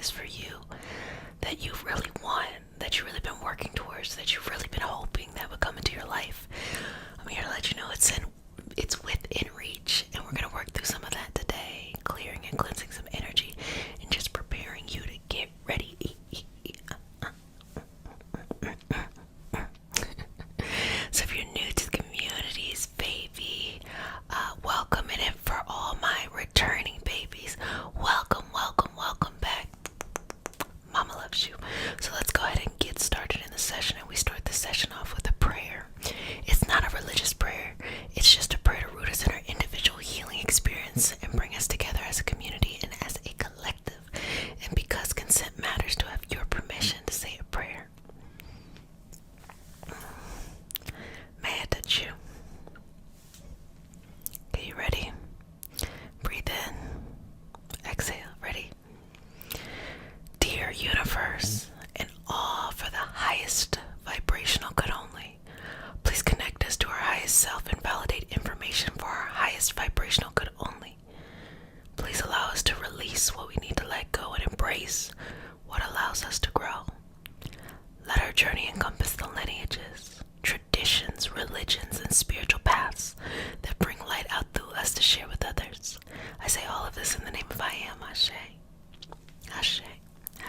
highest for you, that you really want, that you've really been working towards, that you've really been hoping that would come into your life. I'm here to let you know it's within reach, and we're gonna work through some of that today, clearing and cleansing some energy, and just preparing you to get ready. So if you're new to the communities, baby, welcome, and for all my returning babies, welcome, welcome, welcome back. Mama loves you. So let's go ahead and get started in the session, and we start the session off with a prayer. It's not a religious prayer. It's just a prayer to root us in our individual healing experience and bring us together as a community and as a collective. And because consent matters, to have your permission to say a prayer. May I touch you? Okay, you ready? Breathe in. Exhale. Ready? Dear universe, in awe for the highest vibrational good only, please connect us to our highest self and validate information for our highest vibrational good only. Please allow us to release what we need to let go and embrace what allows us to grow. Let our journey encompass the lineages, traditions, religions, and spiritual paths that bring light out through us to share with others. I say all of this in the name of I Am. Ashe. Ashe.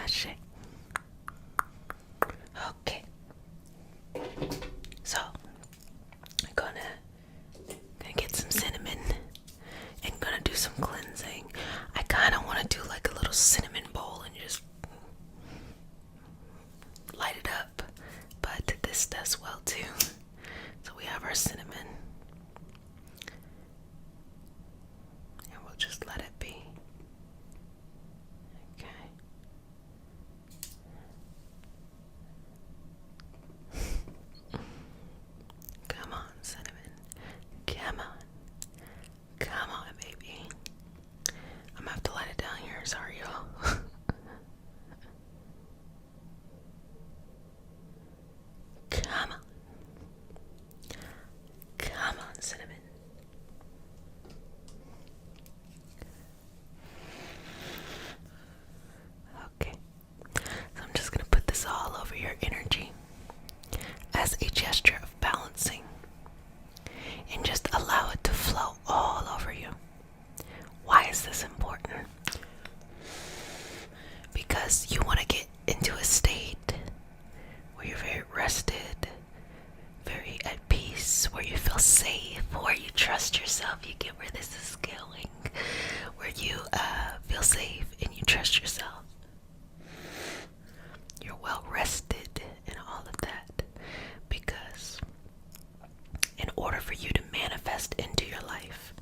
Ashe. Okay. So, I'm gonna get some cinnamon and gonna do some cleansing. I kind of want to do like a little cinnamon bowl and just light it up, but this does well too. So we have our cinnamon, and we'll just let it be. Okay. Come on, cinnamon. Come on. Come on, baby. I'm gonna have to light it down here. Sorry, y'all. Come on. Come on, cinnamon. Okay. So I'm just gonna put this all over your energy as a gesture of balancing, and just allow it to flow all over you. Why is this important? Because you want to get into a state where you're very rested, very at peace, where you feel safe, where you trust yourself. You get where this is going, where you feel safe and you trust yourself. You're well rested and all of that, because in order for you to manifest into your life,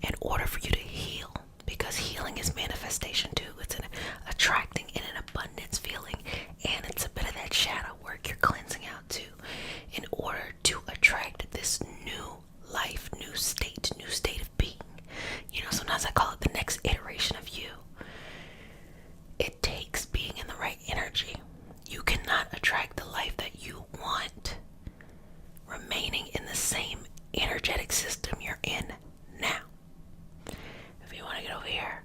in order for you to heal, because healing is manifestation too, it's an attracting in an abundance feeling, and it's a bit of that shadow work you're cleansing out too, in order to attract this new life, new state of being. You know, sometimes I call it the next iteration of you. It takes being in the right energy. You cannot attract the life that you want remaining in the same energetic system you're in now. If you want to get over here,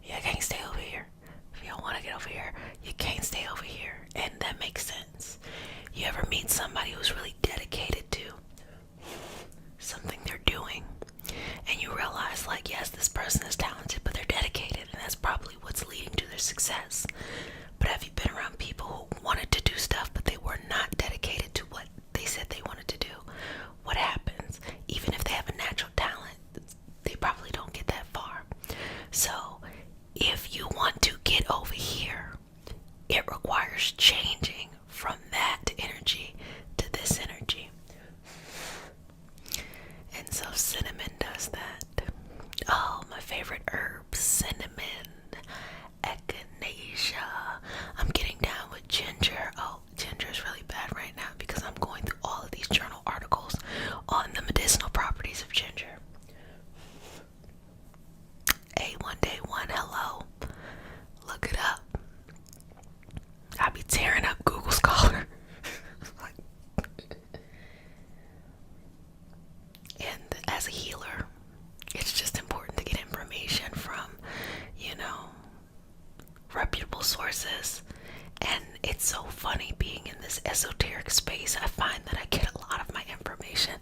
you can't stay over here. If you don't want to get over here, you can't stay over here. And that makes sense. You ever meet somebody who's really dedicated to something they're doing, and you realize, like, yes, this person is talented, but they're dedicated, and that's probably what's leading to their success. But have you been around people who wanted to do stuff, but they were not dedicated to what they said they wanted to do? What happens? Even if they have a natural talent, they probably don't get that far. So if you want to get over here, it requires changing from that energy to this energy. And so cinnamon does that. Oh, my favorite herbs: cinnamon, echinacea. I'm getting down with ginger. Oh, ginger is really bad right now because I'm going through all of these journal articles on the medicinal properties of ginger. A1Day1, hello. Look it up. I be tearing up Google Scholar. And as a healer, it's just important to get information from, reputable sources. And it's so funny being in this esoteric space. I find that I get a lot of my information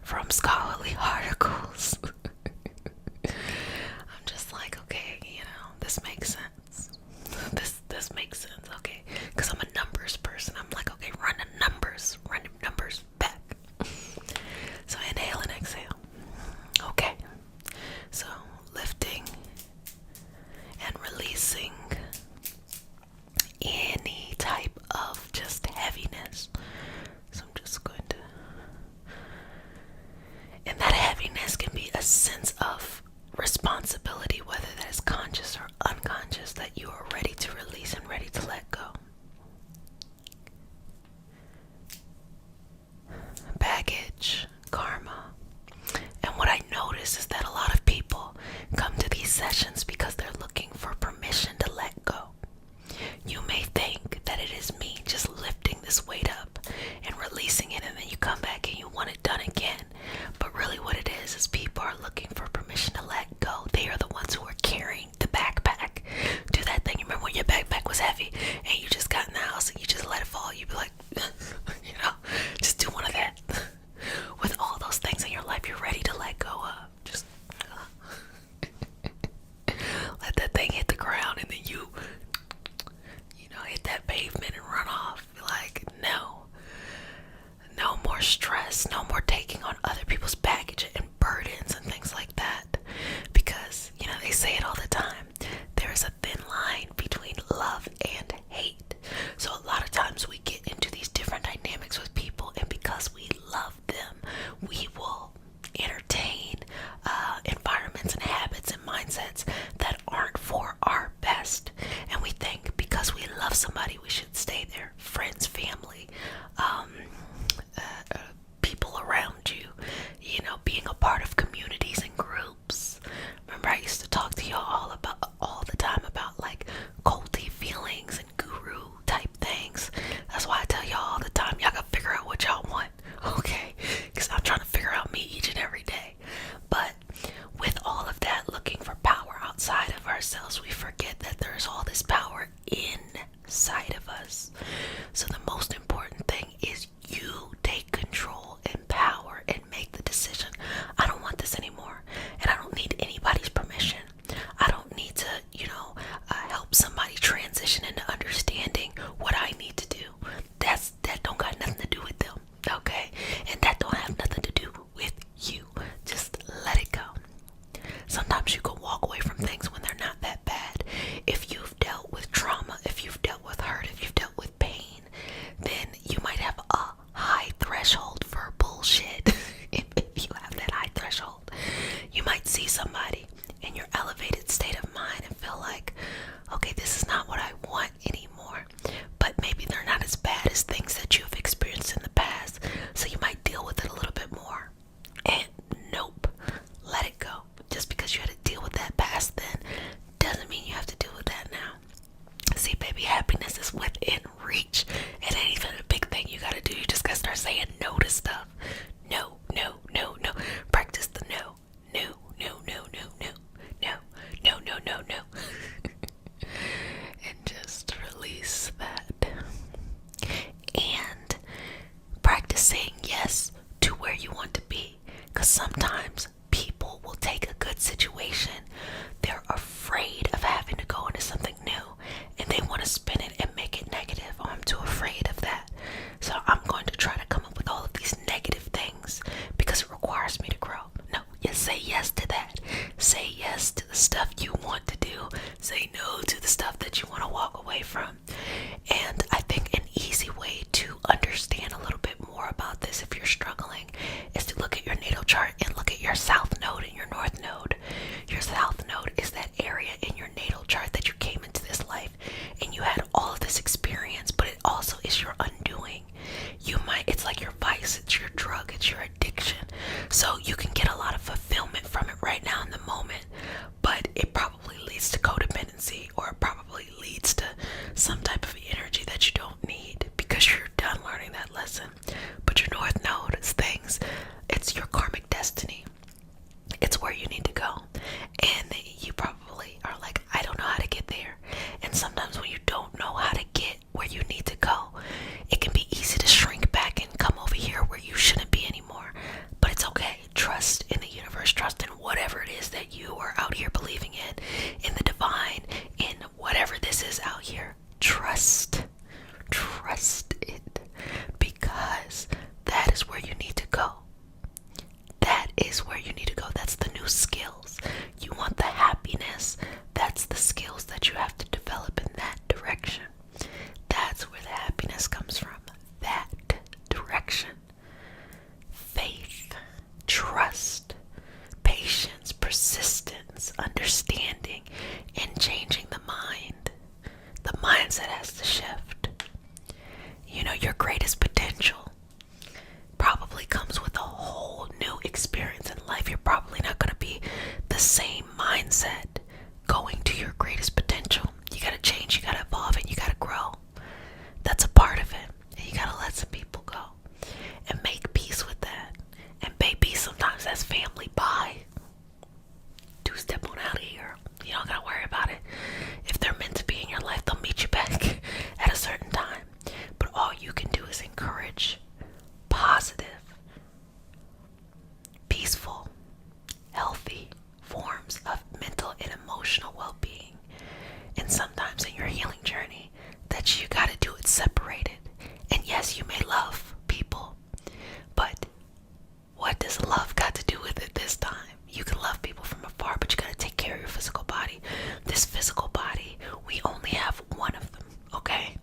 from scholarly articles. I'm just like, okay, this makes sense. This makes sense, okay? Because I'm a numbers person. I'm like, okay, run the numbers back. So inhale and exhale. Okay. So lifting and releasing any type of just heaviness. So I'm just going to, and that heaviness can be a sense of responsibility, whether that is conscious or unconscious, that you are ready to release and ready to let go. Baggage, karma. And what I notice is that a lot of people come to these sessions because they're looking for permission to let go. You may think that it is me just lifting this weight up and releasing it, and then you come back and you want it done again. But really what it is people are looking for permission to let go. They are the ones who are carrying the backpack. Do that thing. You remember when your backpack was heavy and you just got in the house and you just let it fall? You'd be like, just do one of that. With all those things in your life you're ready to let go of. Just let that thing hit the ground, and then you hit that pavement and run off. Like, no more stress, no more taking on other people's baggage and burdens and things like that. Because, they say it all the time. There is a thin line between love and hate. So a lot of times we get into these different dynamics with people, and because we love them, we will entertain environments and habits and mindsets that aren't for our best. And we think because we love somebody, we should stay there. Friends, family, people around you, being a part of communities and groups. Remember, I used to talk to y'all all the time about like culty feelings and guru type things. That's why I tell y'all all the time, y'all gotta figure out what y'all want, okay? Because I'm trying to figure out me each and every day. But with all of that, looking for power outside of ourselves, we forget that there's all this power inside of us. So the most important thing is you take control and power and make the decision. I don't want this anymore, and I don't need anybody's permission. I don't need to, help somebody transition into understanding what I need to do. That don't got nothing to do with them, okay? And that don't have nothing to do with you. Just let it go. Sometimes you can walk away from things when they're not that bad. If you've dealt with trauma, if you've dealt with hurt, if you've dealt with pain, then you might have a high threshold for bullshit. If you have that high threshold, you might see somebody in your elevated state of mind and feel like, okay, this is not what I want anymore. But maybe they're not as bad as things that you've experienced in the past, so you might deal with it a little bit more. And nope, let it go. Just because you had to deal with that past then doesn't mean you have to deal with that now. See, baby, happiness is within reach. It ain't even a big thing you gotta do. You just gotta start saying no to stuff. No. Practice the no. No. And just release that. And practice saying yes to where you want to be. Because sometimes people will take a good situation, they're afraid of having to go into something new, and they want to spin it and make it negative. Oh, I'm too afraid of that, so I'm going to try to come up with all of these negative things because it requires me to grow. No, you say yes to that. Say yes to the stuff you want to do. Say no to the stuff that you want to walk away from. And I think an easy way to understand a little bit more about this, if you're struggling, is to look at your natal chart and look at your south node and your north node. Your south node is that area in your natal chart that you came into this life and you had all of this experience, but it also is your undoing. It's like your vice, it's your drug, it's your addiction. So you can get a lot of fulfillment from it right now in the moment, but it probably leads to codependency, or it probably leads to some hear trust. Trust it, because that is where you need to go. That is where you need to go. That's the new skills. You want the happiness. That's the skills that you have to develop in that direction. That's where the happiness comes from. That direction. Faith, trust, patience, persistence, understanding, and changing the mind. The mindset has to shift. You know, your greatest potential probably comes with a whole new experience in life. You're probably not going to be the same mindset going to your greatest potential. You got to change, you got to evolve, and you got to grow. That's a part of it. And you got to let some people go and make peace with that. And baby, sometimes that's family. Bye. Two-step on out of here. You don't got to worry about it. If they're meant to be in your life, they'll meet you back at a certain time. But all you can do is encourage positive, peaceful, healthy forms of mental and emotional well-being. And sometimes in your healing journey, that you got to do it separated. And yes, you may love people, but what does love got to do with it this time? You can love people from afar, but you got to take care of your physical body. This physical body, we only have one of them, okay?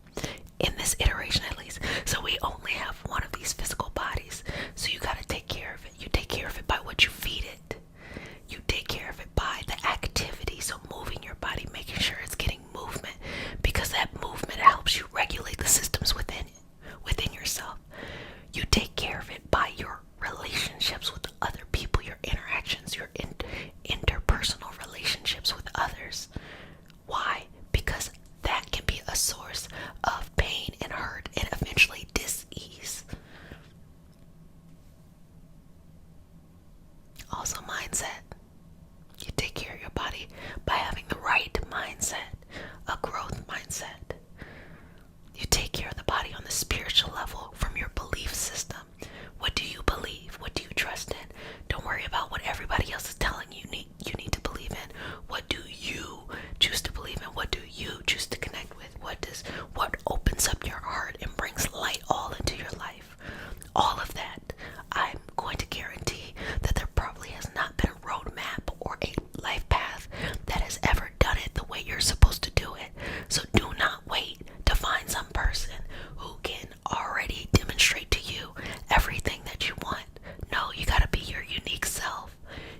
In this iteration at least. So we only have one of these physical bodies. So you got to take care of it. You take care of it by what you feed it. You take care of it by the activity. So moving your body, making sure it's getting movement, because that movement helps you regulate the systems within yourself. You take care of it by your relationships with other people, your interactions, your interpersonal relationships with others. Why? Because that can be a source of pain and hurt and eventually dis-ease. Also mindset. You take care of your body by having the right mindset, a growth mindset. You take care of the body on the spiritual level from your belief system. What do you believe? What do you trust in? Don't worry about what everybody else is telling you need to believe in. What do you choose to believe in? What do you choose to connect with? What opens up your heart and brings light all into your life? All of that, I'm going to guarantee that there probably has not been a roadmap or a life path that has ever done it the way you're supposed to do it. So do not wait to find some person who can already demonstrate to you everything that you want. No, you gotta be your unique self.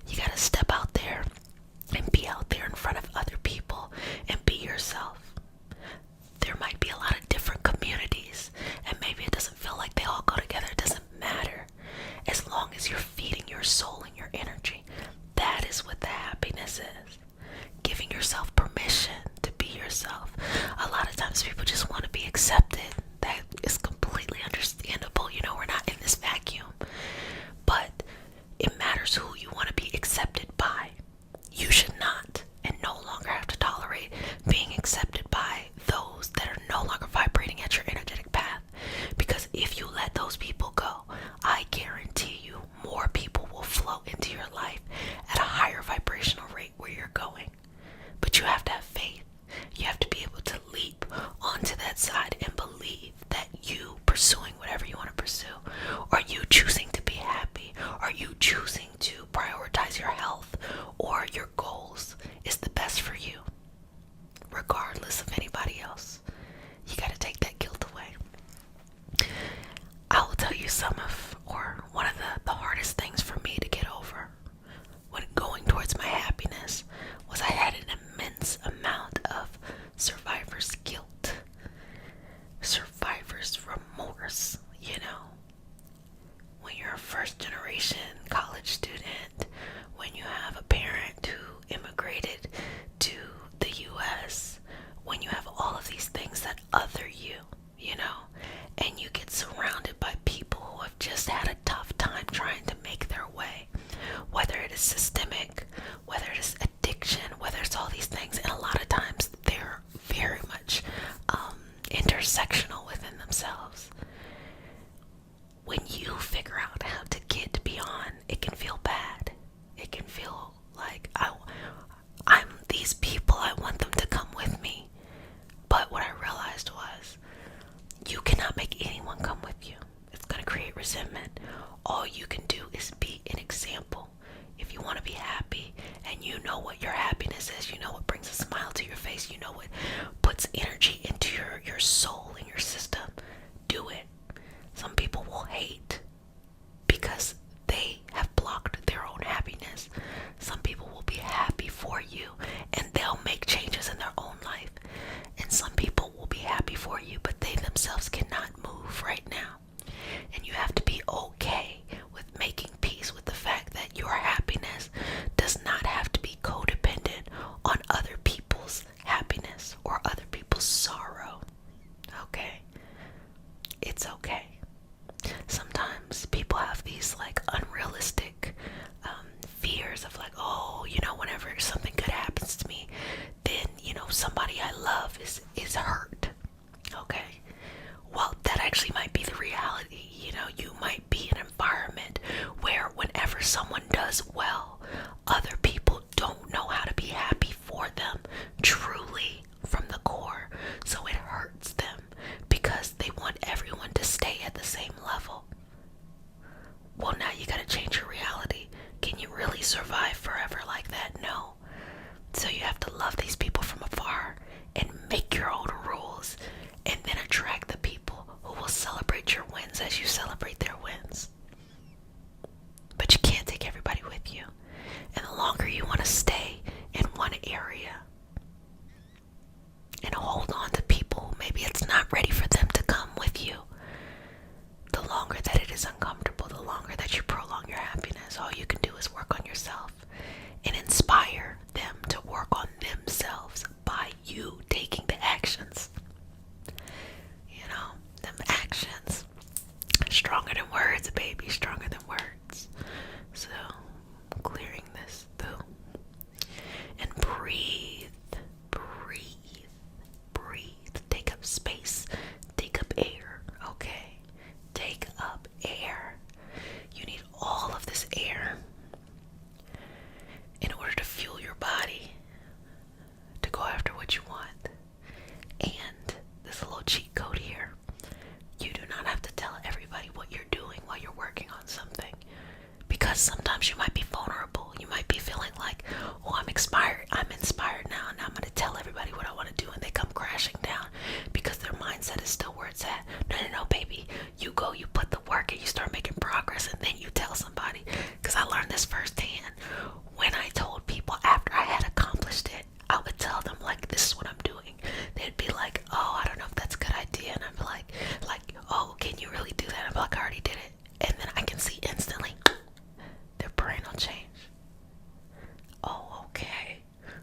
You gotta step out there and be out there in front of other people and be yourself. There might be a lot of different communities, and maybe it doesn't feel like they all go together. It doesn't matter. As long as you're feeding your soul and your energy, that is what the happiness is. Giving yourself permission to be yourself. A lot of times people just want to be accepted. That is completely understandable. You know, we're not in this vacuum. But it matters who you want to be accepted by. You should not and no longer have to tolerate being accepted by those that are no longer vibrating at your energetic path. Because if you let those people go, I guarantee you more people will flow into your life at a higher vibrational rate where you're going. But you have to have faith. You have to be able to leap onto that side and believe that you pursuing whatever you want to pursue, or you choosing to be happy, or you choosing to prioritize your health or your goals is the best for you, regardless of anybody else. You got to take that guilt away. I will tell you one of the hardest things for me to get over when going towards my happiness was I had an immense amount of survivor's guilt, survivor's remorse, you know. When you're a first generation college student, when you have a parent who immigrated to the US, when you have all of these things that other you, you know, and you get surrounded by people who have just had a tough time trying to make their way, whether it is systemic, whether it is addiction, whether it's all these things, and a lot of times they're very much intersectional within themselves. When you figure out how to get beyond, it can feel bad. It can feel like I'm these people, I want them to come with me. But what love is hurt. Okay? Well, that actually might be the reality. You might be in an environment where whenever someone does well, other people don't know how to be happy for them truly from the core. So it hurts them because they want everyone to stay at the same level. Well, now you gotta change your reality. Can you really survive forever like that? No. So you have to love these people from afar and make your own rules, and then attract the people who will celebrate your wins as you celebrate their wins. But you can't take everybody with you. And the longer you want to stay in one area and hold on to people who maybe it's not ready for them to come with you, the longer that it is uncomfortable, the longer that you prolong your happiness. All you can do is work on yourself and inspire them to work on themselves by you taking the actions. Them actions. Stronger than words, baby. Stronger than words. So, clearing this through. And breathe. Breathe. Breathe. Take up space. Take up air. Okay? Take up air. You need all of this air in order to fuel your body to go after what you want. And there's a little cheat code here. You do not have to tell everybody what you're doing while you're working on something, because sometimes you might be vulnerable. You might be feeling like, oh, I'm inspired now, and I'm going to tell everybody what I want to do, and they come crashing down because their mindset is still where it's at. No, baby. You go, you put the work, and you start making progress, and then you tell somebody. Because I learned this firsthand. When I told people after I had accomplished it, I would tell them, like, this is what I'm doing. They'd be like, oh, I don't know if that's a good idea. And I'd be like, oh, can you really do that? I'd be like, I already did it. And then I can see instantly their brain will change. Oh, okay.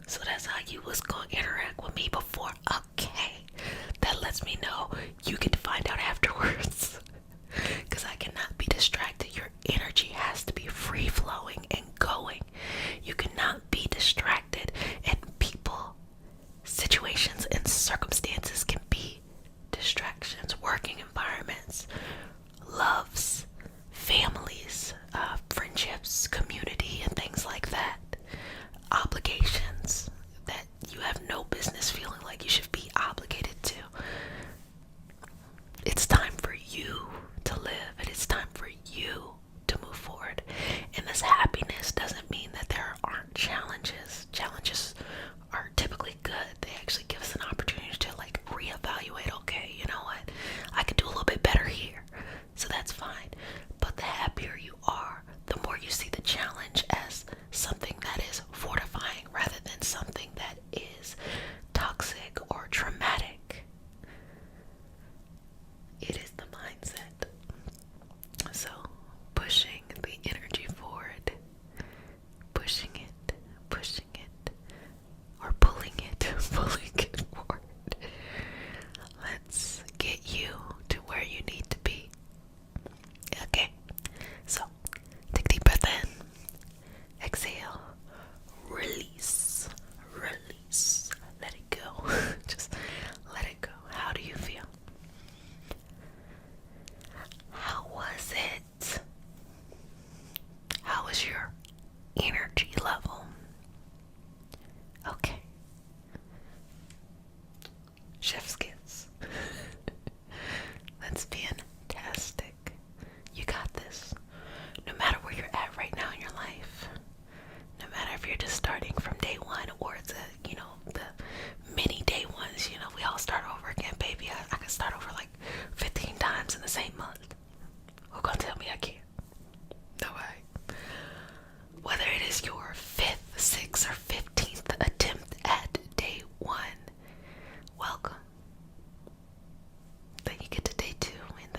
So that's how you was going to interact with me before. Okay. That lets me know you get to find out afterwards. Because I cannot be distracted. Your energy has to be free flowing and going. You cannot be distracted, and people, situations, and circumstances can be distractions. Working environments, loves, families, friendships, community, and things like that. Obligations that you have no business feeling like you should be obligated to. It's time for you to live, and it's time for you to move forward. And this happiness doesn't mean that there aren't challenges. Challenges are typically good. They actually give us an opportunity to reevaluate. Okay, you know what? I could do a little bit better here. So that's fine. But the happier you are, the more you see the challenge as something that is fortifying rather than something that is toxic or traumatic. It is the mindset. So, pushing the energy forward, pushing it, or pulling it forward. Let's get you to where you need to be. Okay, so take a deep breath in, exhale, release, let it go. Just let it go. How do you feel? How was it? How was your energy level? Okay. Chef's kiss. That's fantastic. You got this. No matter where you're at right now in your life, no matter if you're just starting from day one or it's the mini day ones, we all start over again, baby. I can start over 15 times in the same month. Who gonna tell me I can't? No way. Whether it is your 5th, 6th, or 15th attempt at day one, welcome. Then you get to day 2 and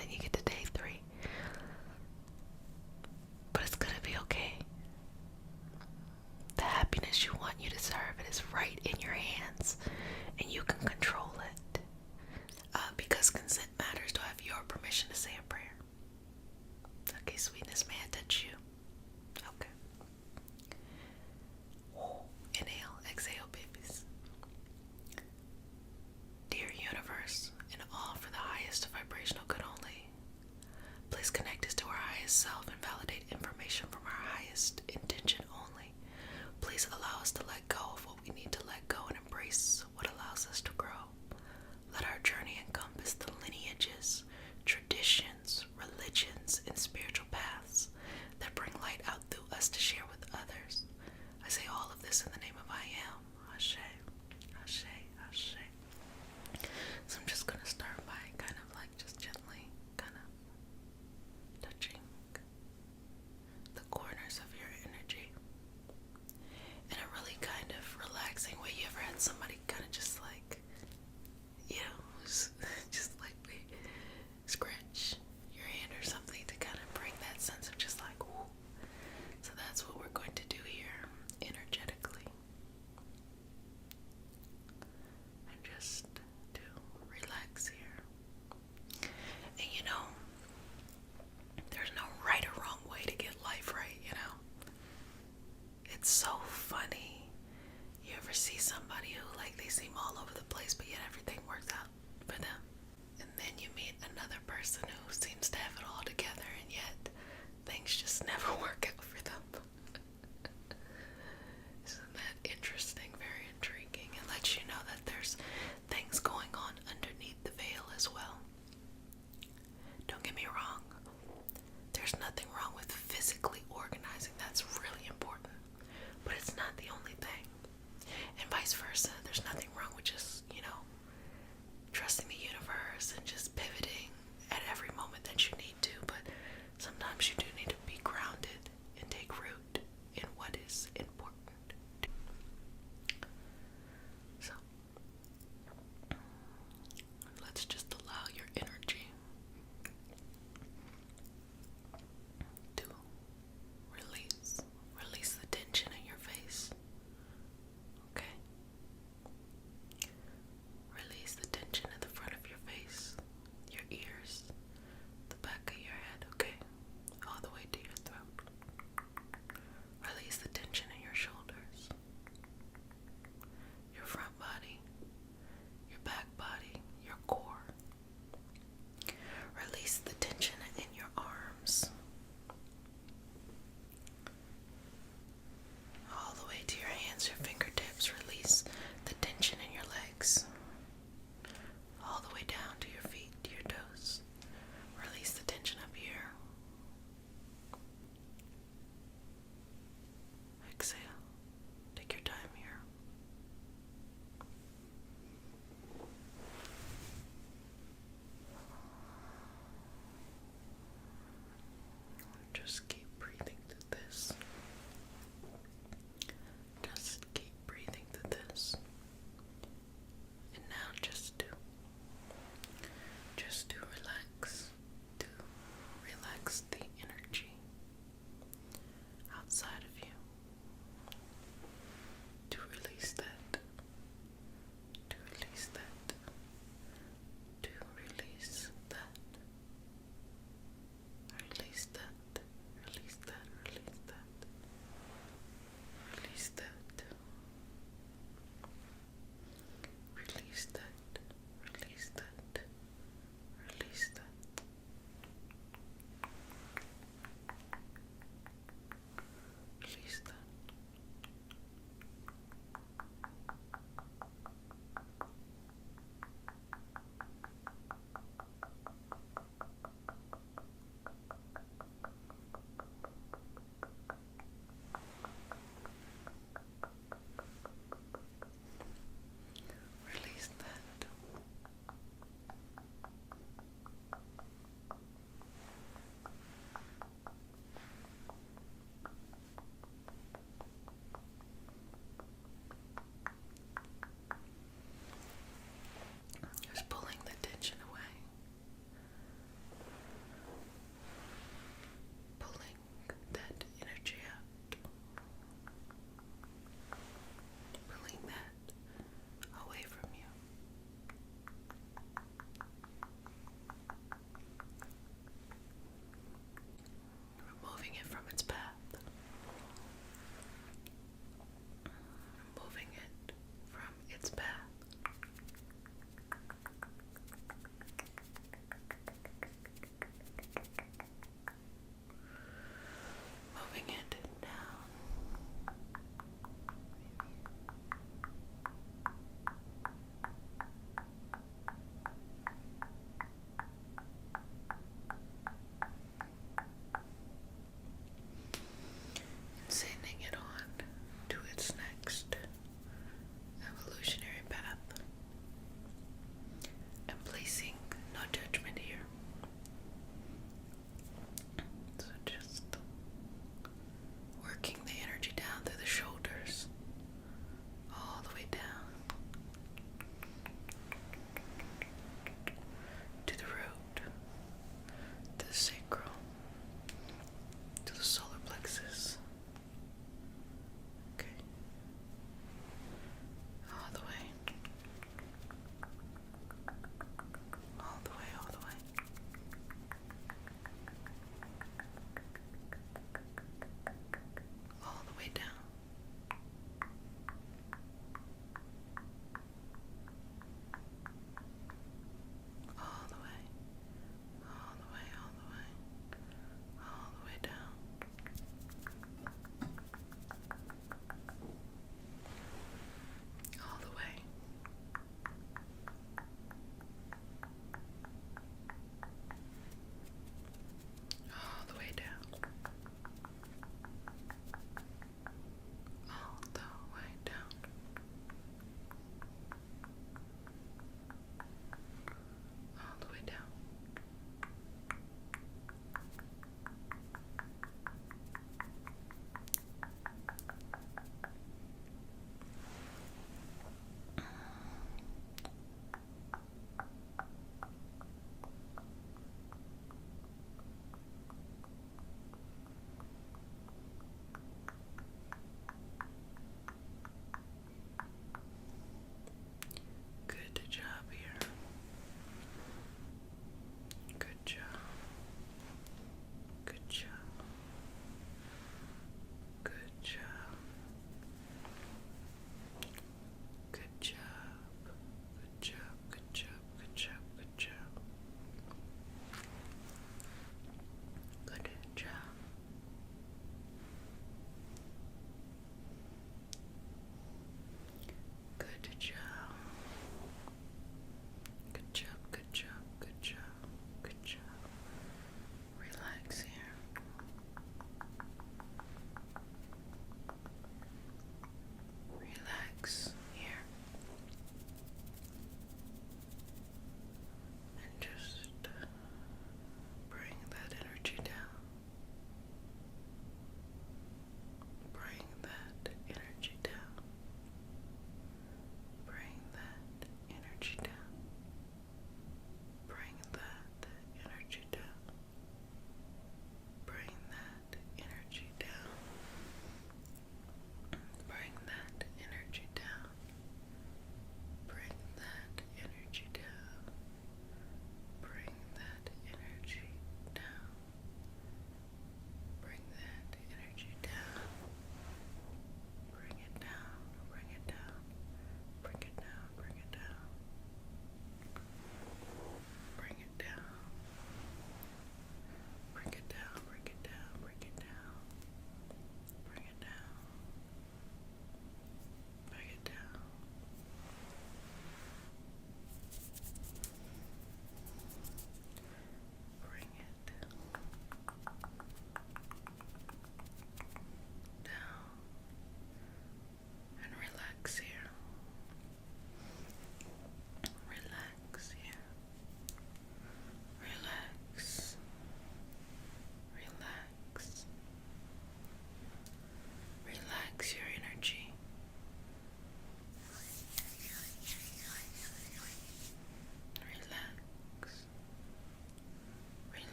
highest vibrational good only. Please connect us to our highest self and validate information from our highest intention only. Please allow us to let go of what we need to let go and embrace what allows us to grow. Let our journey encompass the lineages, traditions, religions, and spiritual paths that bring light out through us to share with others. I say all of this in the name of I am. Ashe, Ashe, Ashe. So I'm just going to start by kind of like just gently kind of touching the corners of your energy in a really kind of relaxing way. You ever had somebody kind of just like, you know, just like scratch your hand or something to kind of bring that sense of just like, ooh. So that's what we're going to do here energetically. And just to relax here. And you know, there's no right or wrong way to get life right, you know. It's so funny. You ever see somebody who like they seem all over the place but yet everything works out for them? And then you meet another person who seems to have it all together and yet things just never work out for them. Isn't that interesting? Very intriguing. It lets you know that there's things going on underneath the veil as well. Don't get me wrong. There's nothing wrong with physically organizing. That's really important. But it's not the only thing. And vice versa. There's nothing wrong with just, you know, trusting the universe and just pivoting at every moment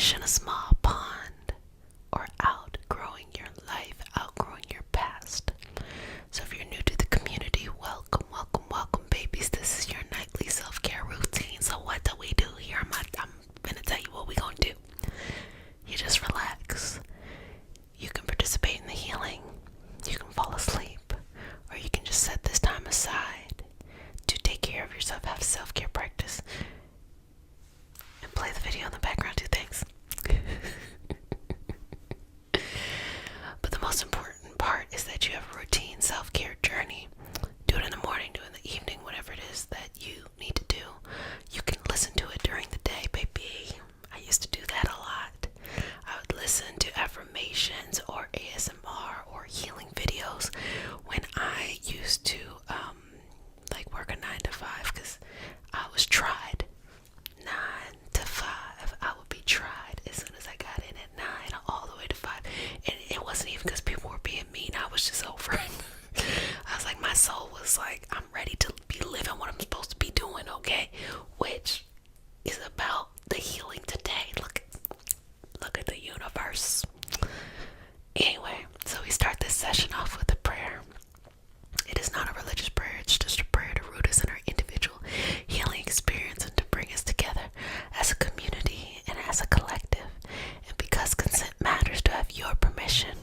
fish in a small pond, or outgrowing your life, outgrowing your past. So if you're new to the community, welcome, welcome, welcome, babies. This is your nightly self-care routine. So what do we do here? I'm gonna tell you what we're gonna do. You just relax. You can participate in the healing. You can fall asleep, or you can just set this time aside to take care of yourself, have a self-care practice, and play the video in the background. Do things. But the most important part is that you have a routine self-care journey. Do it in the morning, do it in the evening, whatever it is that you need to do. You can listen to it during the day, baby. I used to do that a lot. I would listen to affirmations or ASMR or healing videos when I used to like work a 9 to 5, because I was tried. 9 to 5, I would be tried as soon as I got in at 9 all the way to 5. And it wasn't even because people were being mean. I was just over it. I was like, my soul was like, I'm ready to be living what I'm supposed to be doing, okay? Which is about the healing today. Look at the universe. Anyway, so we start this session off with a prayer. It is not a religious prayer. It's just a prayer to root us in our individual healing experience and to bring us together as a community and as a collective. And because consent matters, to have your permission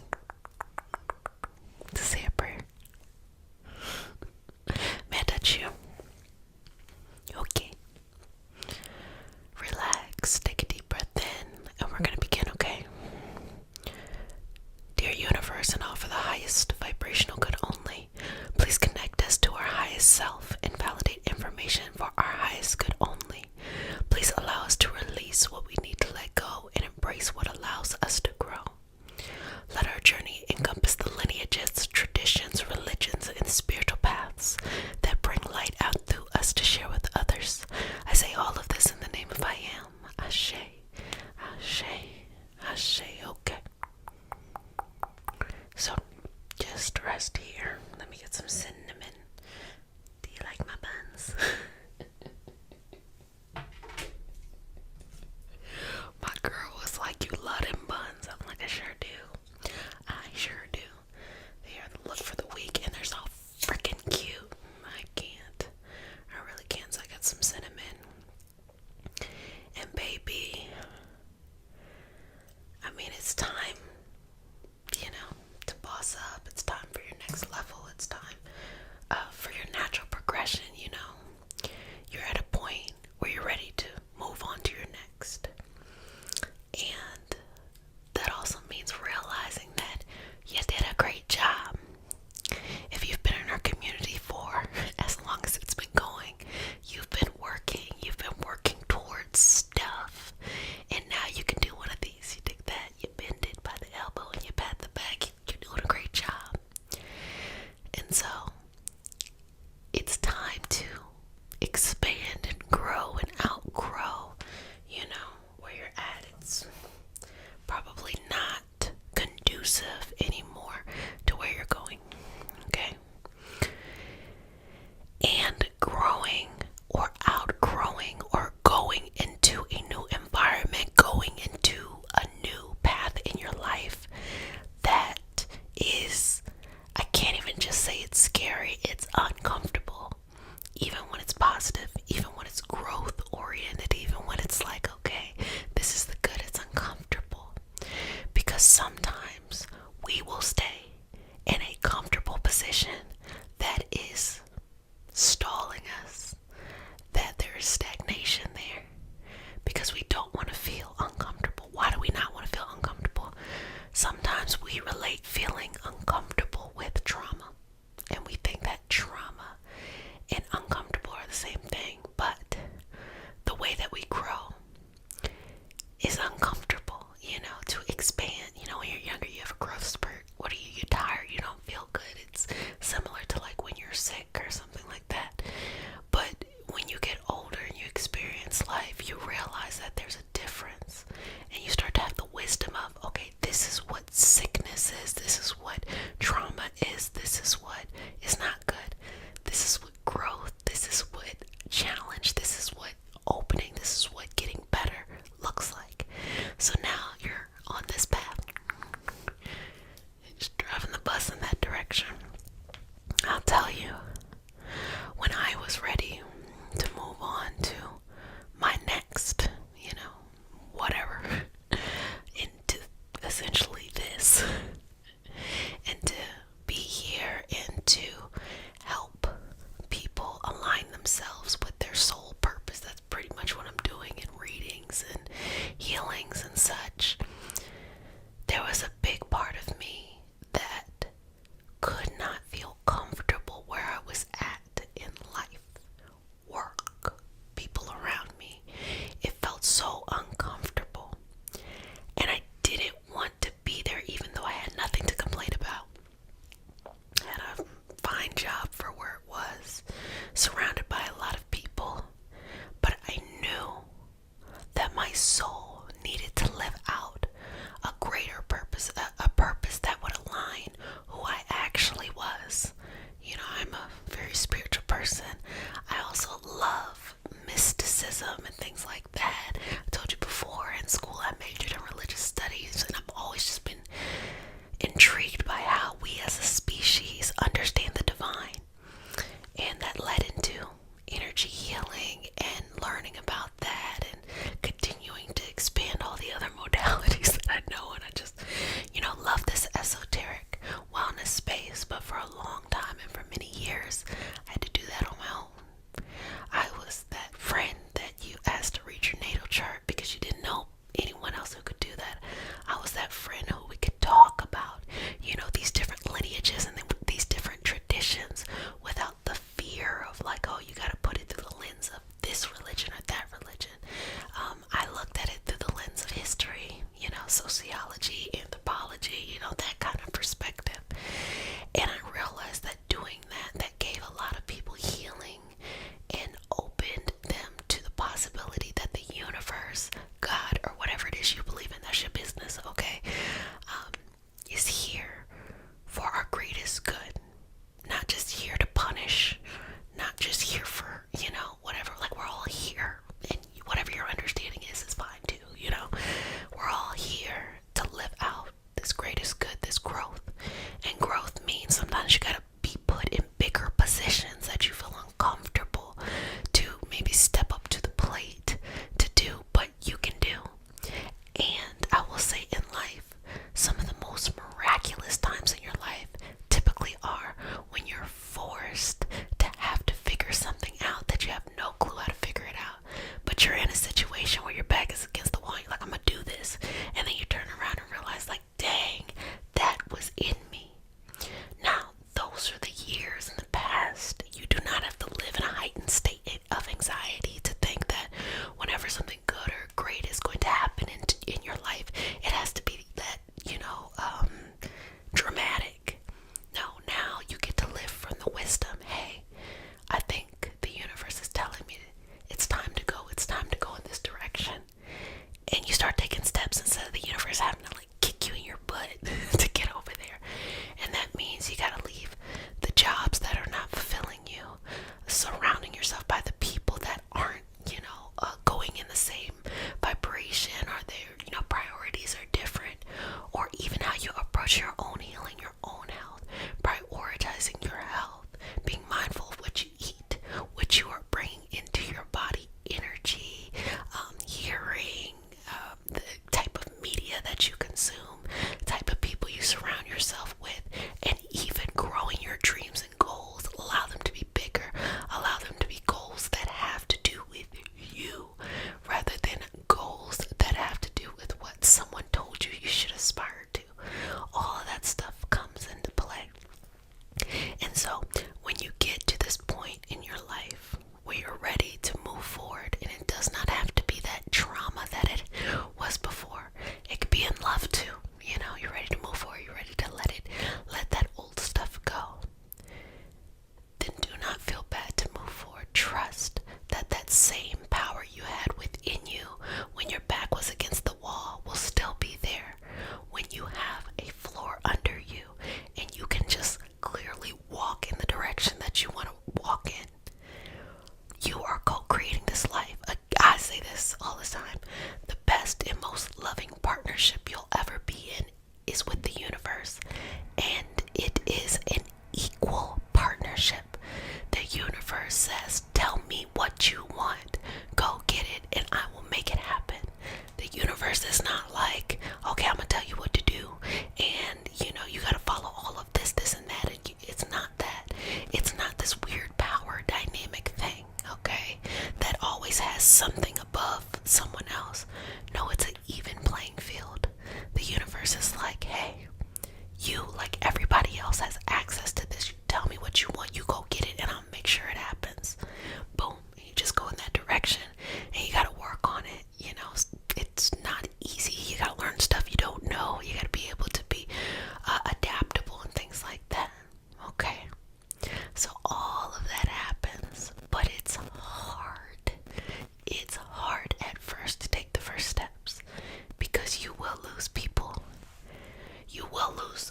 to say a prayer. May I touch you? Okay. Relax. Take a deep breath in, and we're gonna begin, okay?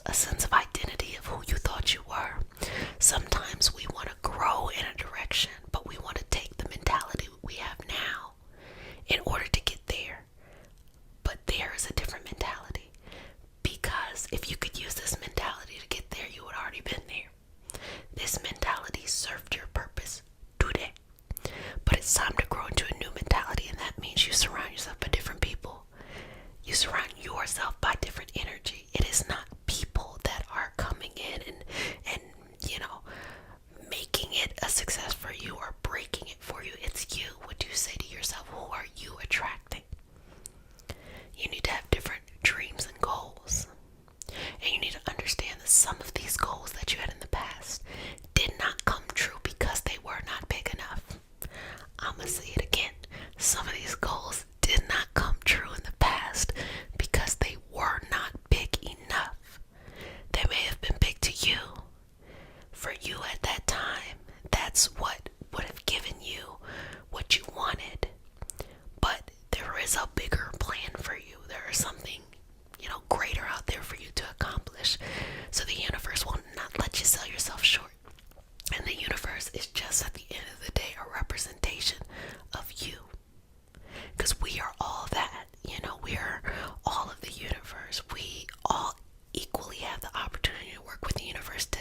a sense of identity of who you thought you were. Sometimes we want to grow in a direction, but we want to take the mentality we have now in order to get there. But there is a different mentality, because if you could use this mentality to get there, you would already been there. This mentality served your purpose today, but it's time to grow into a new mentality, and that means you surround yourself by different people. You surround yourself by different energy. It is not people that are coming in and making it a success for you or breaking it for you. It's you. What do you say to yourself? Who are you attracting? You need to have different dreams and goals. And you need to understand that some of these goals that you had in the past did not come true because they were not big enough. I'm going to say it again. Some of these goals did not come true in the past because they were not big enough. They may have been big to you. For you at that time, that's what would have given you what you wanted. But there is a bigger plan for you. There is something, greater out there for you to accomplish. So the universe will not let you sell yourself short. And the universe is just, at the end of the day, a representation of you. Because we are all that, we are all of the universe. We all equally have the opportunity to work with the universe to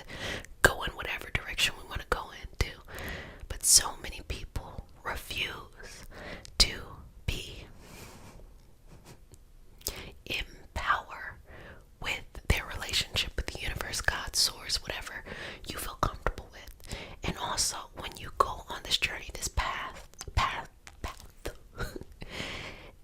go in whatever direction we want to go into. But so many people refuse to be in power with their relationship with the universe, God, source, whatever you feel comfortable with. And also, when you go on this journey, this path,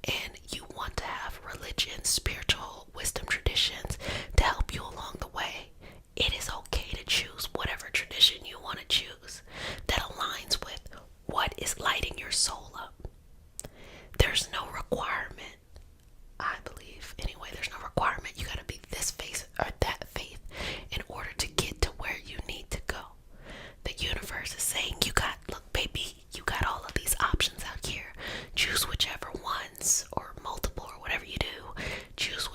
and you want to have religion, spiritual wisdom traditions to help you along the way, it is okay to choose whatever tradition you want to choose that aligns with what is lighting your soul up. There's no requirement, I believe. Anyway, there's no requirement. You got to be this faith or that faith in order to get to where you need to go. The universe is saying, look, baby, you got all of these options out here. Choose whichever ones, or multiple, or whatever you do. Choose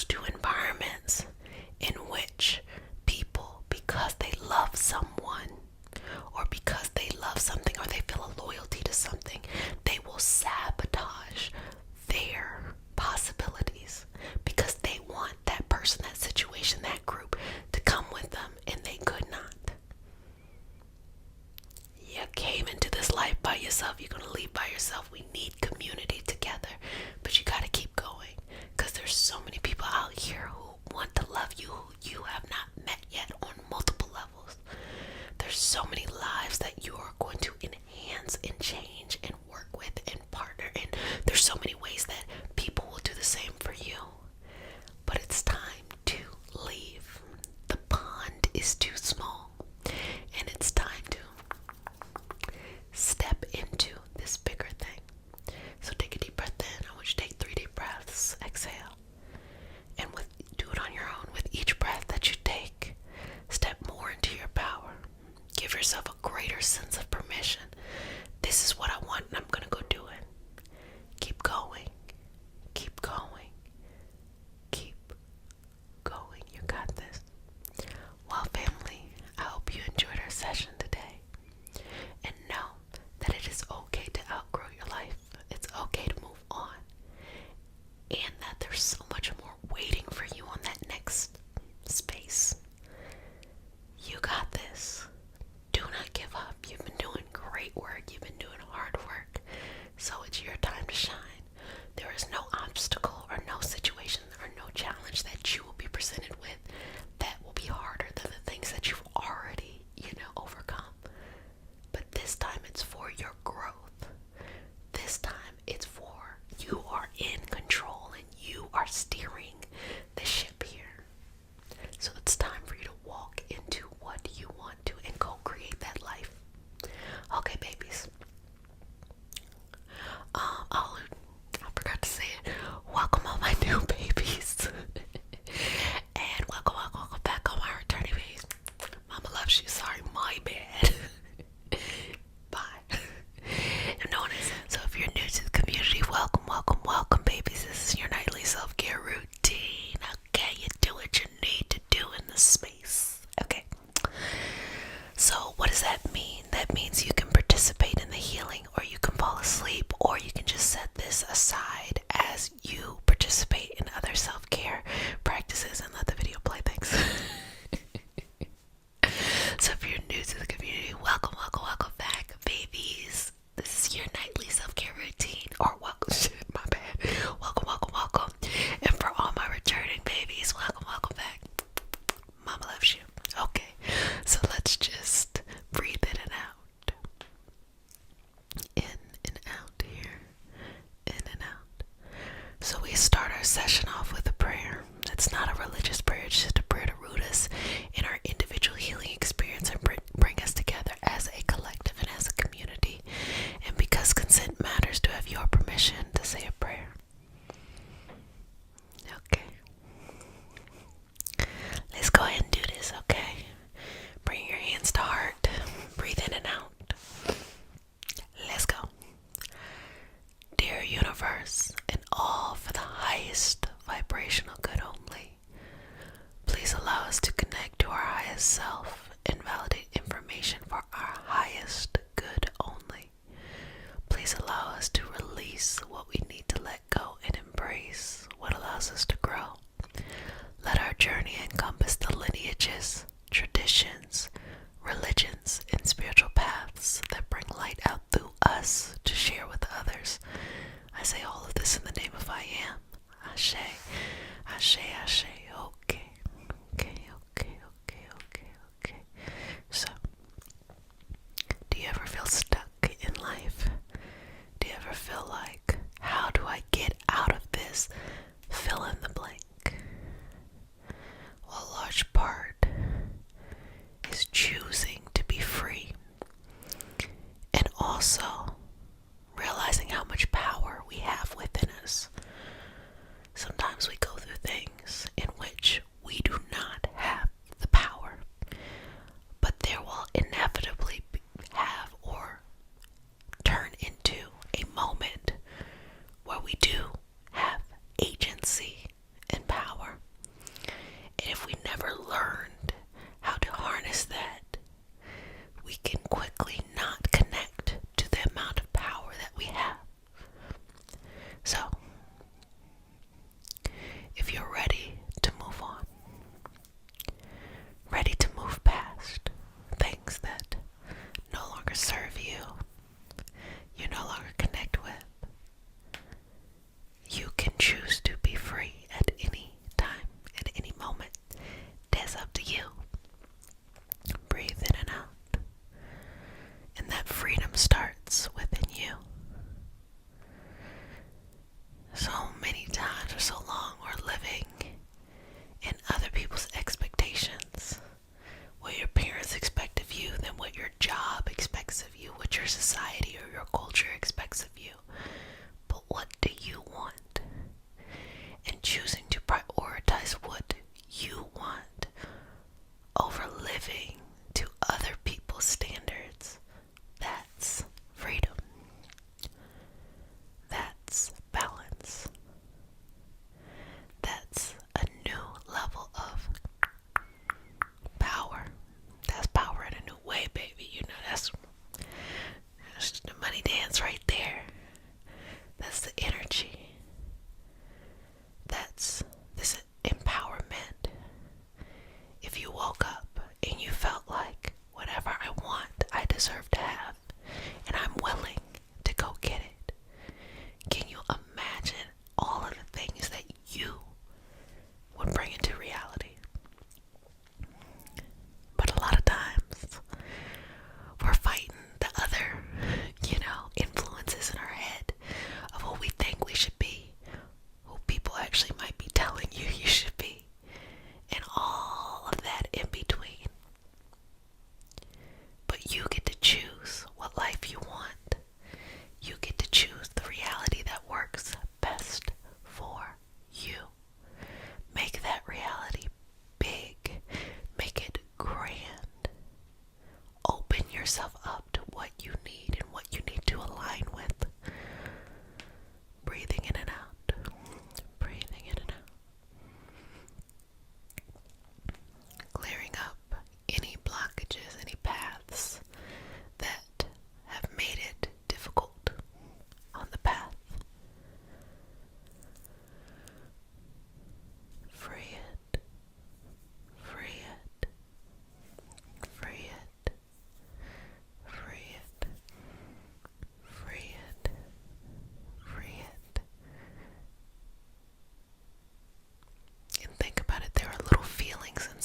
those two environments in which people, because they love someone, or because they love something, or they feel a loyalty to something, they will sabotage their possibilities because they want that person, that situation, that group to come with them, and they could not. You came into this life by yourself. You're going to leave by yourself. We need community together, but you got to keep going, because there's so many people out here who want to love you who you have not met yet on multiple levels. There's so many lives that you are going to enhance and change and work with and partner in. There's so many ways that people will do the same for you. But it's time to leave. The pond is too small. And it's time to step into this bigger thing. So take a deep breath in. I want you to take 3 deep breaths. Exhale. And do it on your own. With each breath that you take, step more into your power. Give yourself a greater sense of permission. This is what I want, and I'm going to go do it. Keep going. Keep going. Keep going. You got this. Well, family, I hope you enjoyed our session today. And know that it is okay to outgrow your life. It's okay to move on. And that there's so much more waiting for you on that next space. You got this. Do not give up. You've been doing great work. You've been doing hard work. So it's your time to shine. There is no obstacle or no situation or no challenge that you will be presented with that will be harder than the things that you've already, overcome. But this time it's for your growth. This time it's for you are in control and you are steering the ship here. So it's time for you to walk into what you want to and co-create that life. Okay, babies. I forgot to say it. Welcome all my new babies. And welcome back all my returning babies. Mama loves you. Sorry, my bad. Bye. No one is. So if you're new to the community, welcome, babies. This is your nightly self-care routine. Okay, you do what you need to do in the space. Okay. So what does that mean? That means you can participate in the healing, or you can fall asleep, or you can just set this aside as you participate in other self-care practices and let the video play. Thanks. So if you're new to the community, welcome back, babies. This is your nightly self-care routine, or welcome. My bad. Welcome. And for all my returning babies, welcome back. Mama loves you. Okay, so let's just breathe in and out. In and out here. In and out. So we start our session off with a prayer. It's not a religious prayer, it's just a prayer to root us in our individual healing experience and bring us together as a collective and as a community. And because consent matters, to have your permission to say a prayer. Okay. Let's go ahead and do this, okay? Bring your hands to heart. Breathe in and out. Let's go. Dear universe, and all for the highest vibrational good only, please allow us to connect to our highest self and validate information for our highest good only. Please allow us to release what we need to let go and embrace what allows us to grow. Let our journey encompass the lineages, traditions, religions, and spiritual paths that bring light out through us to share with others. I say all of this in the name of I am. Ashe, ashe, ashe. Okay. So, do you ever feel stuck in life? Do you ever feel like, how do I get out of this? Fill in the blank. Well, a large part is choosing to be free, and also realizing how much power we have within us. Sometimes we go through things in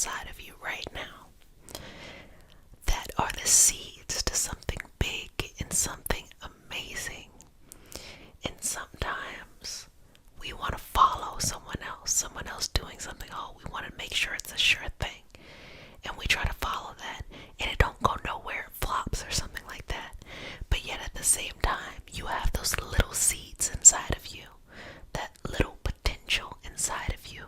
inside of you right now that are the seeds to something big and something amazing. And sometimes we want to follow someone else doing something. Oh, we want to make sure it's a sure thing. And we try to follow that, and it don't go nowhere, it flops or something like that. But yet at the same time, you have those little seeds inside of you, that little potential inside of you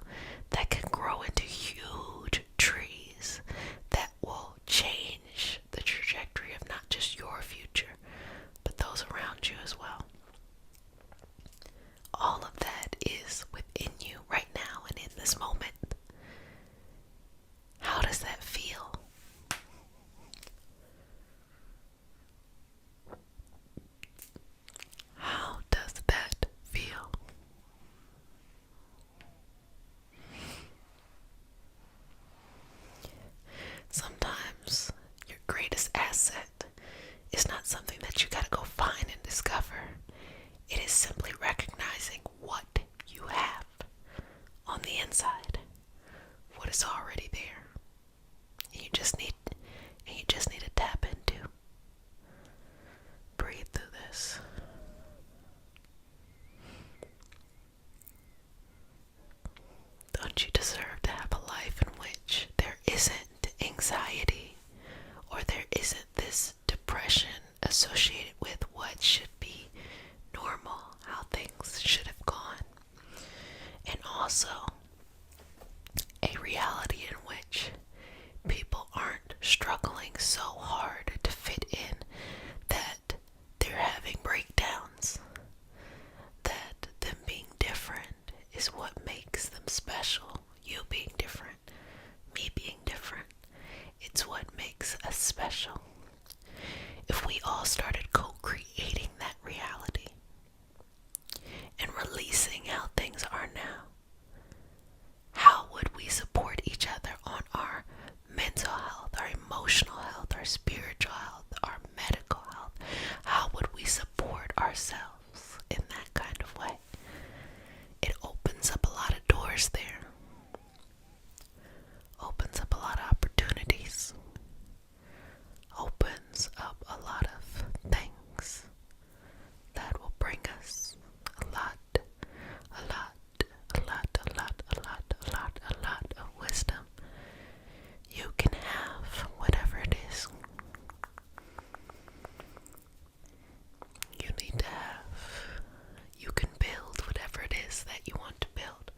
that can grow into huge trees that will change the trajectory of not just your future, but those around you as well. All of that is within you right now and in this moment. How does that feel? How does that feel? Sometimes your greatest asset is not something that you gotta go find and discover. It is simply recognizing what you have on the inside, what is already there. And you just need to tap into. Breathe through this. Don't you deserve to have a life in which there isn't anxiety or there isn't this depression associated with what should be normal, how things should have gone? And also a reality in which people aren't struggling so hard to fit in that they're having breakdowns, that them being different is what makes them special. You being different, me being different, it's what makes us special. If we all started co-creating that reality and releasing how things are now, how would we support each other on our mental health, our emotional health, our spiritual health, our medical health? How would we support ourselves in that kind of way? It opens up a lot of doors there. Opens up a lot of opportunities. Opens up a lot of things that will bring us a lot of wisdom. You can have whatever it is you need to have. You can build whatever it is that you want to build.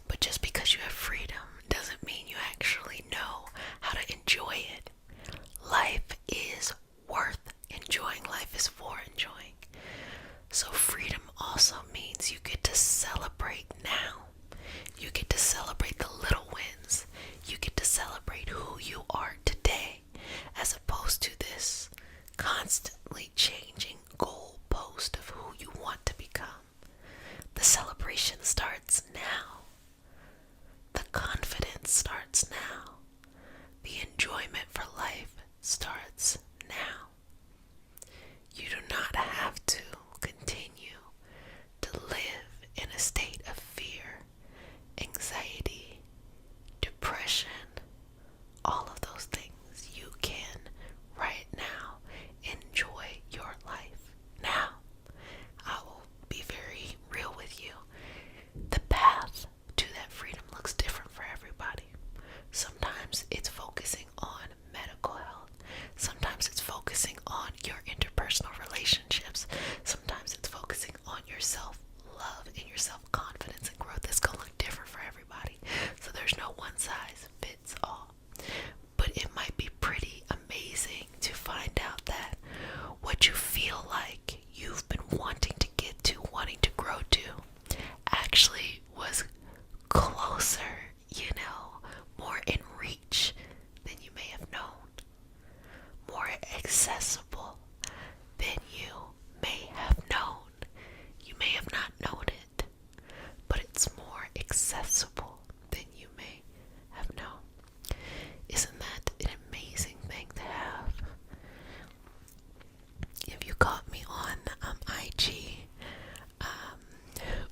But just because you have freedom doesn't mean you actually know how to enjoy it. Life is worth enjoying. Life is for enjoying. So freedom also means you get to celebrate now. You get to celebrate the little wins. You get to celebrate who you are today, as opposed to this constantly changing goalpost of who you want to become. The celebration starts now. The confidence starts now. The enjoyment for life starts now. You do not have to continue to live in a state of fear, anxiety, depression, all of those things. You can right now enjoy your life now. I will be very real with you. The path to that freedom looks different for everybody. Sometimes it's focusing on medical health. Sometimes it's focusing on your interpersonal relationships. Sometimes it's focusing on your self-love and your self-confidence and growth. It's gonna look different for everybody. So there's no one size fits all. But it might be pretty amazing to find out that what you feel like you've been wanting to get to, wanting to grow to, actually was closer, more in reach than you may have known, more accessible than you may have known. You may have not known it, but it's more accessible than you may have known. Isn't that an amazing thing to have? If you caught me on IG,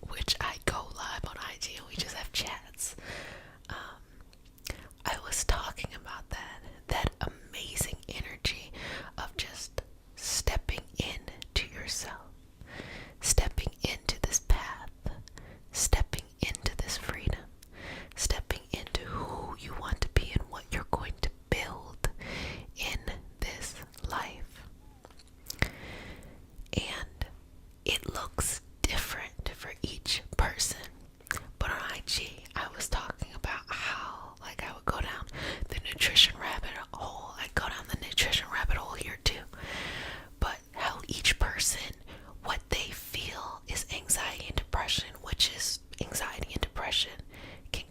which I go live on IG and we just have chats,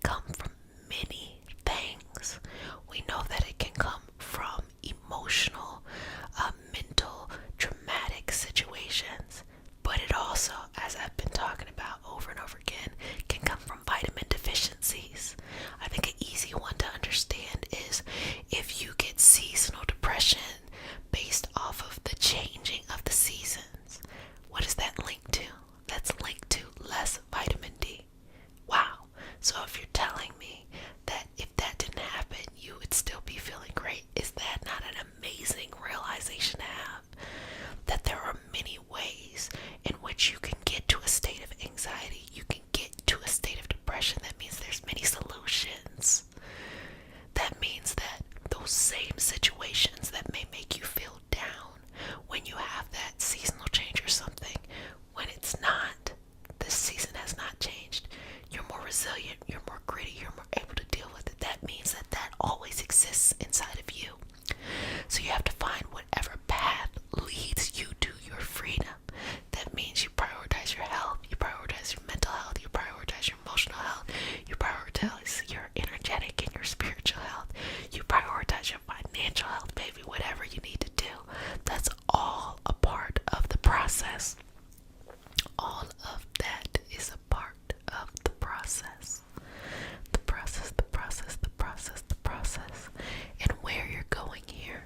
come from many things. We know that it can come from emotional, mental, traumatic situations, but it also, as I've been talking about over and over again, can come from vitamin deficiencies. I think an easy one to understand is if you get seasonal depression based off of the changing of the seasons. What is that linked to? That's linked to less vitamin D. Wow. So if you're telling me that if that didn't happen, you would still be feeling great, is that not an amazing realization to have? That there are many ways in which you can get to a state of anxiety, you can get to a state of depression. That means there's many solutions. That means that those same situations that may make you feel down when you have that seasonal change or something, when it's not, the season has not changed, you're more resilient, you're more gritty, you're more able to deal with it. That means that that always exists inside of you. So you have to find whatever path leads you to your freedom. That means you prioritize your health, you prioritize your mental health, you prioritize your emotional health, you prioritize your energetic and your spiritual health, you prioritize your financial health, baby, whatever you need to do. That's all a part of the process. All of that is a part of the process. The process, the process, the process, the process. And where you're going here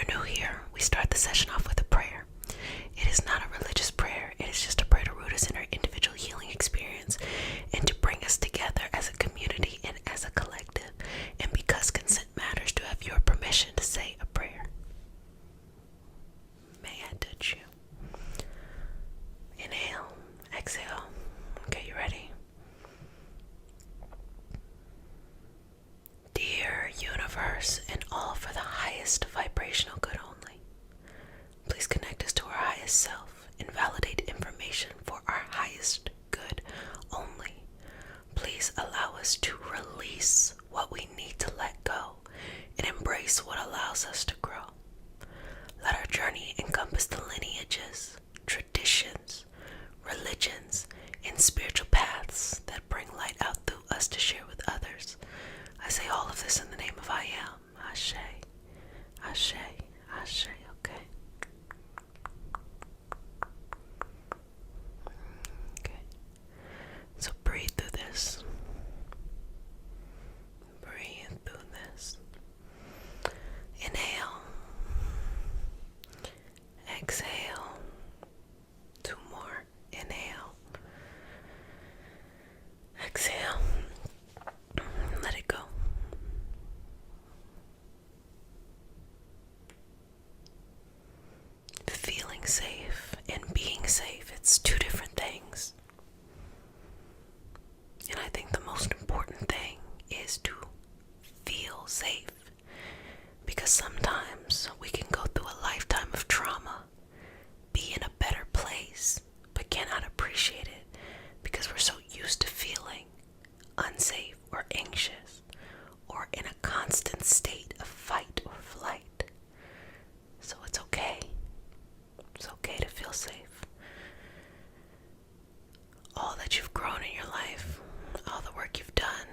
new here, we start the session off with a prayer. It is not a religious prayer. It is just a prayer to root us in our individual healing experience and to bring us together as a community and as a collective. And because consent matters, to have your permission to say a prayer. May I touch you? Inhale, exhale. Okay, you ready? Dear universe, and all for the highest vibrational good only, please connect us to our highest self and validate information for our highest good only. Please allow us to release what we need to let go and embrace what allows us to grow. Let our journey encompass the lineages, traditions, religions, and spiritual paths that bring light out through us to share with others. I say all of this in the name of I am. Ashe, Ashe, Ashe, okay? Okay. So breathe through this. Breathe through this. Inhale. Exhale. 2 more. Inhale. Exhale. Let it go. Feeling safe and being safe, it's 2 different things. And I think the most important thing is to feel safe. Because sometimes we can go through a lifetime of trauma, be in a better place, but cannot appreciate it because we're so used to feeling unsafe or anxious or in a constant state of fight or flight. So it's okay. It's okay to feel safe. All that you've grown in your life, all the work you've done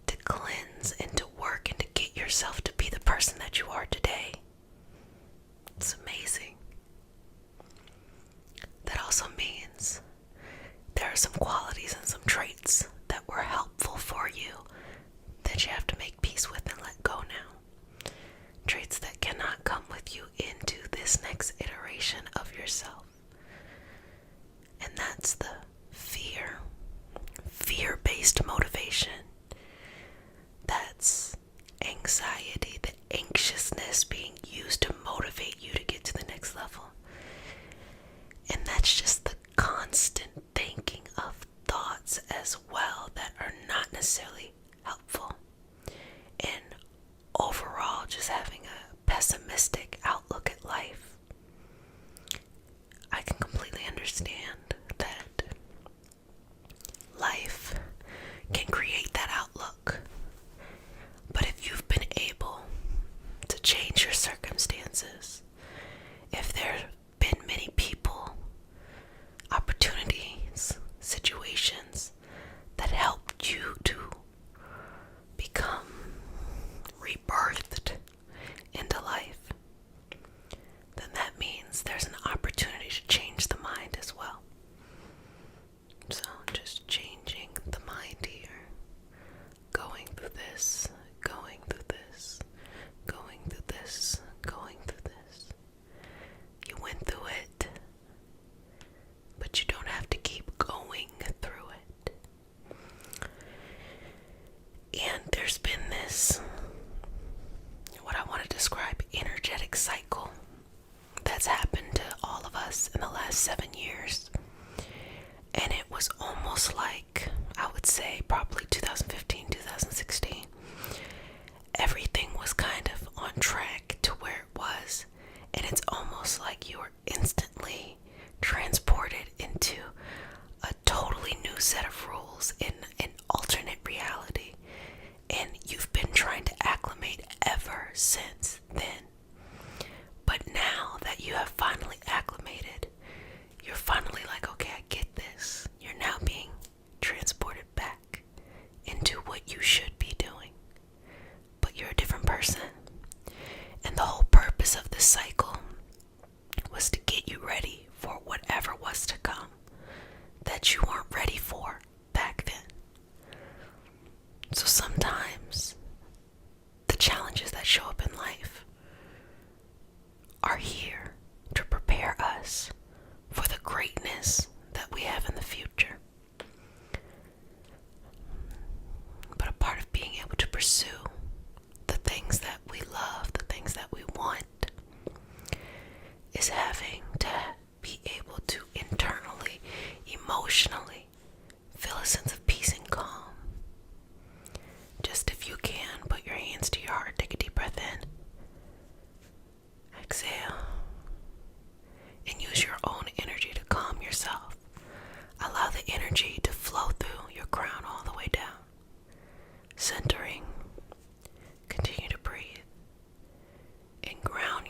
to cleanse and to work and to get yourself to be the person that you are today. It's amazing. That also means there are some qualities and some traits that were helpful for you that you have to make peace with and let go now. Traits that cannot come with you into this next iteration of yourself. And that's the fear-based motivation. That's anxiety, the anxiousness being used to motivate you to get to the next level. And that's just the constant thinking of thoughts as well that are not necessarily helpful. And overall, just having a pessimistic outlook at life. I can completely understand that life can create that outlook. But if you've been able to change your circumstances, if there have been many people, opportunities, situations that helped you to become rebirthed into life, then that means there's an opportunity to change the mind as well.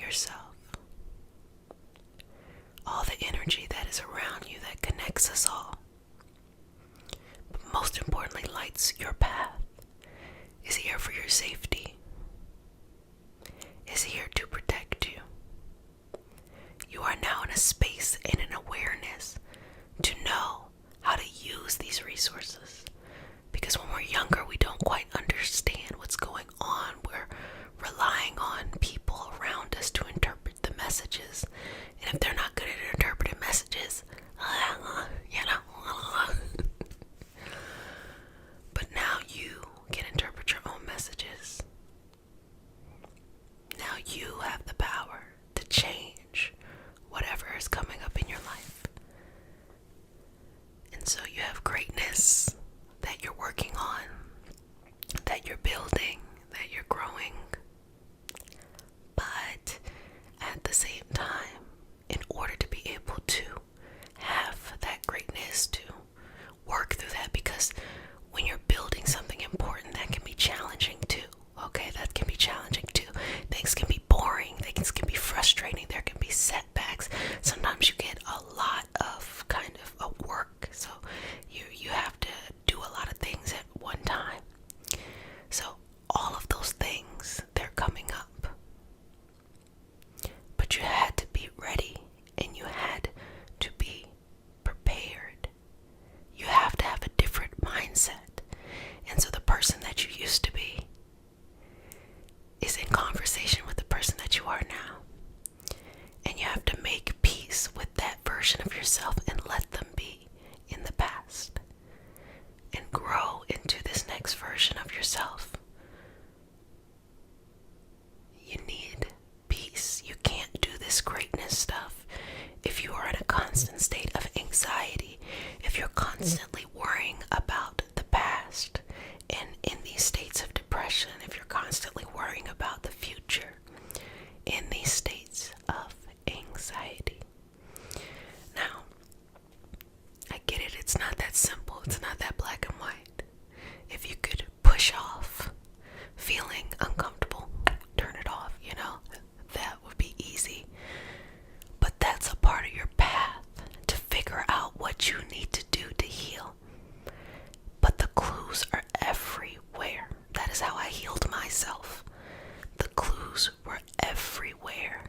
yourself. All the energy that is around you that connects us all, but most importantly lights your path, is here for your safety, is here to protect you. You are now in a space and an awareness to know how to use these resources. Because when we're younger, we don't quite understand what's going on. We're relying on people around us to interpret the messages. And if they're not good at interpreting messages, but now you can interpret your own messages. Now you have the power to change whatever is coming up in your life. And so you have greatness that you're working on, that you're building, that you're growing. But at the same time, in order to be able to have that greatness, to work through that, because when you're building something important, that can be challenging too. Okay, that can be challenging too. Things can be boring, things can be frustrating, there can be setbacks. Sometimes you get a lot of kind of a work, so you have to do a lot of things at one time. So all of those things, they're coming up. But you had to be ready and you had to be prepared. You have to have a different mindset. And so the person that you used to be is in conversation with the person that you are now. And you have to make peace with that version of yourself and let them be in the past. And grow into this next version of yourself. You need peace. You can't do this greatness stuff if you are in a constant state of anxiety, if you're constantly worrying about the past and in these states of depression, if you're constantly worrying about the future in these states of anxiety. Now, I get it, it's not that simple, it's not that black and white. If you could push off feeling uncomfortable, turn it off, that would be easy. But that's a part of your path to figure out what you need to do to heal. But the clues are everywhere. That is how I healed myself. The clues were everywhere.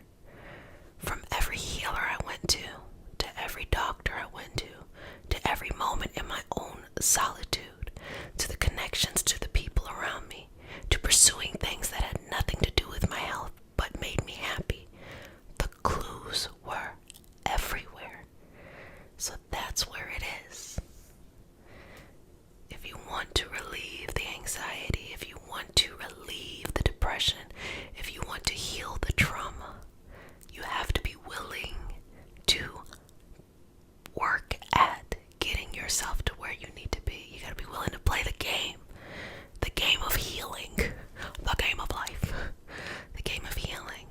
From every healer I went to every doctor I went to every moment in my own solitude, to the connections to the people around me, to pursuing things that had nothing to do with my health but made me happy. The clues were everywhere. So that's where it is. If you want to relieve the anxiety, if you want to relieve the depression, if you want to heal the trauma, you have to be willing to work at getting yourself to where you need to be. You gotta be willing to play the game of healing, the game of life, the game of healing.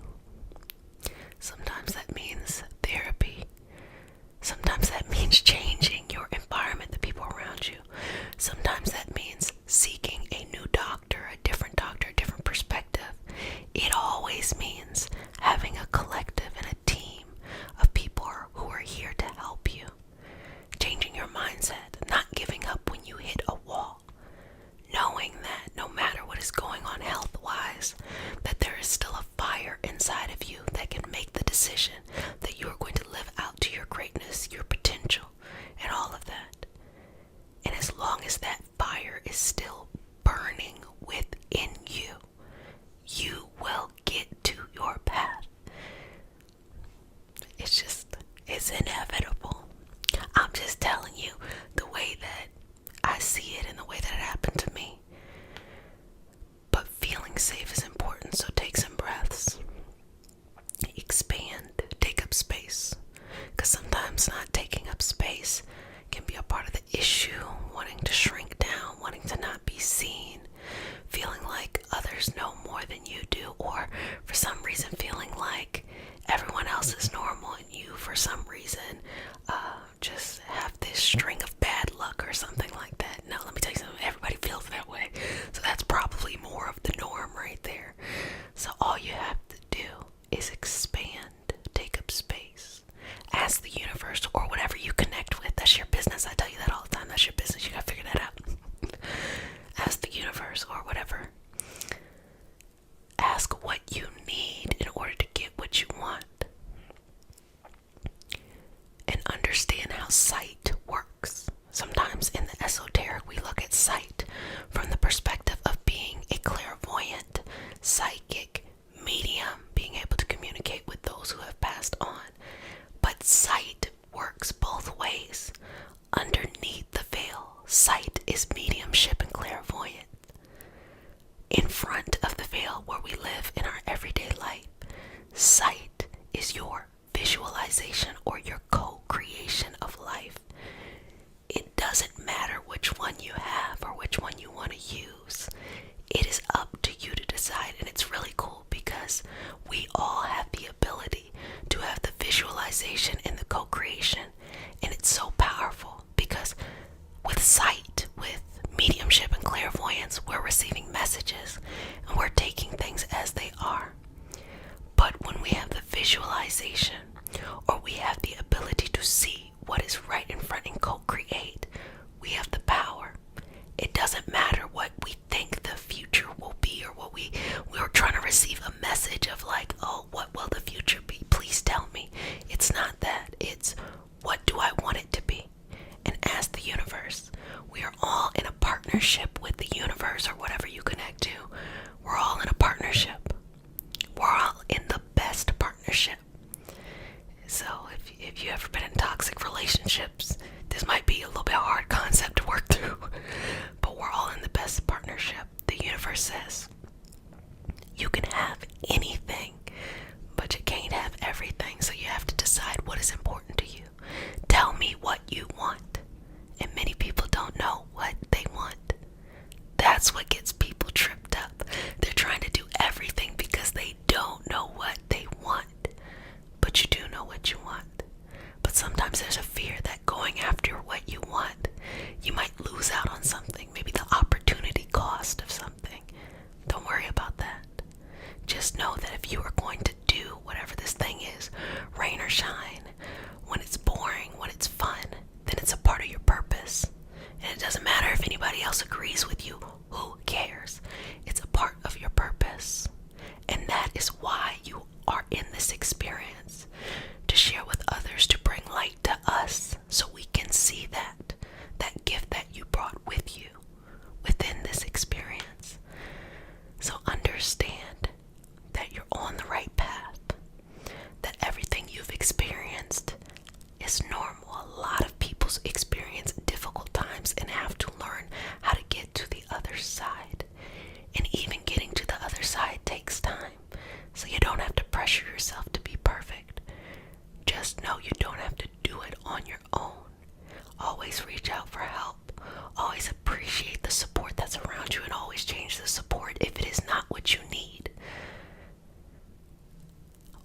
Sometimes that means therapy. Sometimes that means changing your environment, the people around you. Sometimes that means seeking a new doctor, a different perspective. It always means having a collective and a team of people who are here to help you. Changing your mindset, not giving up when you hit a wall. Knowing that no matter what is going on health-wise, that there is still a fire inside of you that can make the decision that you are going to live out to your greatness, your potential, and all of that. And as long as that fire is still burning within you, you will get to your path. It's inevitable. I'm just telling you the way that I see it and the way that it happened to me. But feeling safe is important, so take some breaths. Expand, take up space. Because sometimes not taking up space can be a part of the issue, wanting to shrink down, wanting to not be seen, feeling like others know more than you do, or for some reason feeling like everyone else is normal and you for some reason sight works. Sometimes in the esoteric, we look at sight from the perspective of being a clairvoyant, psychic, medium, being able to communicate with those who have passed on. But sight works both ways. Underneath the veil, sight is mediumship and clairvoyance. In front of the veil, where we live in our everyday life, sight is your visualization or your co-creation of life. It doesn't matter which one you have or which one you want to use. It is up to you to decide, and it's really cool because we all have the ability to have the visualization and the co-creation, and it's so powerful because with sight, with mediumship and clairvoyance, we're receiving messages and we're taking things as they are. But when we have the visualization, or we have the ability to see what is right in front and co-create, we have the power. It doesn't matter what we think the future will be, or what we're trying to receive a message of like, oh, what will the future be? Please tell me. It's not that. It's what do I want it to be? And ask the universe. We are all in a partnership with the universe, or whatever you connect to. We're all in a partnership. We're all in the best partnership. So if you ever been in toxic relationships, this might be a little bit hard concept to work through. But we're all in the best partnership. The universe says, you can have anything, but you can't have everything. So you have to decide what is important to you. Tell me what you want. And many people don't know what they want. That's what gets people tripped up. They're trying to do everything because they don't know what they want. But you do know what you want. But sometimes there's a fear that going after what you want, you might lose out on something. Maybe the opportunity cost of something. Don't worry about that. Just know that if you are going to do whatever this thing is, rain or shine, when it's boring, when it's fun, then it's a part of your purpose. And it doesn't matter if anybody else agrees with you. Who cares? It's a part of your purpose. And that is why you are in this experience. To share with others, to bring light to us, so we can see that gift that you brought with you within this experience. So understand that you're on the right path. That everything you've experienced is normal. A lot of people experience difficult times and have to learn how to get to the other side. And even getting to the other side takes time. So you don't have to pressure yourself to be perfect. Just know you don't have to do it on your own. Always reach out for help. Always appreciate the support that's around you, and always change the support if it is not what you need.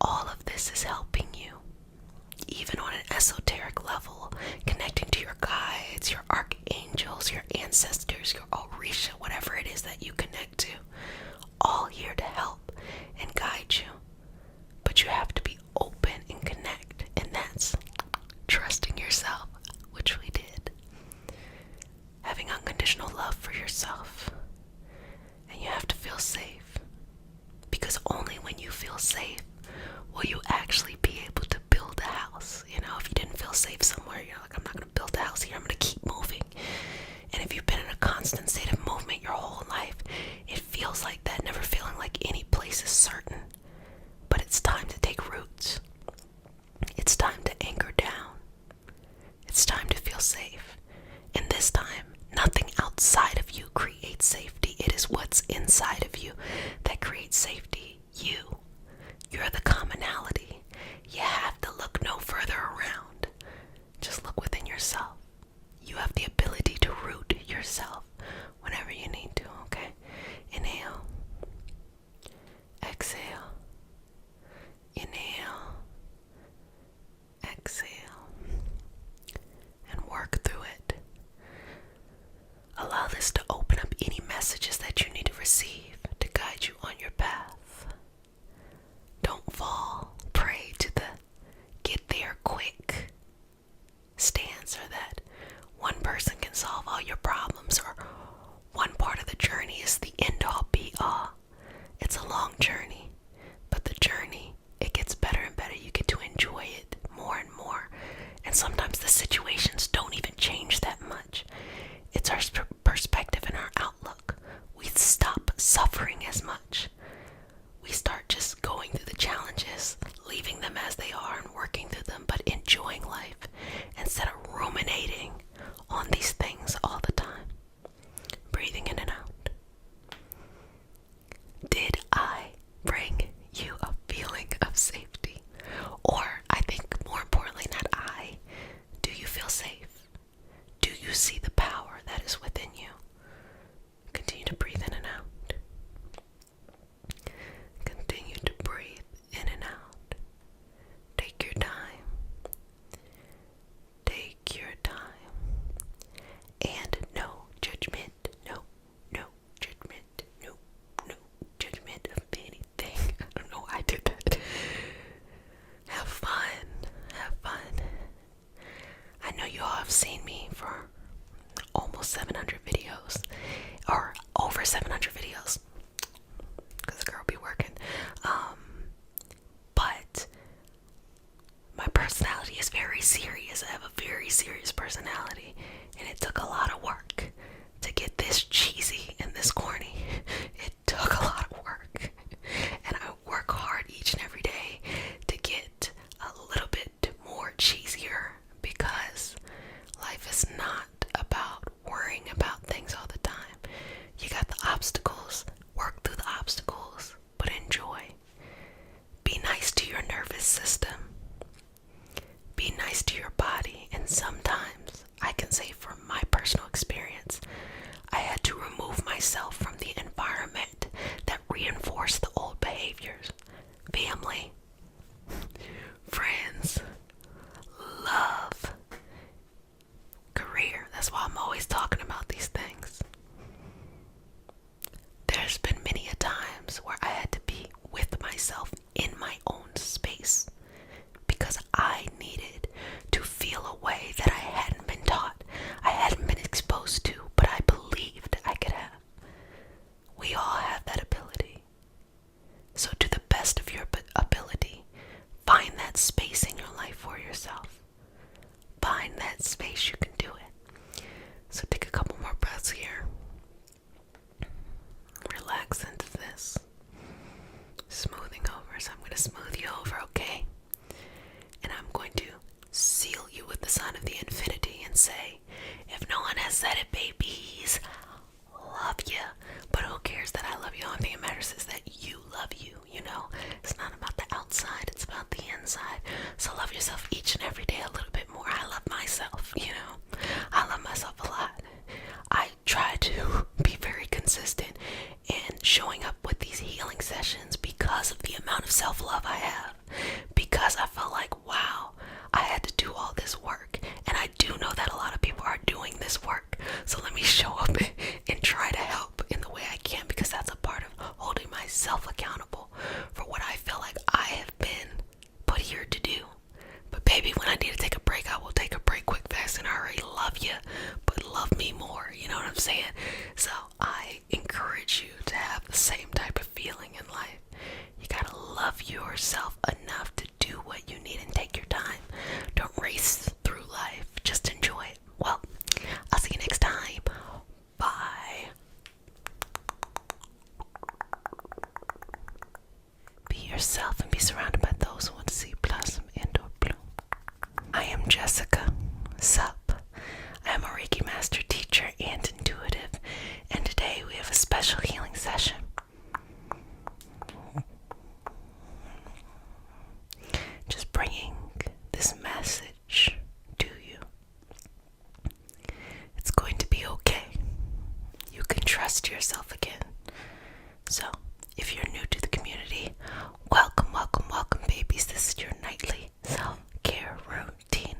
All of this is helping you. Even on an esoteric level, connecting to your guides, your archangels, your ancestors, your Orisha, whatever it is that you connect to, all here to help and guide you. But you have to be open and connect, and that's trusting yourself, which we did. Having unconditional love for yourself. And you have to feel safe, because only when you feel safe will you actually be able to build a house. You know, if you didn't feel safe somewhere, you're like, I'm not going to build a house here, I'm going to keep moving. And if you've been in a constant state of movement your whole life, it feels like that, never feeling like any place is certain. But it's time to take roots. It's time to anchor down. It's time to feel safe. And this time, nothing outside of you creates safety. It is what's inside of you that creates safety. You're the commonality. You have to look no further around. Just look within yourself. leaving them as they are and working through them, but enjoying life instead of ruminating on these things all the time. Breathing in and out. Did I bring you a feeling of safety? Or, I think more importantly, not I, do you feel safe? Do you see the power that is within you? Continue to breathe in and out. Continue to breathe in and out. Take your time. Take your time. And no judgment. No judgment. No judgment of anything. I don't know why I did that. Have fun. Have fun. I know you all have seen me for almost 700 videos. Or over 700 videos. Because the girl be working. But my personality is very serious. I have a very serious personality. And it took a lot of work to get this cheesy and this corny. It took a lot of work. And I work hard each and every day to get a little bit more cheesier, because life is not about worrying about things all the time. You got the obstacles, work through the obstacles, but enjoy. Be nice to your nervous system. Be nice to your body. And sometimes, I can say from my personal experience, I had to remove myself from the environment that reinforced the old behaviors. Family, friends, love, career. That's why I'm always talking about these things. There's been many a times where I had to be with myself in my own space because I needed to feel a way that I hadn't been taught, I hadn't been exposed to, but I believed I could have. We all have that ability. So to the best of your ability, find that space in your life for yourself. Find that space you can do it. So take a couple more breaths here. Relax into this. Smoothing over. So I'm going to smooth you over, okay? And I'm going to seal you with the sign of the infinity and say, if no one has said it, babies, love you. But who cares that I love you? The only thing that matters is that you love you, you know? It's not about the outside, it's about the inside. So love yourself each and every day a little bit more. I love myself, you know? I love myself a lot. I try to be very consistent in showing up with these healing sessions because of the amount of self-love I have. Because I felt like, wow, I had to do all this work. And I do know that a lot of people are doing this work. So let me show up and try to help in the way I can, because that's a part of holding myself accountable for what I feel like I have been put here to do. But baby, when I need to take a break, I will take a break quick, fast, and I already love you, but love me more, you know what I'm saying? So I encourage you to have the same type of feeling in life. You gotta love yourself enough to do what you need and take your time. Don't race through life, just enjoy it. Well, I'll see you next time. Bye. Be yourself and be surrounded by those who want to see blossom and or bloom. I am Jessica. Sup? I am a Reiki master teacher and intuitive, and today we have a special healing session. Just bringing this message to you. It's going to be okay. You can trust yourself again. So, if you're new to the community, welcome, welcome, welcome, babies. This is your nightly self-care routine.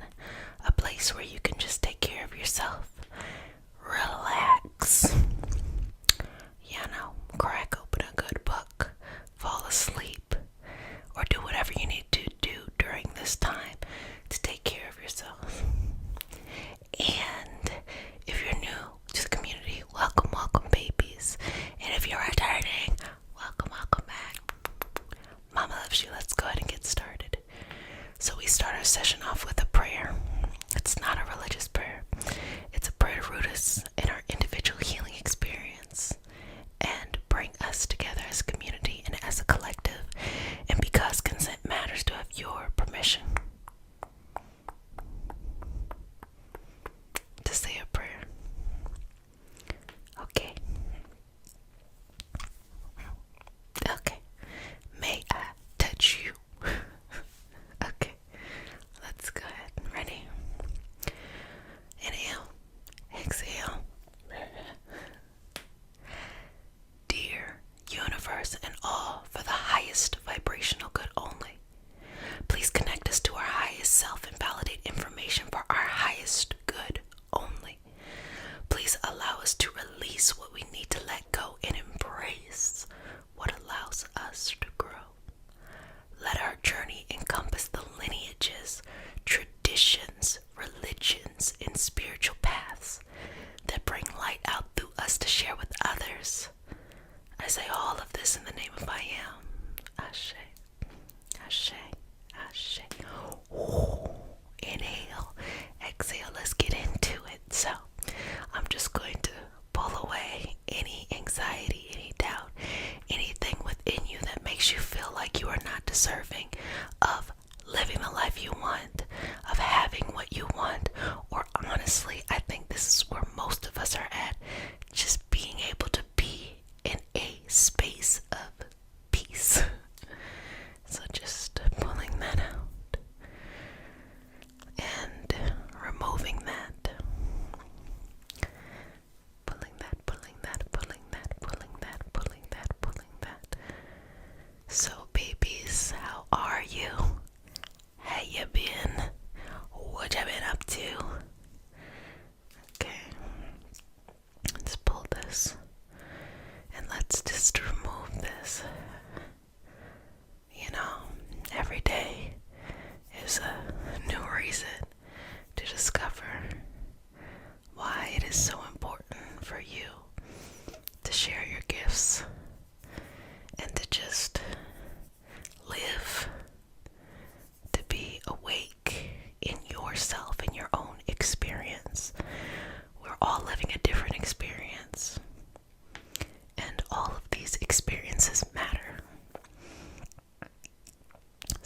A place where you can just take care of yourself. Relax. You know, crack open a good book. Fall asleep. Or do whatever you need to do during this time to take care of yourself. And if you're new to the community, welcome, welcome, babies. And if you're returning, welcome, welcome back. Mama loves you. Let's go ahead and get started. So we start our session off with a prayer. It's not a religious prayer. It's a prayer to root us in our individual healing experience and bring us together as a community and as a collective. And because consent matters to have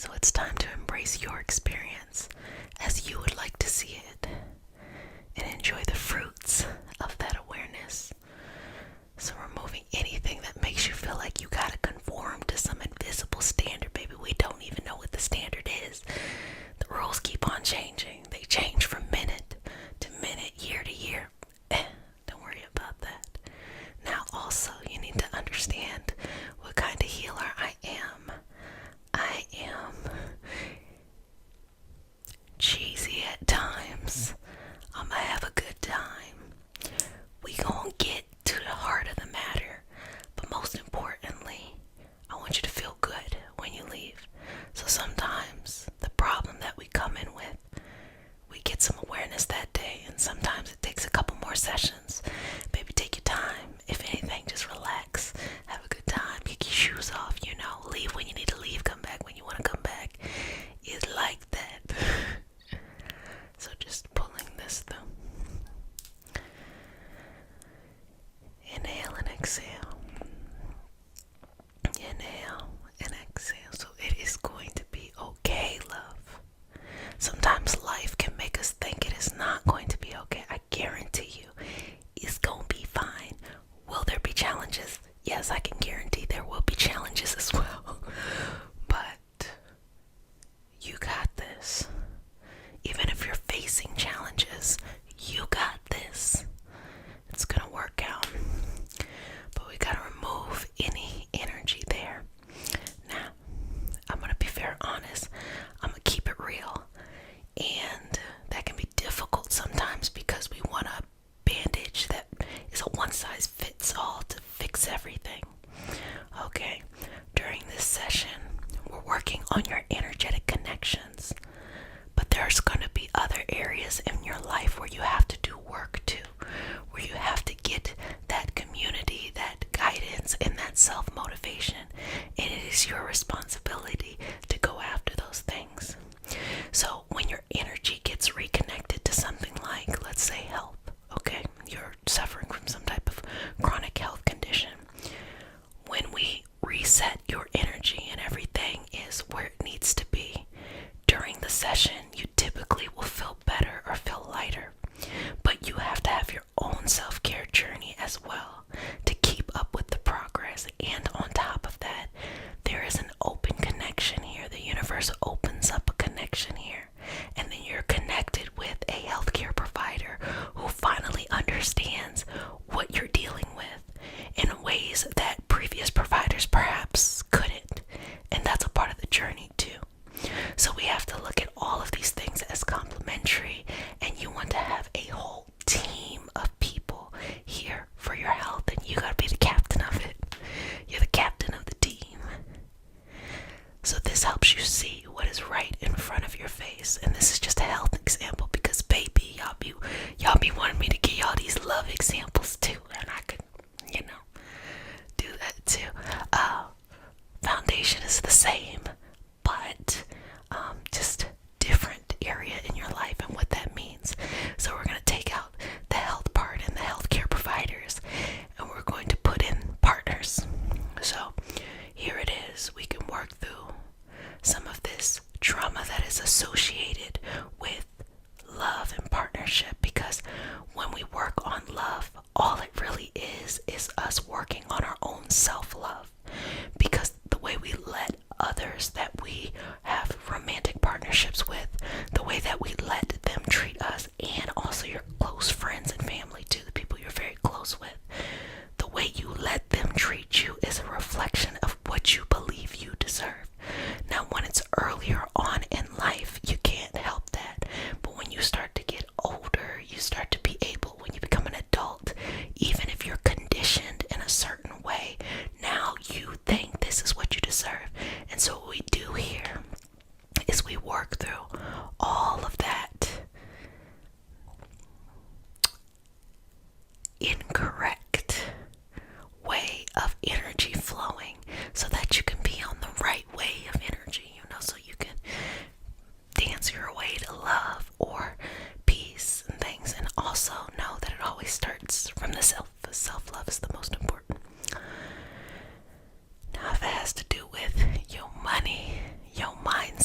So it's time to embrace your experience as you would like to see it and enjoy the fruits of that awareness. So removing anything that makes you feel like you gotta conform to some invisible standard, baby. We don't even know what the standard is. The rules keep on changing. They change from minute to minute, year to year. Don't worry about that. Now also, you need to understand what kind of healer I am. I am cheesy at times. I'ma have a good time. We gonna get to the heart of the matter. But most importantly, I want you to feel good when you leave. So sometimes the problem that we come in with, we get some awareness that day, and sometimes it takes a couple more sessions. Baby, take your time. If anything, just relax. Have a good time. Kick your shoes off, leave when you need to leave, come back when you want to come back. It's like that. So just pulling this through. Inhale and exhale. Inhale and exhale. So it is going to be okay, love. Sometimes life can make us think it is not going to be okay. I guarantee you, it's going to be fine. Will there be challenges? Yes, I can guarantee there will be challenges as well. But you got this. Even if you're facing challenges, you got this. It's going to work out. But we got to remove any energy there. Now, I'm going to be very honest. I'm going to keep it real. And that can be difficult sometimes because we want a bandage that is a one-size-fits-all to fix everything. Okay, during this session, we're working on your energetic connections. But there's going to be other areas in your life where you have to do work too, where you have to get that community, that guidance, and that self-motivation. And it is your responsibility to go after those things. So when your energy gets reconnected to something like, let's say, health, okay, you're suffering from some type of chronic health condition. When we reset your energy and everything is where it needs to be, during the session, you typically will feel better or feel lighter. But you have to have your own self-care journey as well to keep up with the progress. And on top of that, there is an open connection here. The universe opens up a connection here. And then you're connected with a healthcare provider who finally understands what you're dealing with in ways that previous providers perhaps couldn't. And that's a part of the journey too. So we have to look at all of these things as complementary, and you want to have a whole team of people here for your health, and you gotta be the captain of it. You're the captain of the team. So this helps you see what is right in front of your face. And this is just a health example because baby, y'all be wanting me to give y'all these love examples too, and I could, do that too. Foundation is the same, but just different area in your life and what that means. So we're going to take out the health part and the healthcare providers, and we're going to put in partners. So here it is. We can work through some of this trauma that is associated with love and partnership, because when we work on love, all it really is us working on our own self-love. Because the way we let others that we have romantic partnerships with, the way that we let them treat us, and also your close friends and family too, the people you're very close with, the way you let them treat you is a reflection of what you believe you deserve. Now, when it's earlier on in life, you can't help that. But when you start to get older, you start to be able, when you become an adult, even if you're conditioned in a certain way, now you think this is what you deserve. And so what we do here is we work through all of that incorrect way of energy flowing so that you can be on the right way of energy, so you can dance your way to love or peace and things. And also know that it always starts from the self. Self-love is the most important. Now, if it has to do with your money, your mindset,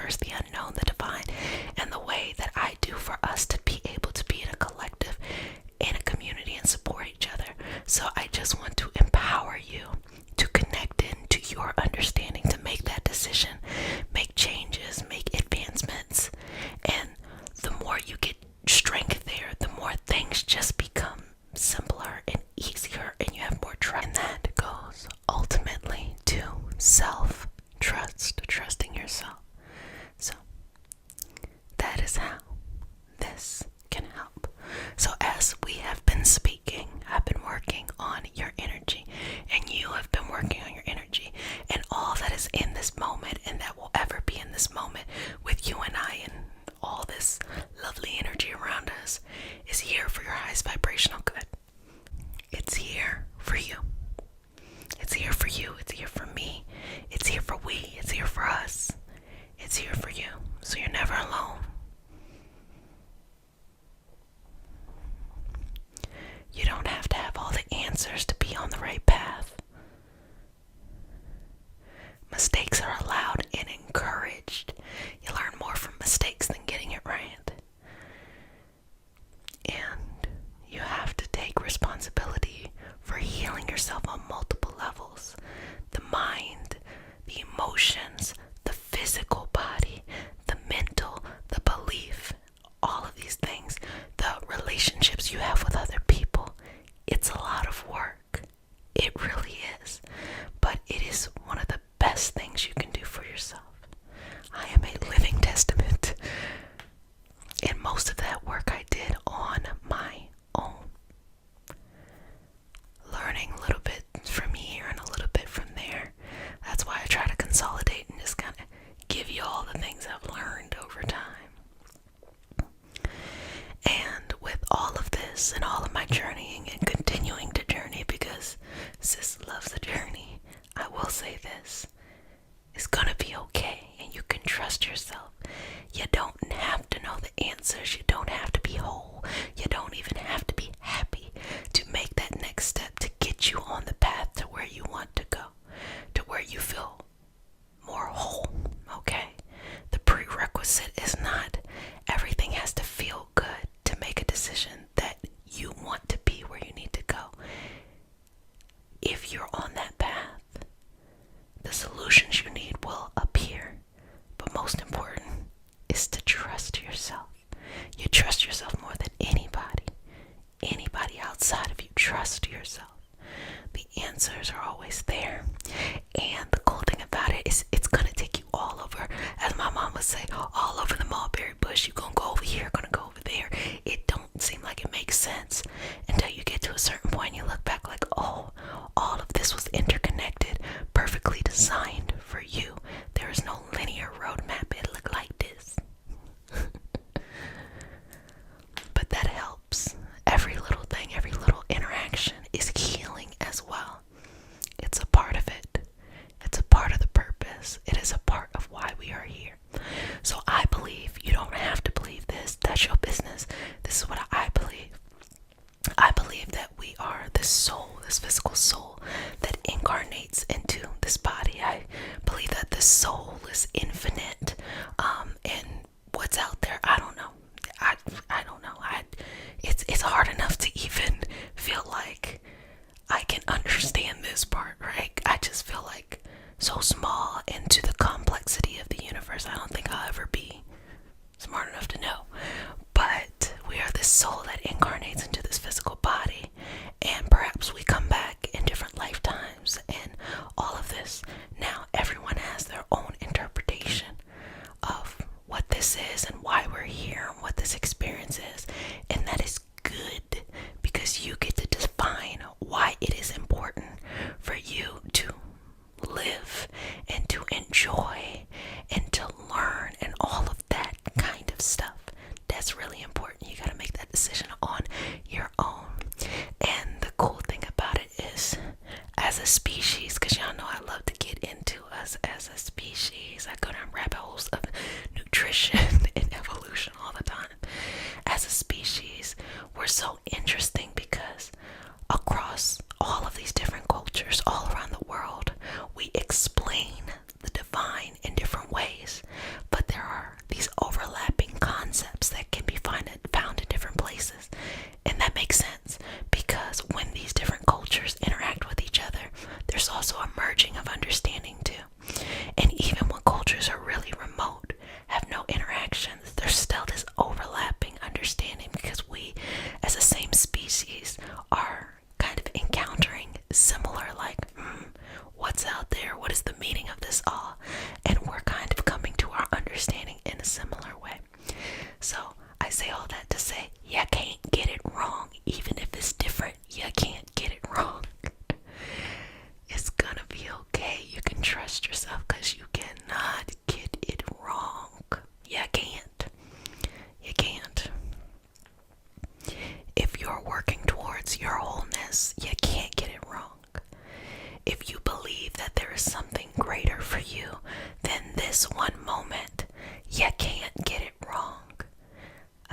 universe, the unknown, the divine, and the way that I do for us to be able to be in a collective, in a community, and support each other. So I just want to empower you to connect into your understanding, to make that decision, make changes, make advancements. And the more you get strength there, the more things just become simpler and easier, and you have more trust. And that goes ultimately to self-trust, trusting yourself. So that is how this can help. So as we have been speaking, I've been working on your energy, and you have been working on your energy, and all that is in this moment and that will ever be in this moment with you and I, and all this lovely energy around us is here for your highest vibrational good. It's here for you. It's here for you. It's here for me. It's here for we. It's here for us. It's here for you. So you're never alone. You don't have to have all the answers to be on the right path. Mistakes are allowed and encouraged. You learn more from mistakes than getting it right. And you have to take responsibility for healing yourself on multiple levels. The mind, the emotions, the physical body, the mental, the belief, all of these things, the relationships you have with other people. It's a lot of work. It really is. But it is one of the best things you can do for yourself. I am a living testament. And most of that work I did on my own. Learning a little bit from here and a little bit from there. That's why I try to consolidate and just kind of give you all the things I've learned over time. And with all of this and all of my journeying and continuing to journey, because sis loves the journey, I will say this. It's gonna be okay, and you can trust yourself. You don't have to know the answers. You don't have to be whole. You don't even have to be happy to make that next step to get you on the path to where you want to go, to where you feel more whole, okay? The prerequisite is not everything has to feel good to make a decision that you want to be where you need to go. If you're on that path, the solutions you need will appear. But most important is to trust yourself. You trust yourself more than anybody. Anybody outside of you. Trust yourself. The answers are always there. And the cool thing about it is it's going to take you all over. As my mom would say, all over the mulberry bush. You're going to go over here, going to go over there. It don't seem like it makes sense until you get to a certain point and you look back like, oh, all of this was interconnected, perfectly designed for you. There is no linear roadmap. It looked like this. But that helps. Every little thing, every little interaction is healing as well. It's a part of it. It's a part of the purpose. It is a part of why we are here. So I believe you don't have to believe this. That's your business. This is what I believe. I believe that we are this soul, this physical soul that incarnates into this body. I believe that this soul is infinite. And what's out there, I don't know. I don't know. It's hard enough to even feel like I can understand this part, right? I just feel like so small into the complexity of the universe. I don't think I'll ever be smart enough to know. But we are this soul that incarnates into this physical body, and perhaps we come back in different lifetimes and all of this. Now everyone has their own interpretation of what this is and why we're here and what this experience is, and that is good because you get to define why it is important for you to live and to enjoy and to learn and all of that kind of stuff. That's really important. You got to make that decision on your own. And the cool thing about it is, as a species, because y'all know I love to get into us as a species. I go down rabbit holes of nutrition and evolution all the time. As a species, we're so interesting because across all of these different cultures all around the world, we explain the divine in different ways, but there a similar way. So I say all that to say, you can't get it wrong. Even if it's different, you can't get it wrong. It's gonna be okay. You can trust yourself because you cannot get it wrong. You can't. You can't. If you're working towards your wholeness, you can't get it wrong. If you believe that there is something greater for you than this one moment, you can't get it wrong.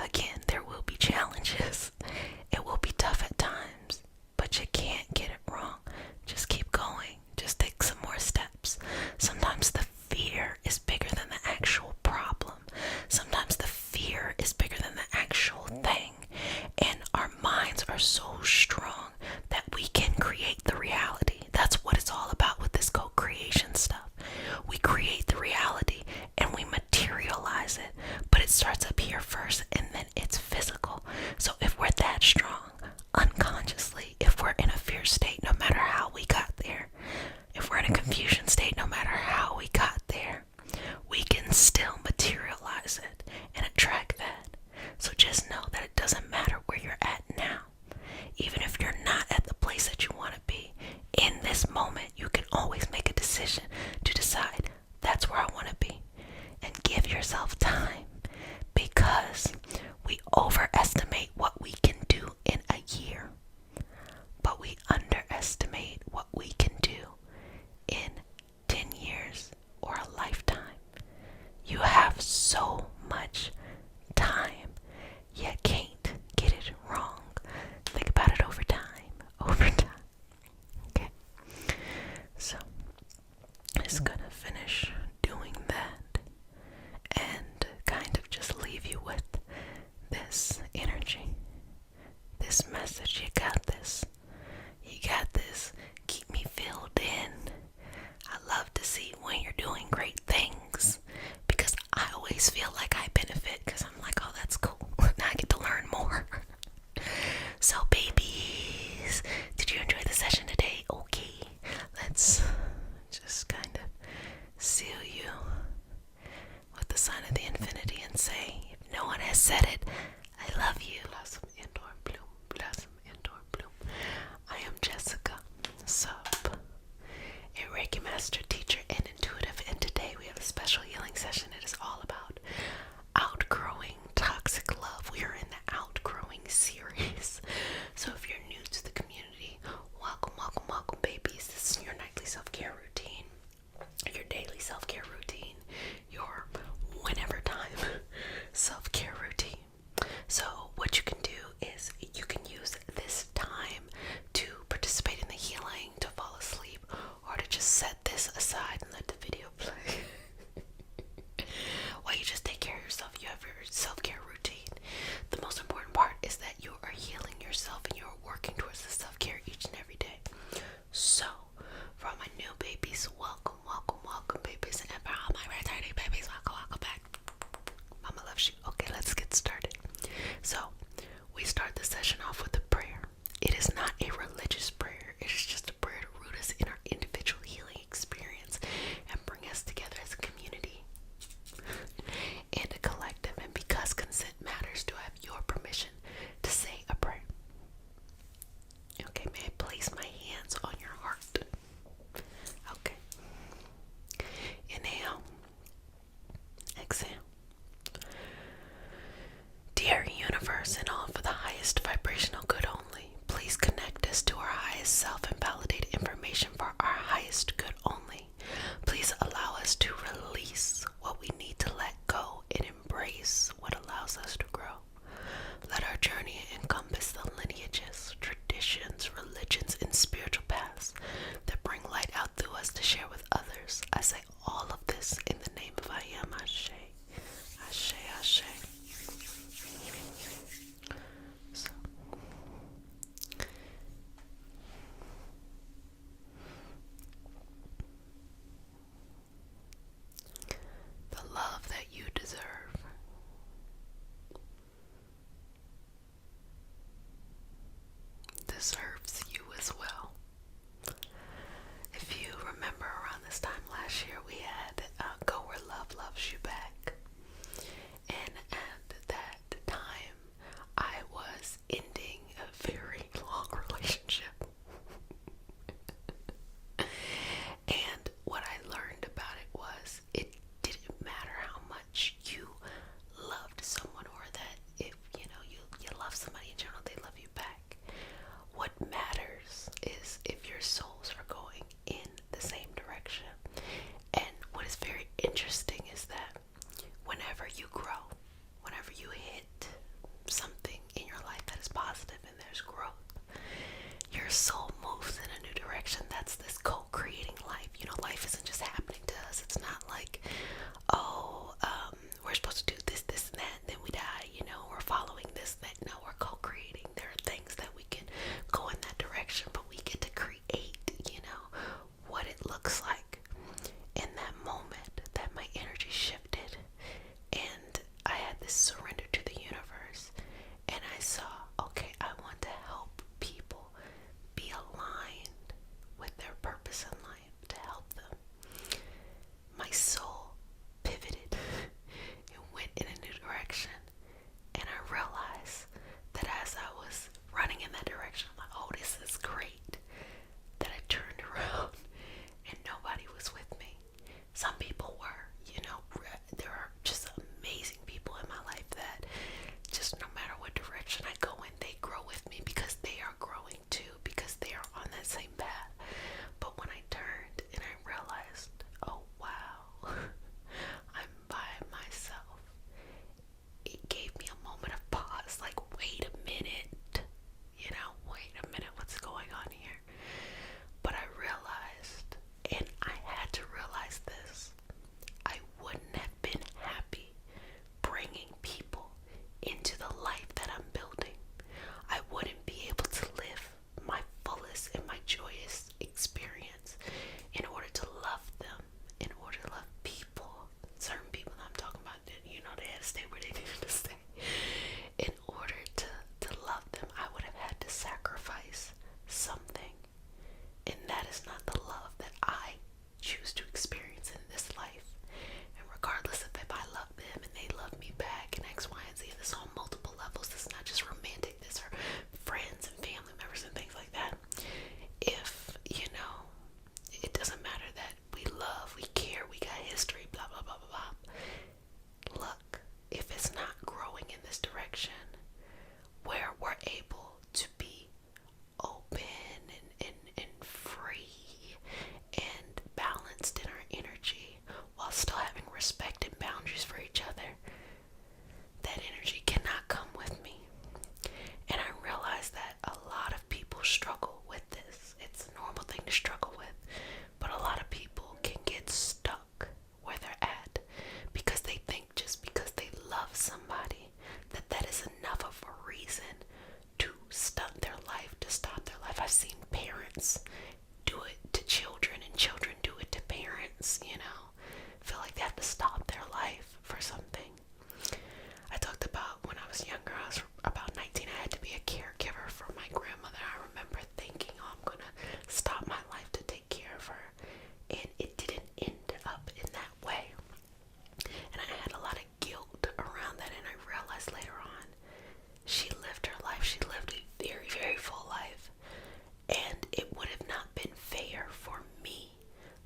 Again, there will be challenges. It will be tough at times, but you can't get it wrong. Just keep going. Just take some more steps. Sometimes the fear is bigger than the actual problem. Sometimes the fear is bigger than the actual thing. And our minds are so strong that we can create the reality. That's what it's all about with this co-creation stuff. We create the reality and we materialize it. But it starts up here first and then it's physical. So if we're that strong, unconsciously, if we're in a fear state, no matter how we got there, if we're in a confusion state, no matter how we got there, we can still materialize it and attract that. So just know that it doesn't matter where you're at now. Even if you're not at the place that you want to be, in this moment, you can always make a decision to decide that's where I want to be. And give yourself time, because we overestimate what we can do in a year, but we underestimate what we can do in 10 years or a lifetime. You have so much time. You can't get it wrong. Think about it over time. Okay? So, I'm just gonna finish doing that and kind of just leave you with this energy, this message. You got this. You got this. Keep me filled in. I love to see when you're doing great things, because I always feel like I benefit, because I'm like, oh, that's cool. Now I get to learn more. So babies, did you enjoy the session today? Okay, let's just kind of seal you with the sign of the infinity and say, if no one has said it, I love you. Blossom indoor bloom, blossom indoor bloom. I am Jessica, Sub, a Reiki master, teacher, and intuitive, and today we have a special healing session. It is all about outgrowing toxic love. We are in the outgrowing series. So if you're new to the community, welcome, welcome, welcome, babies. This is your nightly self-care routine, your daily self-care routine, your whenever time self-care routine. So what you can do is you can use this time to participate in the healing, to fall asleep, or to just set this aside and let the video play. While you just take care of yourself, you have your self-care routine. The most important part is that you are healing yourself and you are working towards the self-care each and every day. So, for all my new babies, welcome, welcome, welcome, babies. And for all my returning babies, welcome, welcome back. Mama loves you. Okay, let's get started. So, we start the session off with a prayer. It is not a religious prayer. It is just a prayer to root us in our individual healing experience and bring us together as a community and a collective. And because consent matters, do I have your permission to say a prayer? Okay, may I place my hands on your heart? Okay. Inhale. Exhale. Dear universe and all for the highest vibrational good only, please connect us to our highest self and validate information for our highest good only. Please allow us to release what we need to let go and embrace what allows us to grow. Let our journey encompass the lineages, traditions, religions, and spiritual paths that bring light out through us to share with others. I say all of this in the name of I am Ashe. Ashe, Ashe. So, the love that you deserve deserves you as well. If you remember, around this time last year we had Go Where Love Loves You Back. soul moves in a new direction. That's this co-creating life. You know, life isn't just happening to us. It's not like, oh, we're supposed to do this, this, and that, and then we die. You know, we're following this, that. No, we're co-creating. There are things that we can go in that direction, but we get to create, you know, what it looks like. In that moment that my energy shifted and I had this surrender to the universe, and I saw, okay, I want to help people be aligned with their purpose in life, to help them. My soul pivoted and went in a new direction, and I realized that as I was running in that direction, I'm like, oh, this is great, that I turned around and nobody was with me. Some people were, you know, there are just amazing people in my life that just no matter what direction I go in, they grow with me because they are growing too, because they are on that same path. But when I turned and I realized, oh wow, I'm by myself, it gave me a moment of pause, like, wait a minute, you know, wait a minute, what's going on here? But I realized, and I had to realize this, I wouldn't have been happy bringing people into the life that I'm building. I wouldn't be able to live my fullest and my joyous experience in order to love them, in order to love people, certain people that I'm talking about, that, you know, they had to stay where they needed to stay. In order to love them, I would have had to sacrifice something. And that is not the love that I choose to experience in this life. And regardless of if I love them and they love me back and X, Y, and Z, this is on multiple levels. This is not just romantic. This are friends and family members and things like that. If, you know, it doesn't matter that we love, we care, we got history, blah, blah, blah, blah, blah. Look, if it's not growing in this direction where we're able to be open and free and balanced in our energy while still having respect and boundaries for each other, that energy cannot come with me. And I realized that a lot of people struggle with this. It's a normal thing to struggle with, but a lot of people can get stuck where they're at because they think just because they love somebody that that is enough of a reason to stunt their life, to stop their life. I've seen parents do it to children and children do it to parents, you know, feel like they have to stop their life for something. I talked about when I was younger, I was about 19, I had to be a caregiver for my grandmother. I remember thinking, oh, I'm gonna stop my life to take care of her, and it didn't end up in that way. And I had a lot of guilt around that, and I realized later on, she lived her life. She lived a very, very full life. And it would have not been fair for me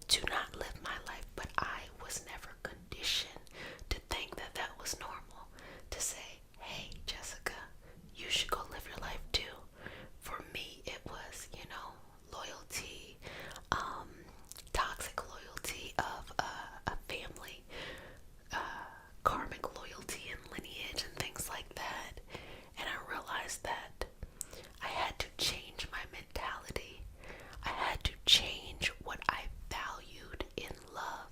to not live my life, but I was never conditioned to think that that was normal. To say, hey, Jessica, you should go live your life too. For me, it was, you know, loyalty, toxic loyalty of a family, karmic loyalty and lineage and things like that. And I realized that I had to change my mentality. I had to change what I valued in love.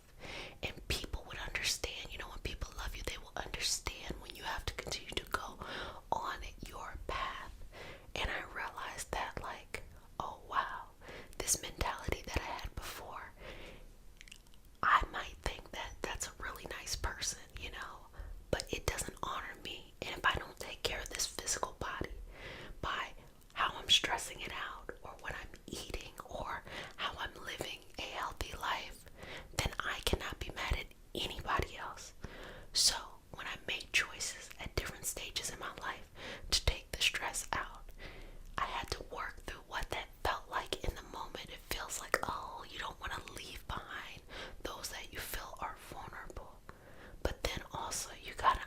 And people would understand, you know, when people love you, they will understand when you have to continue to go on your path. And I realized that, like, oh wow, this mentality that I had before, I might think that that's a really nice person, you know, but it doesn't honor me. And if I don't take care of this physical body by how I'm stressing it out, or what I'm eating, or how I'm living a healthy life, then I cannot be mad at anybody else. So when I made choices at different stages in my life to take the stress out, I had to work through what that felt like in the moment. It feels like, oh, you don't want to leave behind those that you feel are vulnerable. But then also you gotta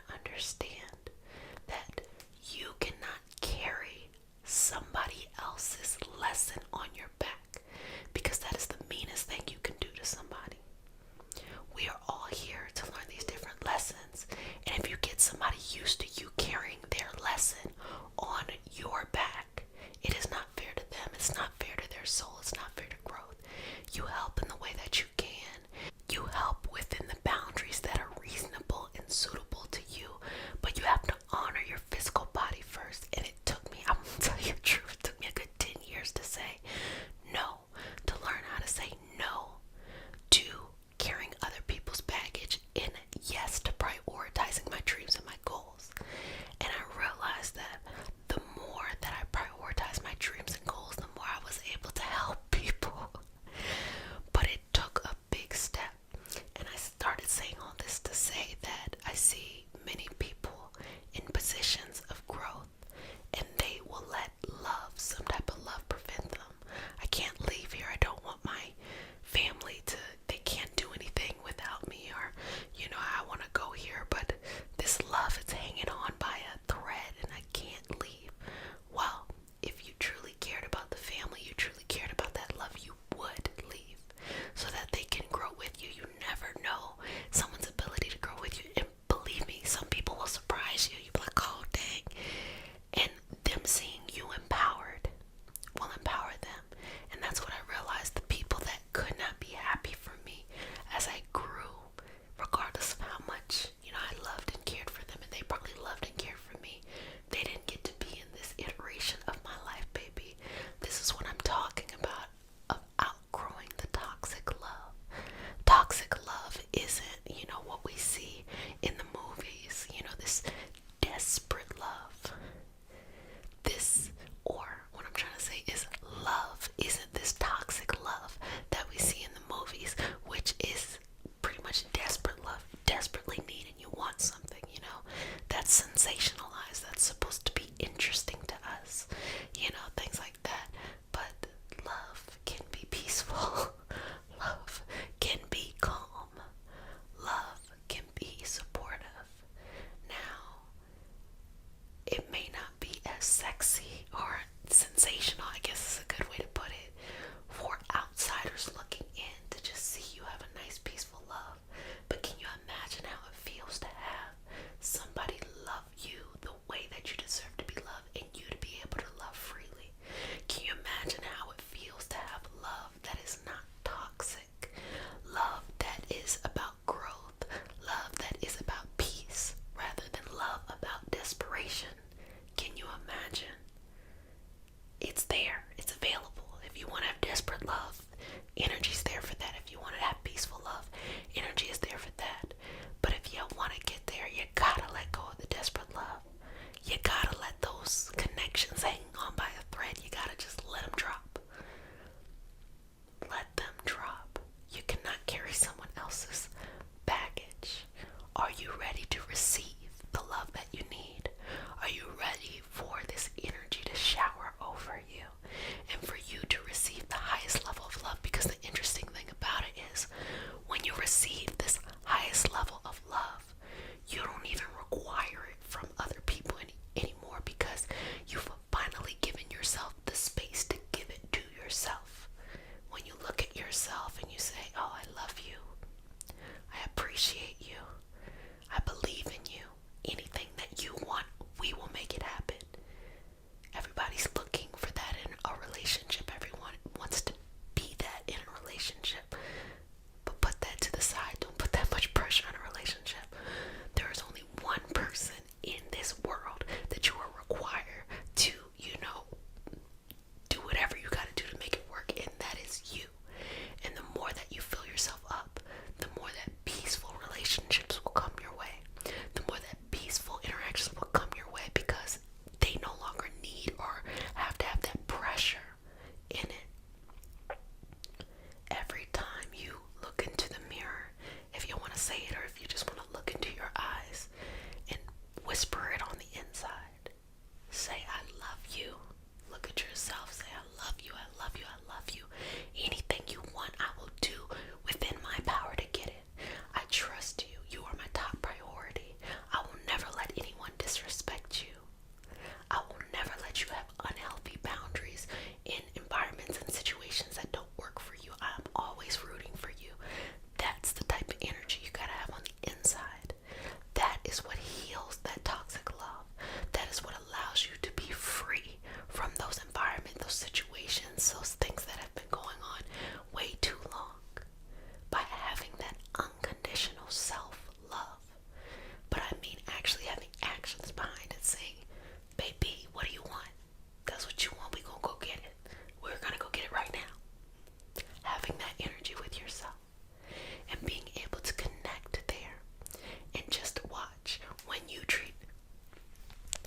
when you treat,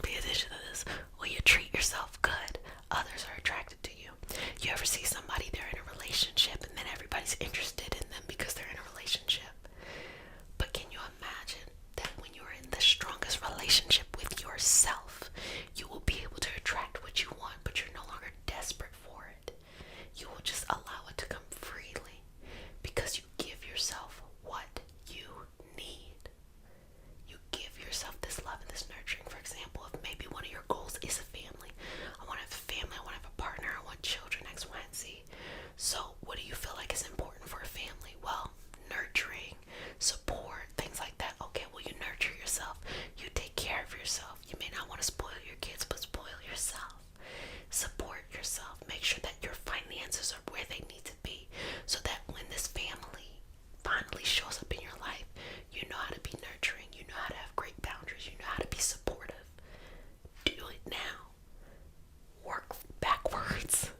pay attention to this, when you treat yourself good, others are attracted to you. You ever see somebody, they're in a relationship and then everybody's interested in them because they're in a relationship? But can you imagine that when you're in the strongest relationship with yourself, you will be able to attract what you want, but you're no longer desperate for it. You will just allow it to come freely because you give yourself what you need. You give yourself this love and this nurturing. For example, if maybe one of your goals is a family. I want to have a family, I want to have a partner, I want children, X, Y, and Z. So what do you feel like is important for a family? Well, nurturing, support, things like that. Okay, well, you nurture yourself. You take care of yourself. You may not want to spoil your kids, but spoil yourself. Support yourself. Make sure that your finances are where they need to be so that when this family finally shows up in your life, you know how to be nurturing. You know how to have great boundaries. You know how to be supportive. Do it now. Work backwards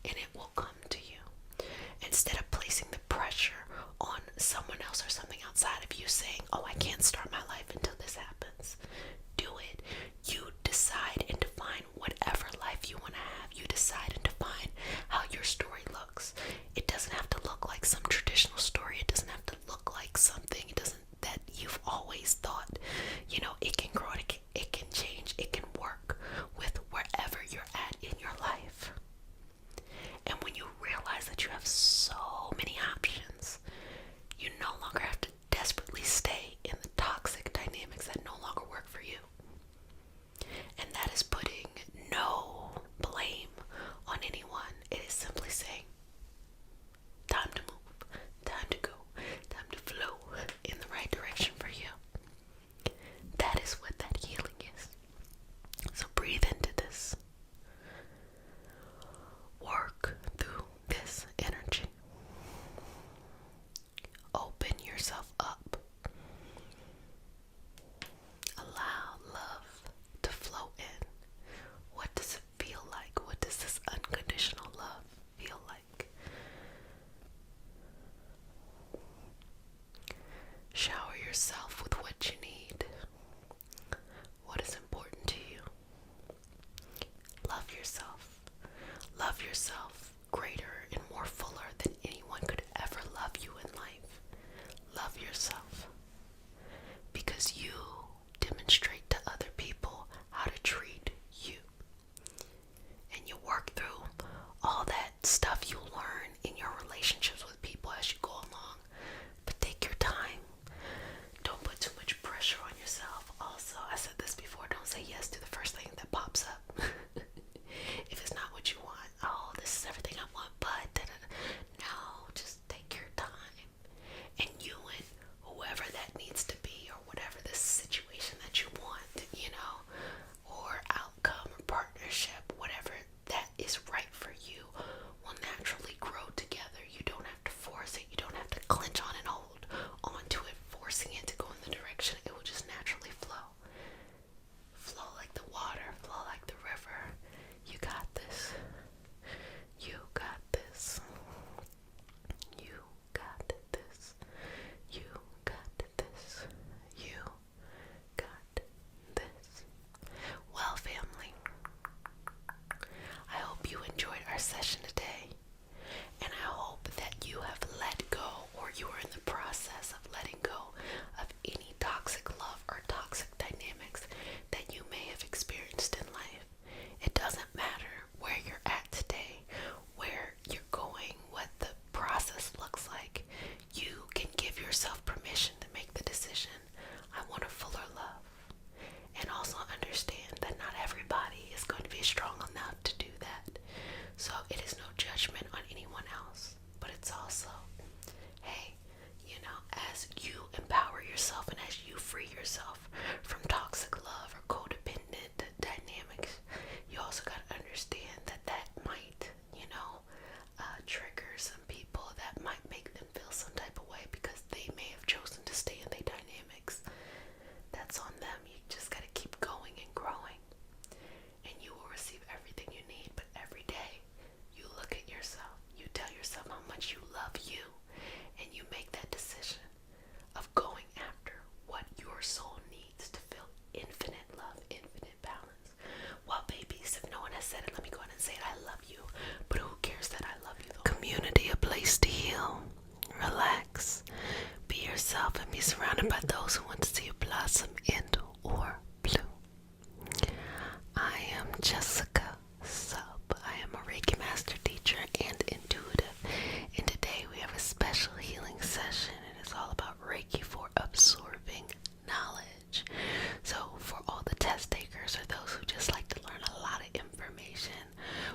and it will come to you. Instead of placing the pressure on someone else or something outside of you saying, oh, I can't start my life until this happens. Do it. You decide and define whatever life you want to have. You decide and define how your story looks. It doesn't have to look like some traditional story. It doesn't have to look like something that you've always thought. You know, it can grow, it can change, it can work with wherever you're at in your life. And when you realize that you have so many options, you no longer have to desperately stay in the toxic dynamics that no longer work for you. And that is putting no blame on anyone. It is simply saying, time to move, time to go, time to flow in the right direction for you. That is what that healing is. So breathe into this. Work through this energy. Open yourself up. Allow love to flow in. What does it feel like? What does this unconditional love feel like? Shower yourself with what you need. and by those who want to see you blossom into or bloom. I am Jessica Sub. I am a Reiki master teacher and intuitive, and today we have a special healing session. It is all about Reiki for absorbing knowledge. So for all the test takers or those who just like to learn a lot of information,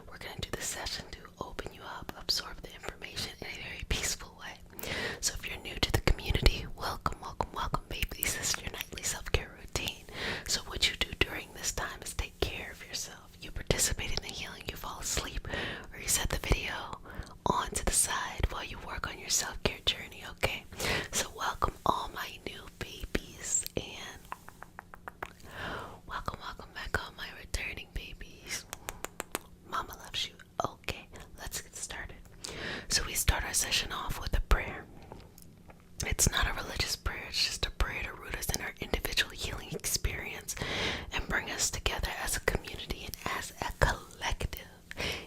we're going to do the session to open you up, absorb the information in a very peaceful way. So if you're new to the community, welcome, welcome, welcome, babies. This is your nightly self-care routine. So what you do during this time is take care of yourself. You participate in the healing, you fall asleep, or you set the video on to the side while you work on your self-care journey, okay? So welcome all my new babies, and welcome back all my returning babies. Mama loves you. Okay, let's get started. So we start our session off with a prayer. It's not a religious prayer, it's just a prayer to root us in our individual healing experience and bring us together as a community and as a collective.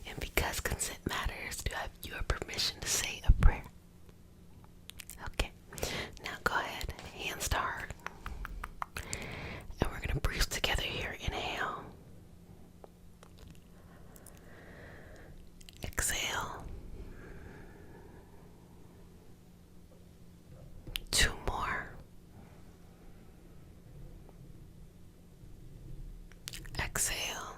And because consent matters, do I have your permission to say a prayer? Okay, now go ahead, hands to heart. And we're going to breathe together here. Inhale. Exhale. 2 more. Exhale.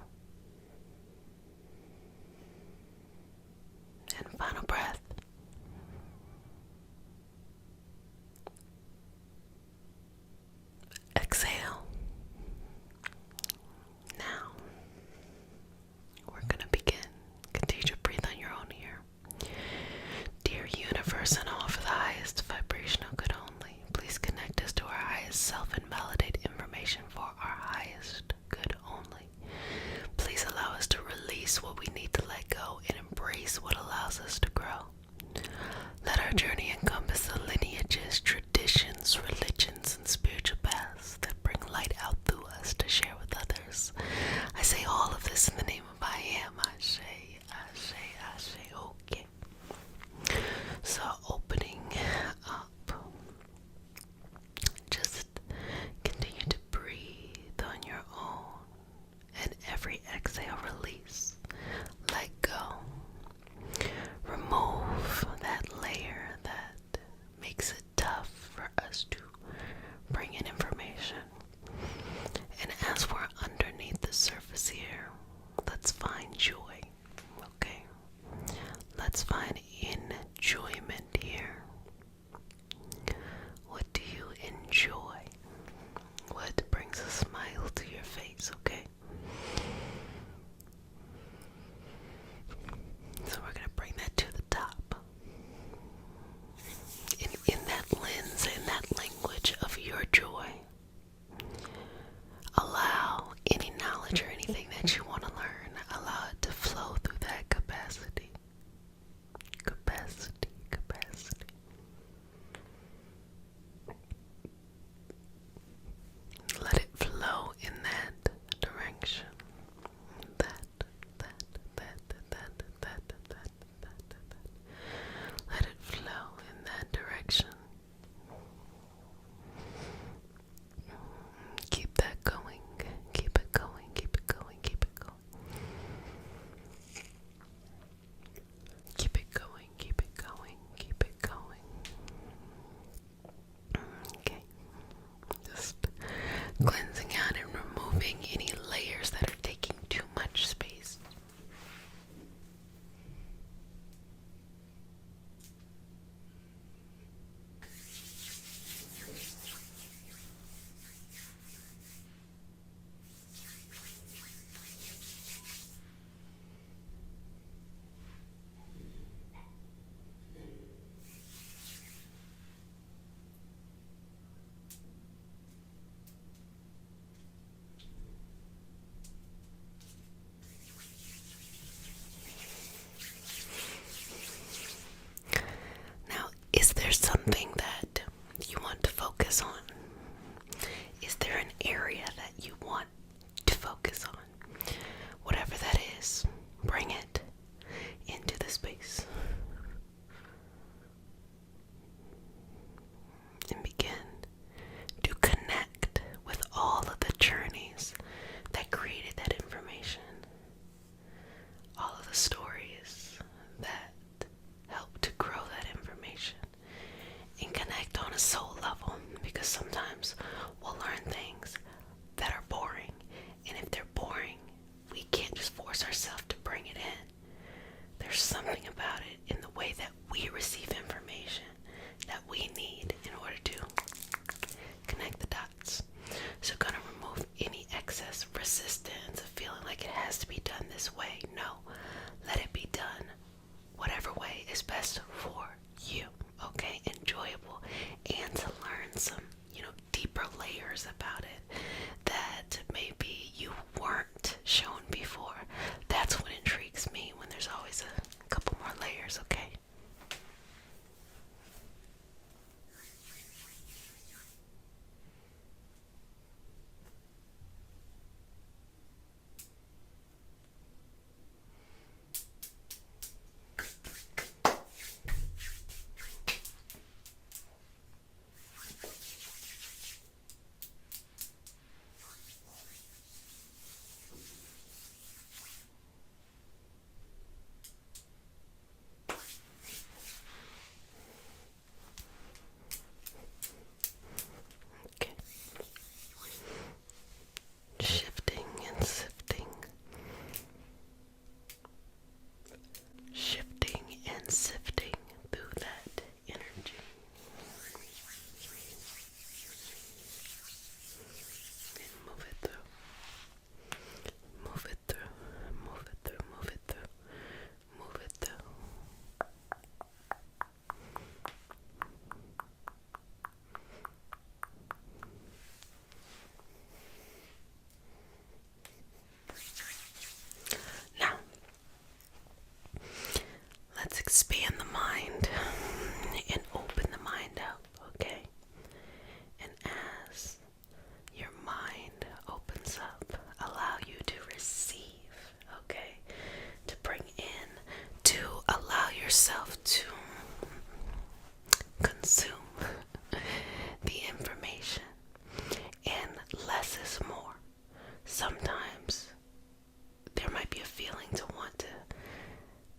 And final breath. Exhale. shifting and sifting, shifting and sifting through that energy. And move it through. Move it through. Move it through. Move it through. Move it through. Now, let's expand the mind and open the mind up, okay? And as your mind opens up, allow you to receive, okay? To bring in, to allow yourself to consume the information. And less is more. Sometimes there might be a feeling to want to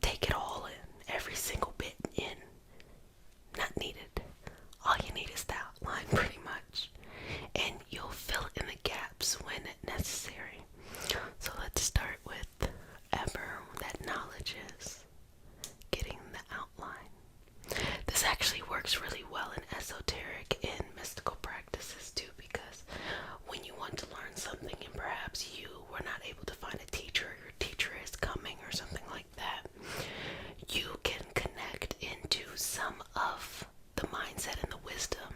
take it all in, every single bit in. Not needed. All you need is the outline, pretty much. And you'll fill in the gaps when necessary. So let's start with whatever that knowledge is. Getting the outline. This actually works really well in esoteric and mystical practices too, because when you want to learn something and perhaps you were not able to find a teacher, or your teacher is coming or something like that, you can connect into some of the mindset and the wisdom,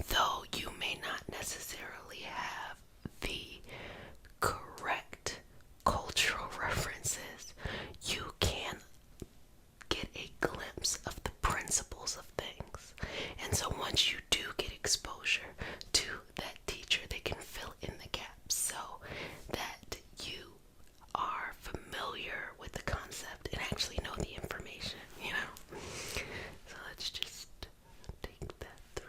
though you may not necessarily have the correct cultural references. You can get a glimpse of the principles of things. And so once you do get exposure to that teacher, they can fill in the gaps so that you are familiar with the concept and actually know the information, you know? So let's just take that through.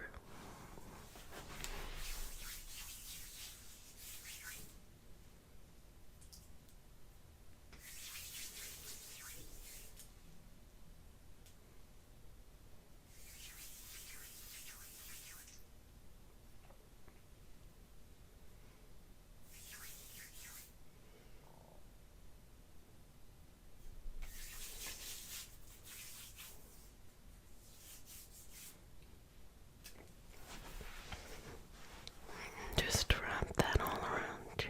Just wrap that all around you.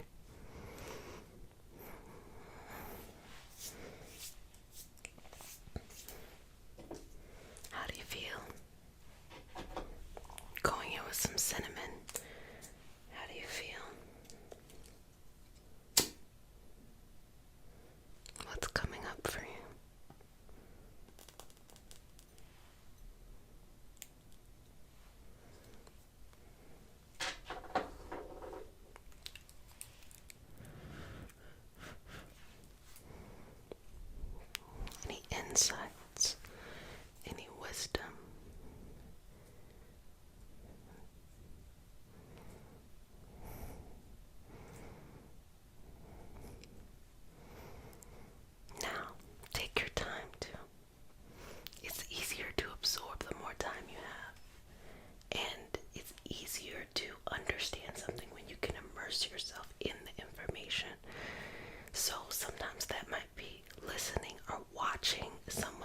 How do you feel? Going in with some cinnamon. How do you feel? What's coming up for you? Any insights? Any wisdom? Now, take your time to. It's easier to absorb the more time you have. And it's easier to understand something when you can immerse yourself in the information. So sometimes that might be listening or watching someone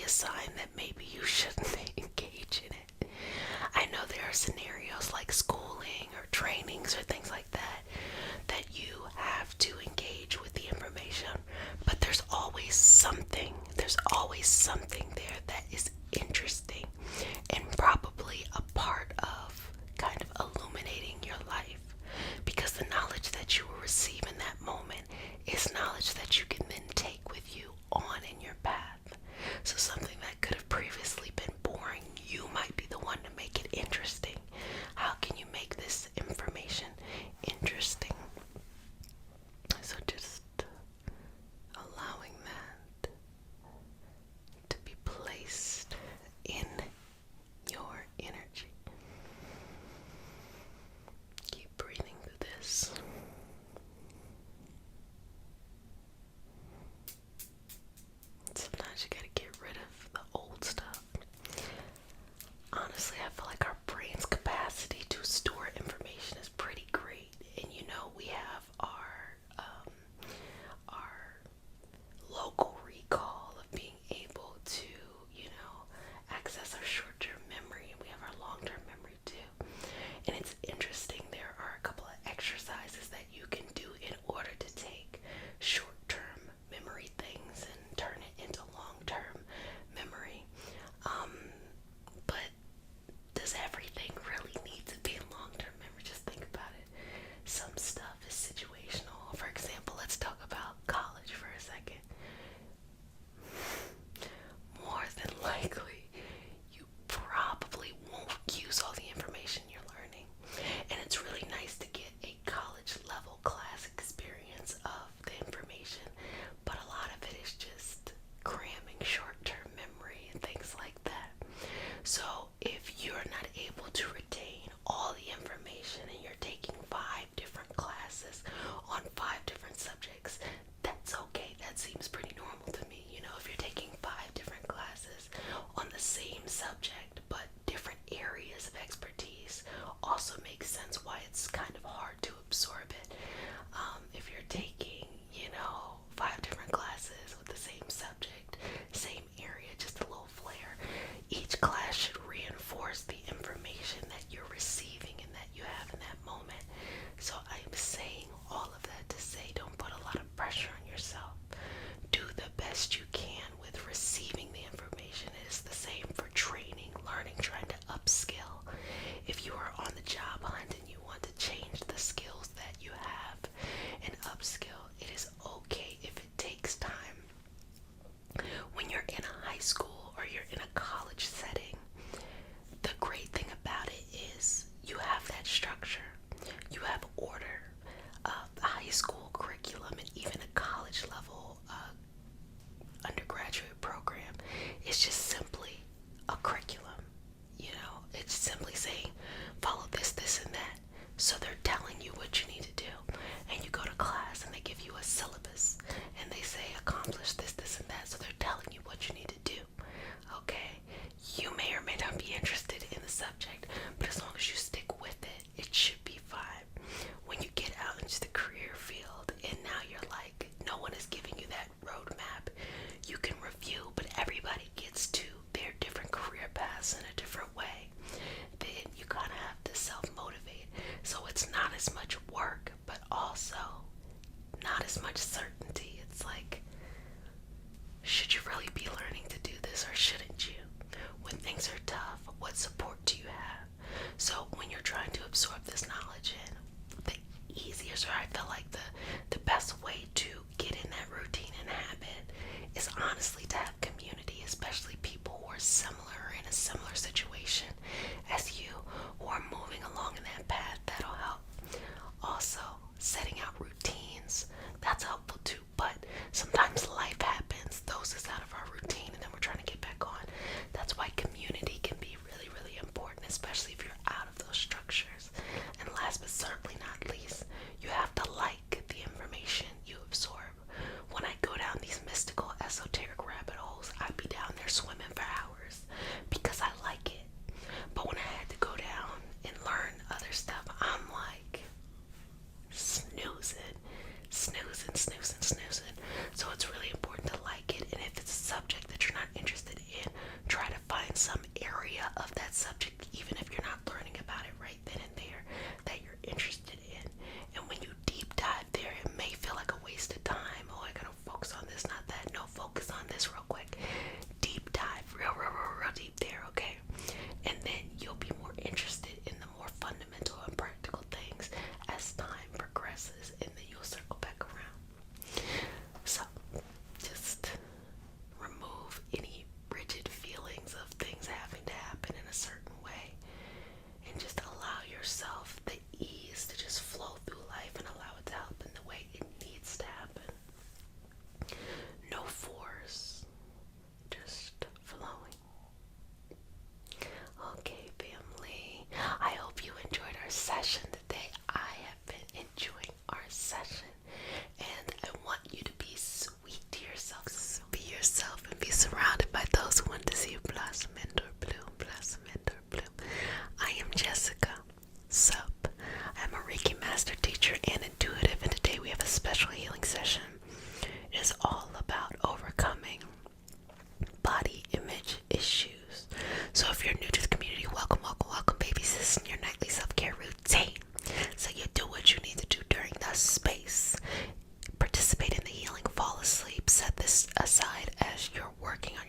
a sign that maybe you shouldn't engage in it. I know there are scenarios like schooling or trainings or things like that that you have to engage with the information, but there's always something there that is interesting and probably a part of kind of illuminating your life, because the knowledge that you will receive in that moment is knowledge that you can then take with you on in your path. So something that could have previously been boring, you might be the one to make it interesting. How can you make this information interesting? So just allowing that to be placed in your energy. Keep breathing through this. Sometimes you gotta get rid of the old stuff. Honestly, I feel like our brain's capacity to store information is pretty great. And we have our local recall of being able to, access our short-term memory, and we have our long-term memory too. And it's interesting, there are a couple of exercises that you can do in order to take short-term memory things and turn it into long-term memory. But does everything really need to be long-term memory? Just think about it. Some stuff is situational. For example, let's talk about college for a second. More than likely, you probably won't use all the information you're learning. And it's really nice to get a college level class experience of the information, but a lot of it is just cramming short-term memory and things like that. So if you're not able to retain all the information and you're taking 5 different classes on 5 different subjects, that's okay. That seems pretty normal to me. If you're taking 5 different classes on the same subject but different areas of expertise, also makes sense why it's kind of hard to absorb it. If you're taking 5 different classes with the same subject, same area, just a little flair, each class should reinforce the information that you're receiving and that you have in that moment. So I'm saying all of that to say, don't put a lot of pressure on yourself. Do the best you can with receiving the information. It is the same for training, learning, trying to upskill. If you are on the job hunt and you want to change the skills that you have and upskill, it is okay if it takes time. When you're in a high school or you're in a college setting, the great thing about it is you have that structure, you have order. The high school curriculum and even a college level undergraduate program is just simply a curriculum. It's simply saying follow this, this, and that. So they're telling you what you need to do, and you go to class and they give you a syllabus and they say accomplish this, this, and that. So they're telling you what you need to do. Okay, you may or may not be interested in the subject, but as long as you stick with it, it should be fine. When you get out into the career field and now you're like, no one is giving you that roadmap, you can review, but everybody gets to their different career paths in a different way. Then you kind of have to self-motivate. So it's not as much work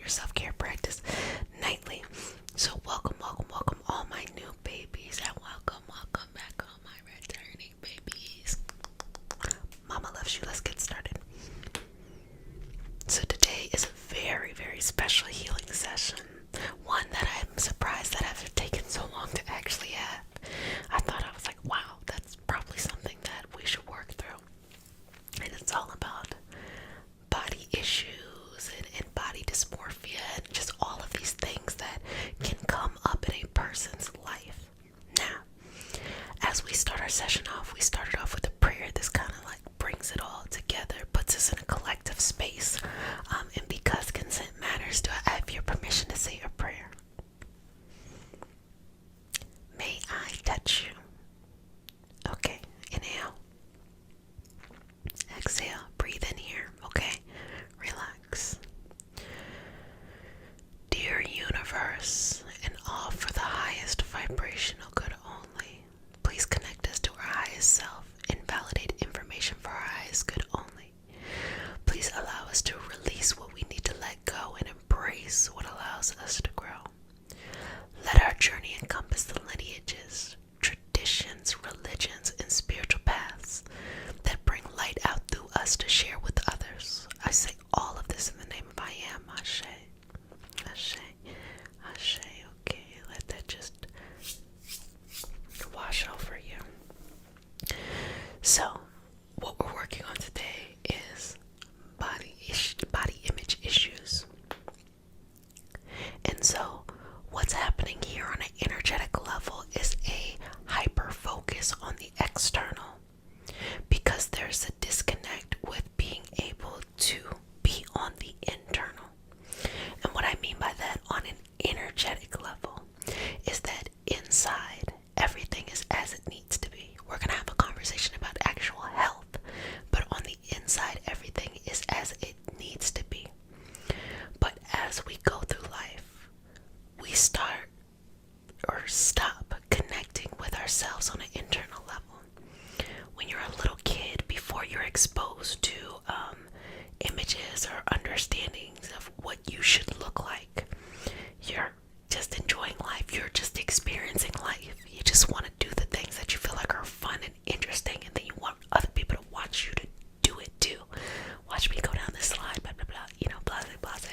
your self-care practice nightly. So welcome, welcome, welcome all my new babies, and welcome, welcome back all my returning babies. Mama loves you. Let's get started. So today is a very, very special healing session. One that I'm surprised that I've taken so long to actually have. I was like, wow, that's probably something that we should work through. And it's all about body issues and body dysmorphia and just all of these things that can come up in a person's life. Now, as we start our session off, we started off with a prayer. This kind of like brings it all together, puts us in a collective space. And because consent matters, do I have your permission to say a prayer? May I touch you? Okay, inhale. Exhale, breathe in here, okay? Relax. Dear universe, and all for the highest vibrational good only, please connect us to our highest self and validate information for our highest good only. Please allow us to release what we need to let go and embrace what allows us to grow. Let our journey encompass the lineages, traditions, religions, and spiritual paths that bring light out through us to share with others. I say all of this in the name of I Am. Ashe. Ashe. Ashe. Okay, let that just wash over you. So, what we're working on today is body image issues. And so, what's happening here on an energetic level is a hyper focus on the external, because there's a disconnect with being able to be on the internal. And what I mean by that on an energetic level is that inside everything is as it needs to be. We're going to have a conversation about actual health, but on the inside everything is as it needs to be. But as we go through life, we start or stop connecting with ourselves on an internal level. When you're a little kid, before you're exposed to images or understandings of what you should look like, you're just enjoying life. You're just experiencing life. You just want to do the things that you feel like are fun and interesting, and then you want other people to watch you to do it too. Watch me go down this slide, blah, blah, blah, blase, blase.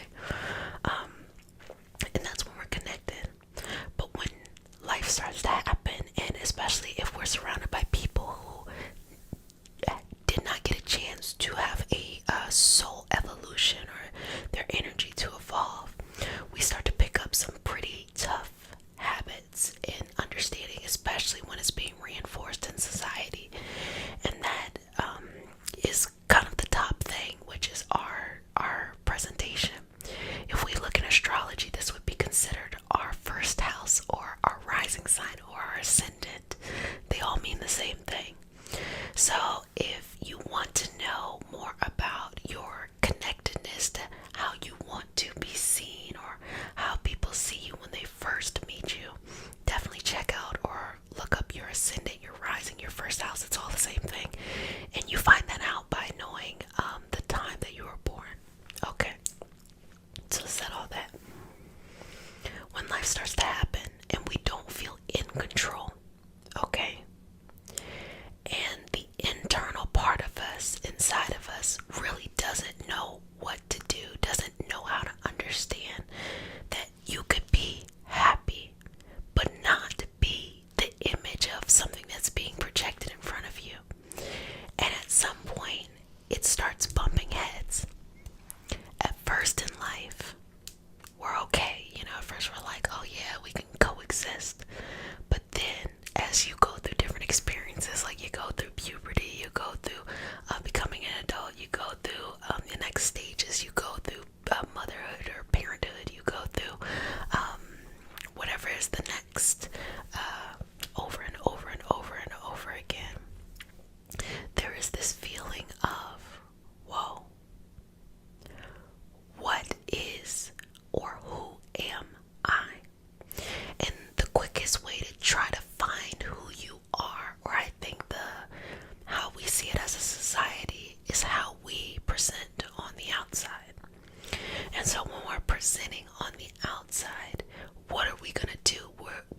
presenting on the outside, what are we going to do?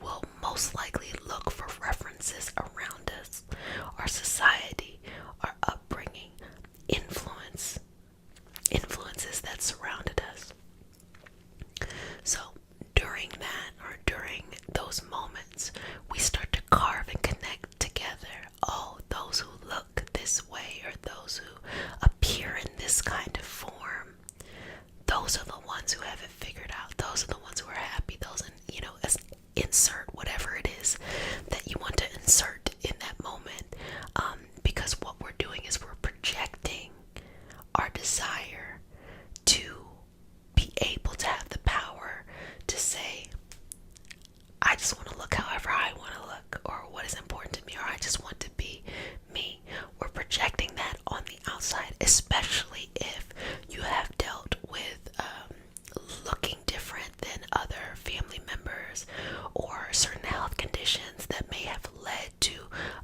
We'll most likely look for references around us, our society, our upbringing, influences that surrounded us. So during that, or during those moments, we start to carve and connect together. Oh, those who look this way, or those who appear in this kind of form, those are the ones who have it figured out. Those are the ones who are happy. Those, insert whatever it is that you want to insert in that moment. Because what we're doing is we're projecting our desire to be able to have the power to say, I just want to look however I want to look, or what is important to me, or I just want to be me. We're projecting that on the outside, especially if you have dealt with looking different than other family members, or certain health conditions that may have led to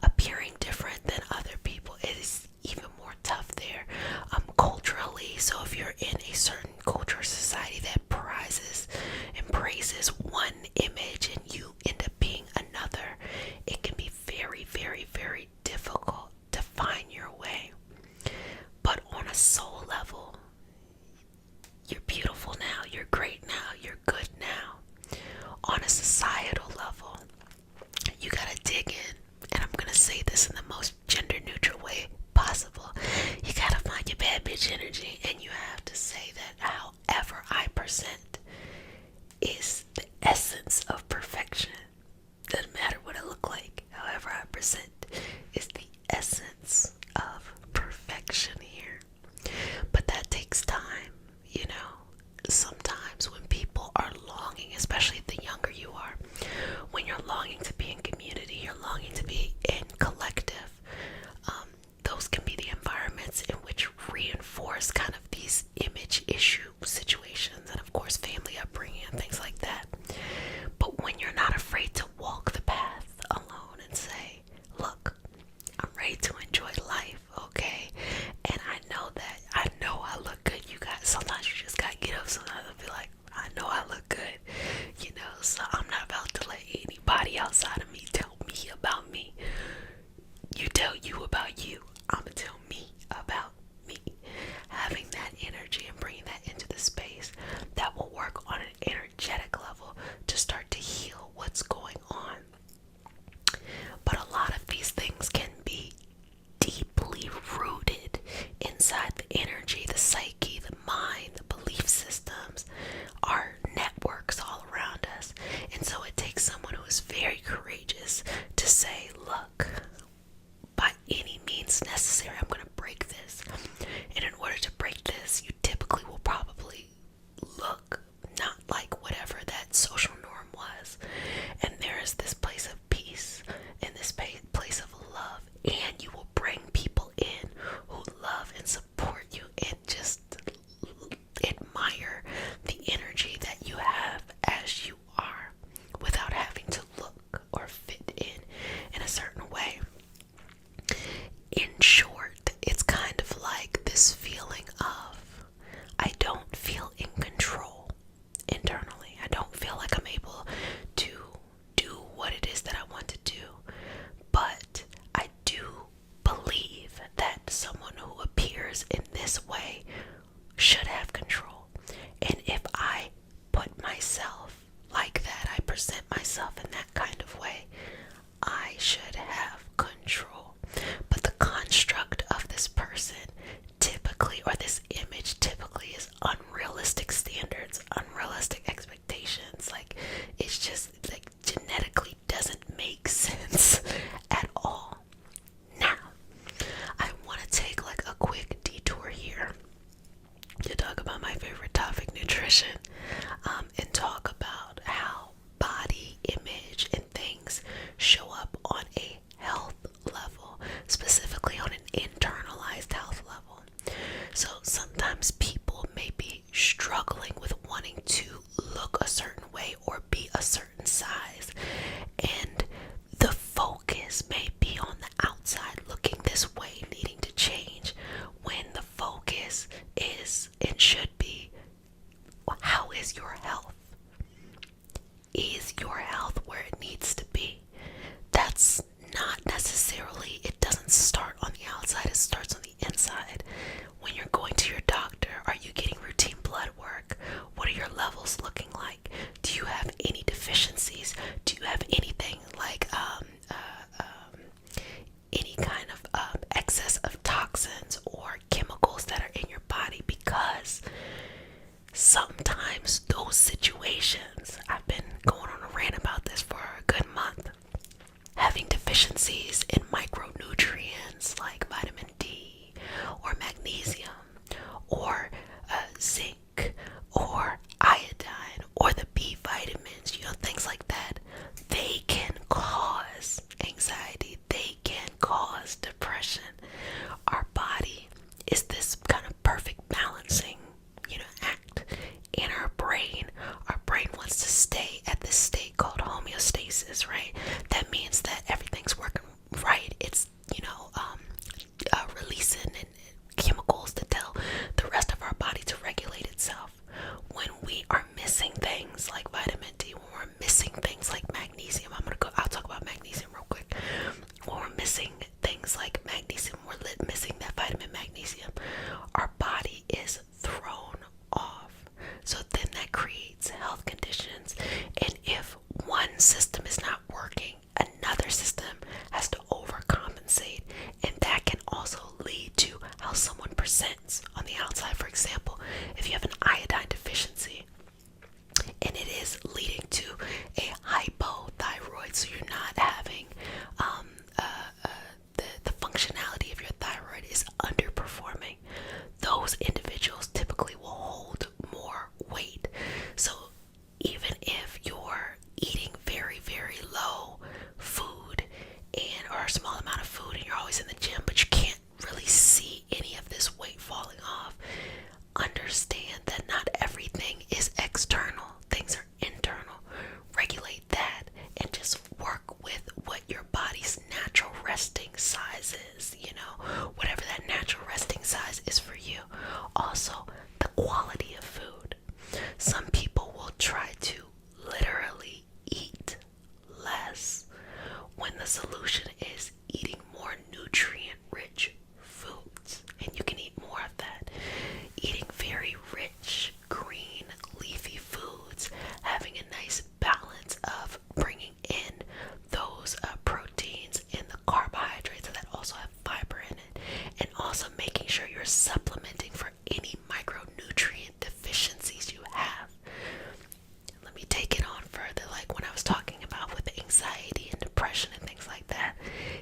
appearing different than other people. It is even more tough there culturally. So if you're in a certain culture or society that prizes and praises one image and you end up being another, it can be very, very, very difficult to find your way. But on a soul level, you're beautiful now, you're great now, you're good now. On a societal level, you gotta dig in, and I'm gonna say this in the most gender neutral way possible. You gotta find your bad bitch energy, and you have to say that however I present is the essence of perfection. Doesn't matter what I look like, however I present is the essence of perfection here. But that takes time. Sometimes when people are longing, especially the younger you are, when you're longing to be in community, you're longing to be in collective, those can be the environments in which reinforce kind of these image issue situations, and of course family upbringing and things like that. But when you're not afraid to walk the path alone and say, look, I'm ready to enjoy life, okay? And I know I look good. You guys, sometimes you just gotta get up. Sometimes I'll be like, I know I look good, so I'm not about to let anybody outside of me tell me about me. You tell you about you. I'm gonna tell me about me. Having that energy and bringing that into the space, that will work on an energetic level to start to heal what's going on. But a lot of these things can be deeply rooted inside the energy, the psyche, the mind, the belief systems, our networks all around us. And so it takes someone who is very courageous to say, look, by any means necessary, I'm going to break this. And in order to break this, you typically will probably look not like whatever that social norm was. And there is this place of peace and this place of love, and you will bring people in who love and support you and just admire the energy that you have as you are, without having to look or fit in a certain way. In short, it's kind of like this feeling of, I don't feel in control internally. I don't feel like I'm able to do what it is that I want to do. But I do believe that someone who appears in this way should have control. And if I put myself like that, I present myself in that kind of way, I should have control. But the construct of this person typically, or this image typically, is unrealistic standards, unrealistic expectations. Like, it's just like genetically doesn't make sense at all. Now, I want to take like a quick detour here to talk about my favorite topic, nutrition, and talk about how body image and things show up on a health level, specifically on an internalized health level. So sometimes people may be struggling with wanting to look a certain way or be a certain size, and the focus may be on the outside looking this way, needing to change, when the focus is and should be, how is is your health. Is your health where it needs to be? That's not necessarily, it doesn't start on the outside, it starts on the inside. When you're going to your doctor, are you getting routine blood work? What are your levels looking like? Do you have any deficiencies? Do you have anything like any kind of excess of toxins or chemicals that are in your body? Because sometimes those situations, I've been going on a rant about this for a good month, having deficiencies in micronutrients like vitamin D or magnesium or zinc or iodine or the B vitamins, things like that, they can cause anxiety, they can cause depression. Our body is this kind of perfect balancing, act. In our brain wants to stay at this state called homeostasis, right? That means that everything's working right. It's, releasing chemicals to tell the rest of our body to regulate itself. When we are missing things like vitamin D, when we're missing things like magnesium, I'll talk about magnesium real quick. When we're missing things like magnesium, we're missing that vitamin magnesium, our body is thrown off. So then that creates health conditions. And if one system is not working, another system has to overcompensate. And that can also lead to how someone presents on the outside. For example, if you have an iodine deficiency and it is leading to a hypothyroid, so you're not having the functionality of your thyroid is underperforming, those individuals typically will hold more weight. So even if you're eating very, very low food or a small amount of food and you're always in the gym, but you can't really see any of this weight falling off, understand that not everything is external. Things are internal. Regulate that and just work with what your body's natural resting size is, whatever that natural resting size is for you. Also, the quality of food. Some people will try to literally eat less when the solution is eating more nutrient-rich foods. And you can eat more of that. Eating very rich, green, leafy foods, having a nice balance of bringing in those proteins and the carbohydrates that also have fiber in it, and also making sure you're supplementing for any micronutrient deficiencies you have. Let me take it on further, like when I was talking about with anxiety and depression and things like that,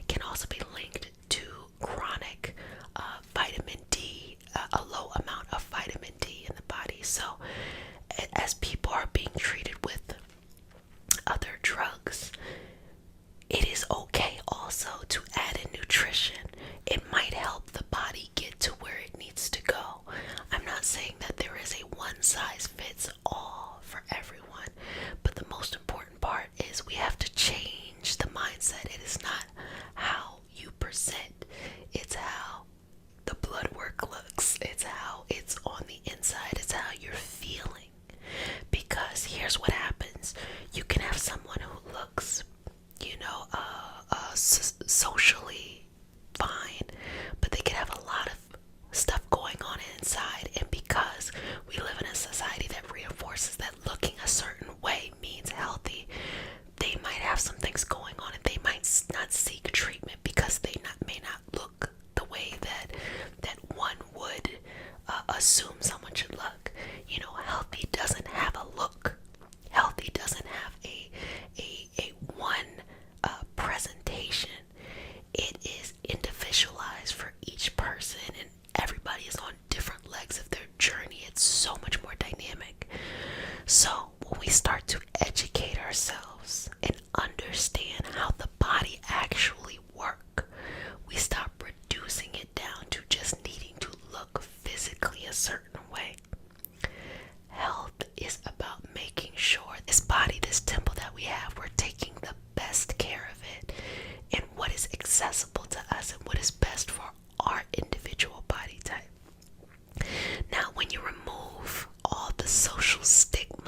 can also be linked to chronic vitamin D, a low amount of vitamin D in the body. So as people are being treated with other drugs, it is okay also to add in nutrition. It might help the body get to where it needs to go. I'm not saying that there is a one size fits all for everyone, but the most important part is we have to change the mindset. It is not how you present, it's how the blood work looks, it's how it's on the inside, it's how you're feeling. Because here's what happens: you can have someone who looks, socially fine, but they could have a lot of stuff going on inside. And because we live in a society that reinforces that looking a certain way means healthy, they might have some things going on and they might not seek treatment because they may not look the way that one would assume someone should look. Healthy doesn't have a look. Healthy doesn't have a one presentation. It is individualized for each person, and everybody is on different legs of their journey. It's so much more dynamic. So when we start to educate ourselves and understand how the body actually works, we stop reducing it down to just needing to look physically a certain way. Health is about making sure this body, this temple that we have, we're taking the best care of it and what is accessible to us and what is best for our individual body type. Now, when you remove all the social stigma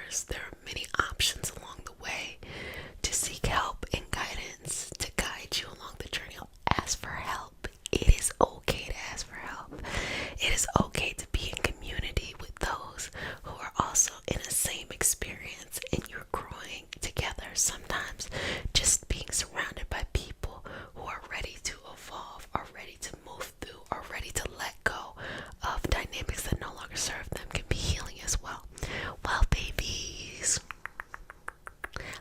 course, there are many options along the way to seek help and guidance to guide you along the journey. Ask for help. It is okay to ask for help. It is okay to be in community with those who are also in the same experience and you're growing together. Sometimes just being surrounded by people who are ready to evolve, are ready to move through, are ready to let go of dynamics that no longer serve them can be healing as well. Well, babies,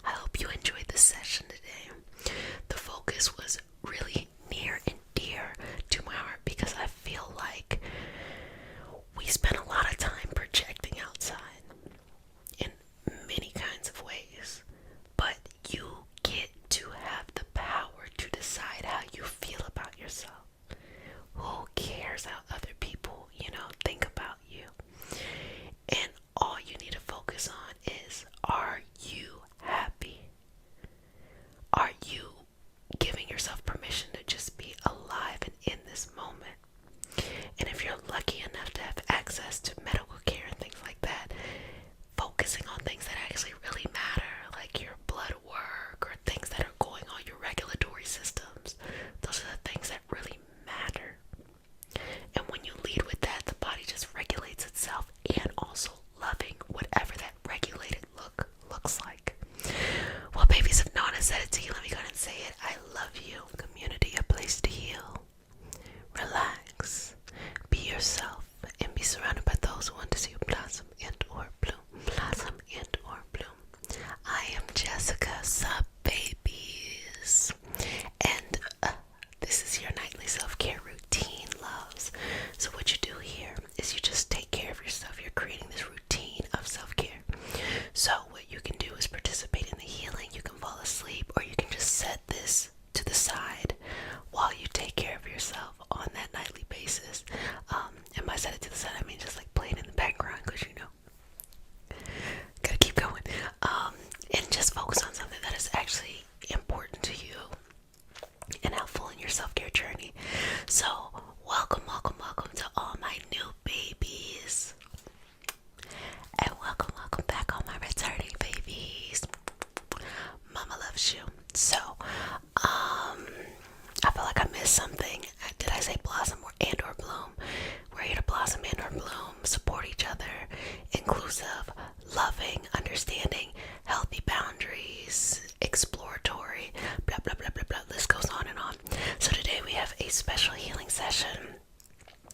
I hope you enjoyed this session today. The focus was really near and dear to my heart because I feel like we spend a lot of time projecting outside in many kinds of ways, but you get to have the power to decide how you feel about yourself. Who cares how other people, think about you? And all you need to focus on is, are you happy? Are you giving yourself permission to just be alive and in this moment? And if you're lucky enough to have access to medical care and things like that, focusing on things that actually really matter, like your blood work or things that are going on your regulatory systems, those are the things that really matter. And when you lead with that, the body just regulates itself, and also loving whatever that regulated look looks like. Well, babies, if no one has said it to you, let me go ahead and say it. I love you. Community, a place to heal. Relax. Be yourself and be surrounded by those who want to see you blossom and or bloom. Blossom and or bloom. I am Jessica, sup babies. And this is your nightly self-care routine, loves. So what you do here is you just take care of yourself. You're creating this routine of self-care. So what you can do is participate in the healing. You can fall asleep, or you can just set this to the side while you take care of yourself on that nightly basis. And by set it to the side, I mean just like play it in the background, because gotta keep going. And just focus on something that is actually important to you and helpful in your self-care journey. So welcome to all my new babies, and welcome back, all my returning babies. Mama loves you. So I feel like I missed something. Did I say blossom or bloom? We're here to blossom and or bloom, support each other, inclusive, loving, understanding, healthy boundaries, exploratory, blah blah blah blah blah. This goes on and on. So today we have a special healing session,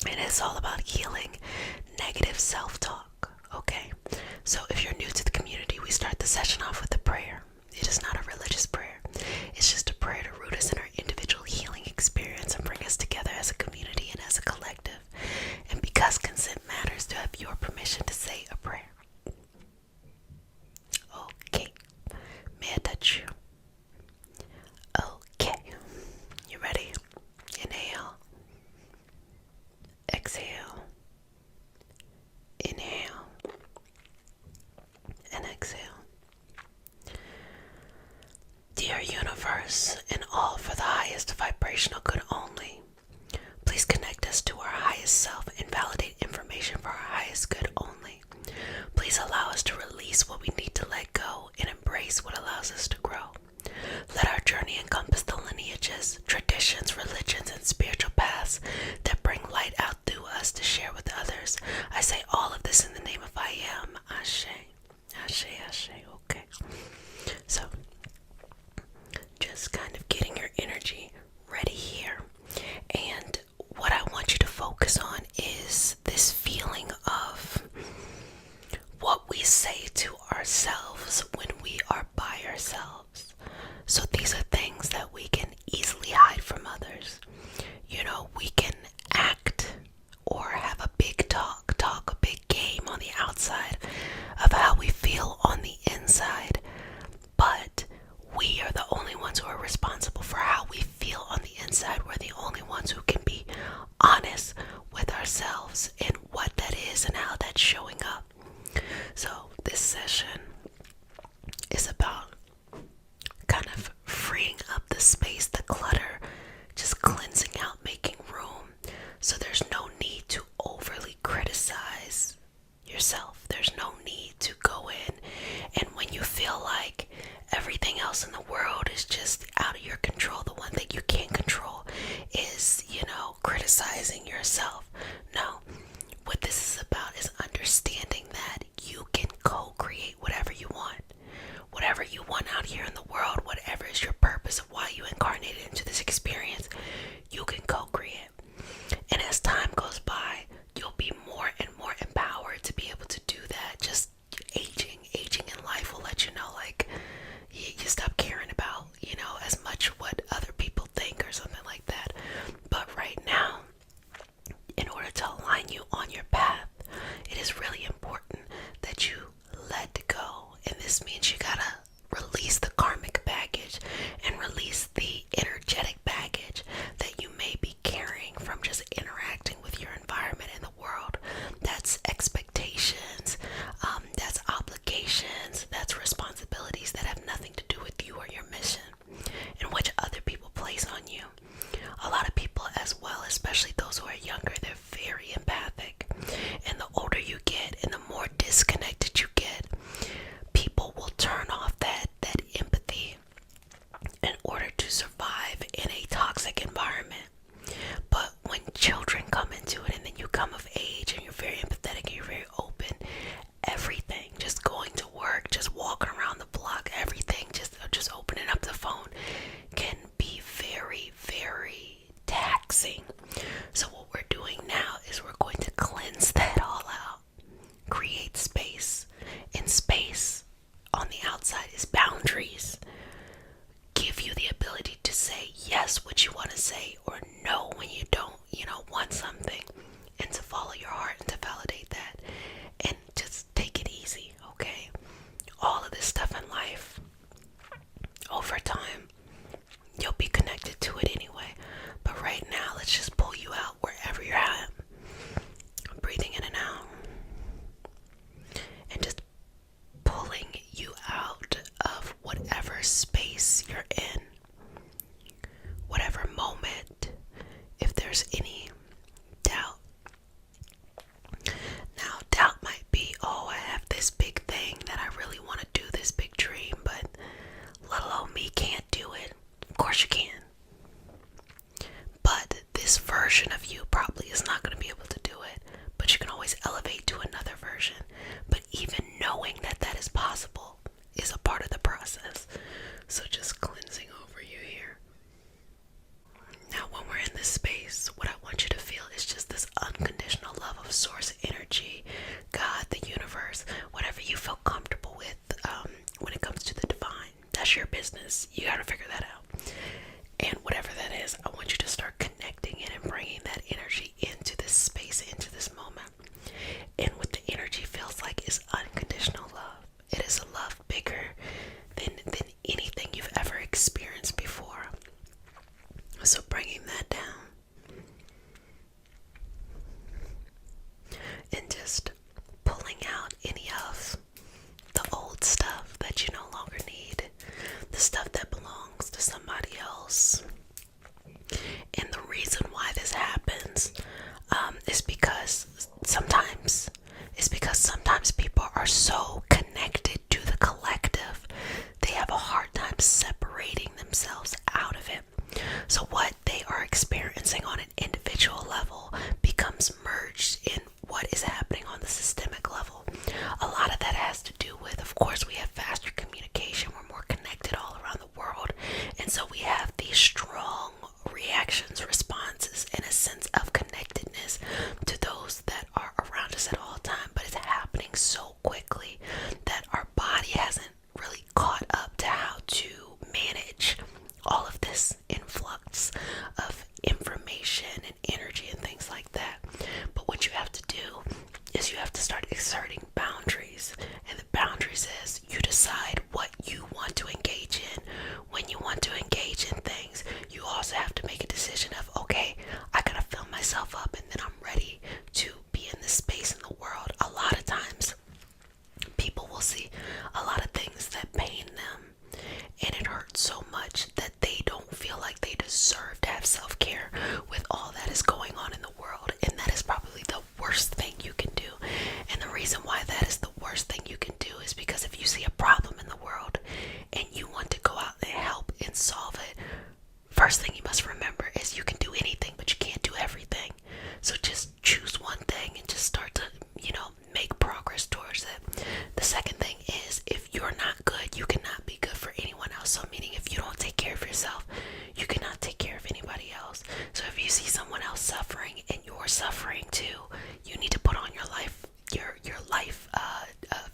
and it's all about healing negative self-talk. Okay, so if you're new to the community, we start the session off with a prayer. It is not a religious prayer. It's just a prayer to root us in our individual healing experience and bring us together as a community and as a collective. And because consent matters, to have your permission to say a prayer. Okay, may I touch you? Okay, you ready? Inhale. Exhale. Inhale. And exhale. Dear universe, and all for the highest vibrational good only, please connect us to our highest self and validate information for our highest good only. Please allow us to release what we need to let go and embrace what allows us to grow. Let our journey encompass the lineages, traditions, religions, and spiritual paths that bring light out through us to share with others. I say all of this in the name of I am. Ashe. Ashe, ashe. Okay. So, just kind of getting your energy ready here. And what I want you to focus on is this feeling of what we say to ourselves when we are by ourselves. So these are things that we can easily hide from others. We can act or have a big talk a big game on the outside of how we feel on the inside. But we are the only ones who are responsible for how we feel on the inside. We're the only ones who can be honest with ourselves and what that is and how that's showing up. So this session is about kind of freeing just means you gotta release the karmic baggage and release the energetic baggage that you may be carrying from just interacting with your environment in the world. That's expectations, that's obligations, that's responsibilities that have nothing to do with you or your mission, and which other people place on you. A lot of people as well, especially those who are younger, they're very empathic. And the older you get and the more disconnected you get, people will turn off that empathy in order to survive in a toxic environment. But when children come into it and then you come of age and you're very empathetic and you're very open, everything, just going to work, just walking around the block, everything, just opening up the phone can be very, very taxing. So what we're doing now is we're going to cleanse that all out, create space, and space on the outside is boundaries. Give you the ability to say yes what you want to say or no when you don't, want something, and to follow your heart and to validate that, and just take it easy, okay? All of this stuff in life, over time, you'll be connected to it anyway. But right now, let's just pull you out wherever you're at. Breathing in and out. And just pulling you out of whatever space you're in. Whatever moment. If there's any doubt. Now, doubt might be, I have this big thing that I really want to do, this big dream, but little old me can't do it. Of course you can. But this version of you probably is not going to be able to do it. But you can always elevate to another version. But even knowing that that is possible is a part of the process. So just cleansing over you here. Now when we're in this space, what I want you to feel is just this unconditional love of source energy, God, the universe, whatever you feel comfortable with when it comes to the divine. That's your business. You got to figure that out. And whatever that is, I want you to start connecting it and bringing that energy into this space, into this moment. And what the energy feels like is unconditional love. It is a love bigger than anything you've ever experienced before. So bringing that down. And just pulling out any of the old stuff that you no longer need. The stuff that belongs to somebody else. And the reason why this happens is because sometimes people are so connected to the collective, they have a hard time separating themselves out of it. So what they are experiencing on an individual level becomes merged in what is happening on the systemic level. A lot of that has to do with, of course, we have faster communication. We're more connected all around the world. And so we have these strong reactions, responses, and a sense of connectedness to those that are around us at all time. But it's happening so quickly that our body hasn't really caught up to how to manage all of this influx of information and energy and things like that. But what you have to do is you have to start exerting boundaries. And the boundaries is you decide what you want to engage in. When you want to engage in things, you also have to make a decision of, okay, I gotta fill myself up and then I'm ready to be in this space in the world. A lot of times, people will see a lot of things that pain them, and it hurts so much that they don't feel like they deserve to have self-care with all that is going on in the world. And that is probably the worst thing you can do. And the reason why that is the worst thing you can do is because if you see a problem in the world and you want to go out and help and solve it, first thing you must remember is you can do anything, but you can't do everything. So just choose one thing and just start to, make progress towards it. The second thing is, if you're not good, you cannot be good for anyone else. So meaning if you don't take care of yourself, you cannot take care of anybody else. So if you see someone else suffering and you're suffering too, you need to put on your life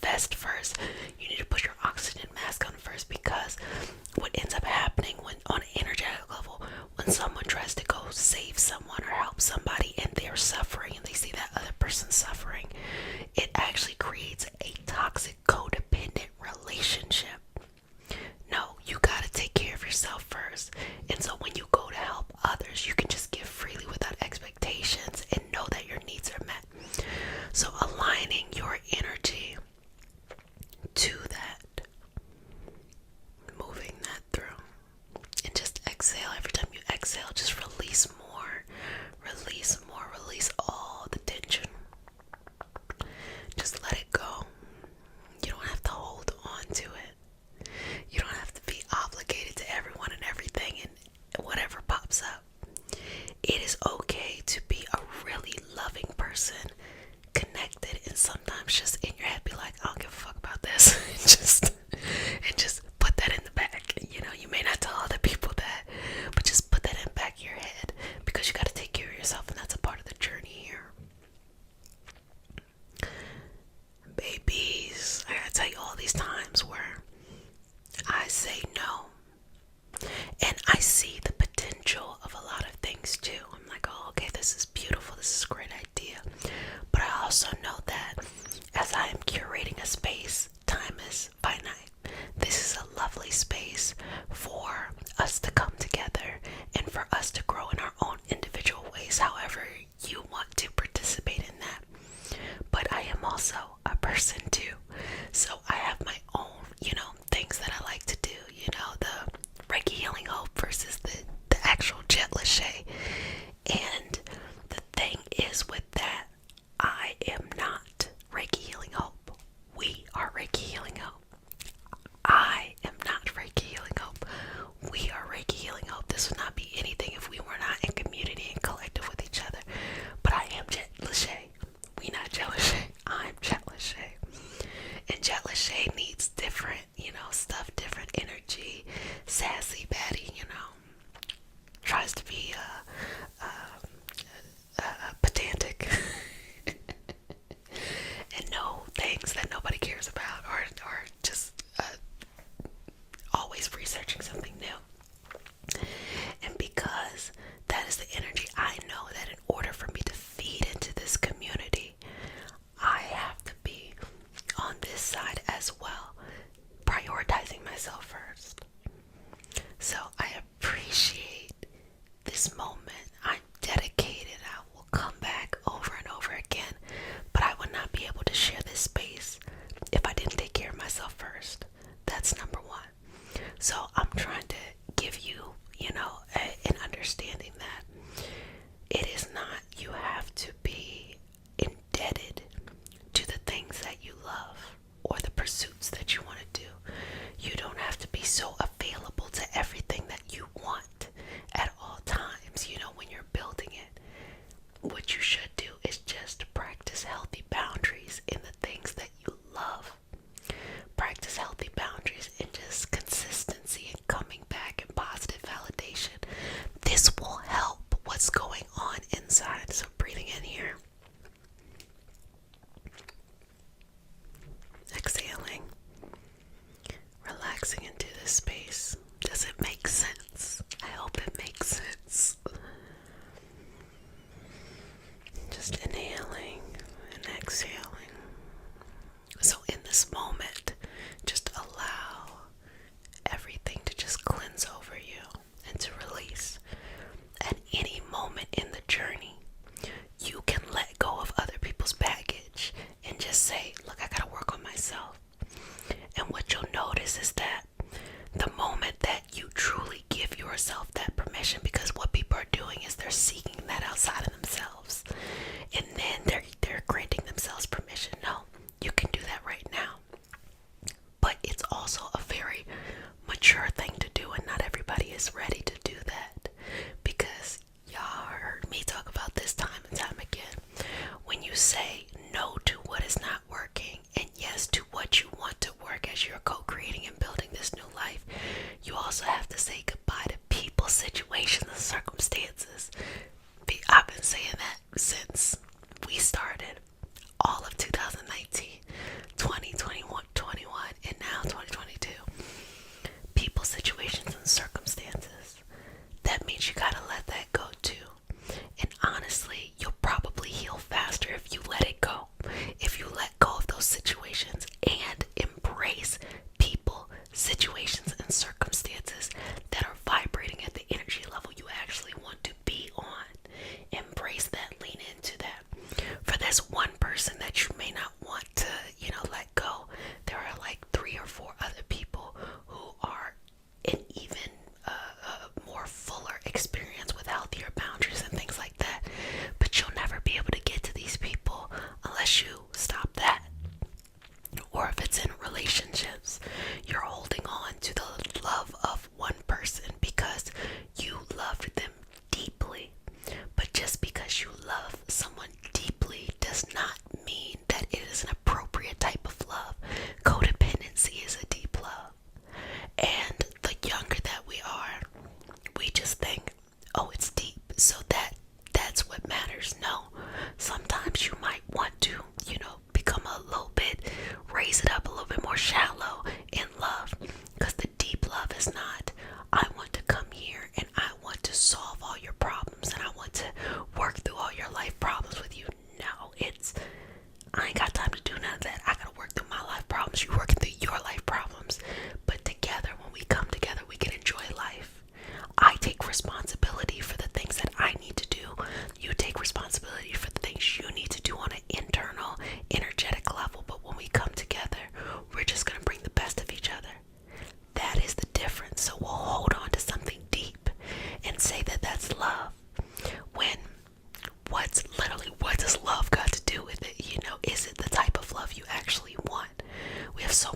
vest first. You need to put your oxygen mask on first, because what ends up happening when on an energetic level, when someone tries to go save someone or help somebody and they're suffering and they see that other person suffering, it actually creates a toxic codependent relationship all these times where I say no. And I see the potential of a lot of things too. I'm like, oh, okay, this is beautiful. This is a great idea. But I also know that as I am curating a space, time is finite. This is a lovely space for us to come together and for us to grow in our own individual ways, however you want to participate in that. But I am also a person too. So I have my own, things that I like to do, the Reiki Healing Hope versus the actual Jet Lachey. And the thing is with that, I am not Reiki Healing Hope. We are Reiki Healing Hope. I am not Reiki Healing Hope. We are Reiki Healing Hope. This would not be anything if we were not in community and collective with each other. But I am Jet Lachey. We not Jet Lachey. I'm Jet Lachey. And Jet Lachey needs different, stuff, different energy. Sassy Patty, tries to be pedantic and know things that nobody cares about, or just always researching something new. And because that is the energy, I know that in order for me to feed into this community, I have to be on this side as well, prioritizing myself first. So I appreciate this moment. I'm dedicated. I will come back over and over again, but I would not be able to share this space if I didn't take care of myself first. That's number one. So I'm trying to give you, an understanding that it is not, you have to be indebted to the things that you love or the pursuits that you want to do. You don't have to be so available to everything that you want at all times. When you're building it, what you should do is just practice healthy boundaries in the things that you love. Practice healthy boundaries and just consistency and coming back and positive validation. This will help what's going on inside. So breathing in here. Exhaling. Relaxing into this space. Does it make sense? I hope it makes sense. Just inhaling and exhaling. So in this moment, just allow everything to just cleanse over you and to release. At any moment in the journey, you can let go of other people's baggage and just say, look, I gotta work on myself. And what you'll notice is that the moment that you truly give yourself that permission, because what people are doing is they're seeking that outside of themselves, and then they're granting themselves permission. No, you can do that right now. But it's also a very mature thing to do, and not everybody is ready to do that, because y'all heard me talk about this time and time again. When you say no to what is not working and yes to what you want to work as you're co-creating and building this new life, you also have to say goodbye to people, situations, and circumstances. I've been saying that since we started all of 2019, 2021, 21, and now 2022. People, situations, and circumstances. That means you gotta let that go too. And honestly, you'll probably heal faster if you let it go. If you let go of those situations and embrace people,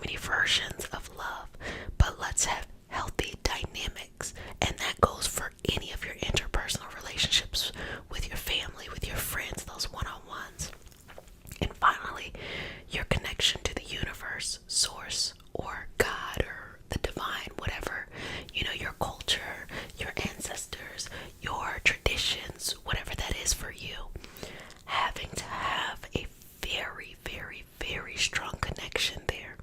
many versions of love, but let's have healthy dynamics. And that goes for any of your interpersonal relationships with your family, with your friends, those one-on-ones. And finally, your connection to the universe, source, or God, or the divine, whatever, your culture, your ancestors, your traditions, whatever that is for you. Having to have a very, very, very strong connection there.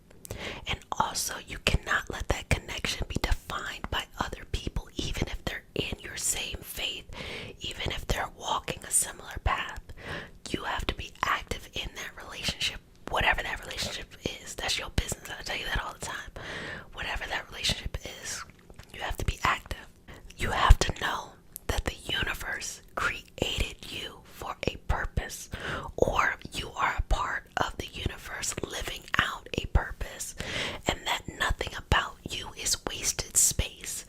And also, you cannot let that connection be defined by other people, even if they're in your same faith, even if they're walking a similar path. You have to be active in that relationship, whatever that relationship is. That's your business. I tell you that all the time. Whatever that relationship is, you have to be active. You have to know that the universe created you for a purpose, or you are a part of the universe living out a purpose, and that nothing about you is wasted space,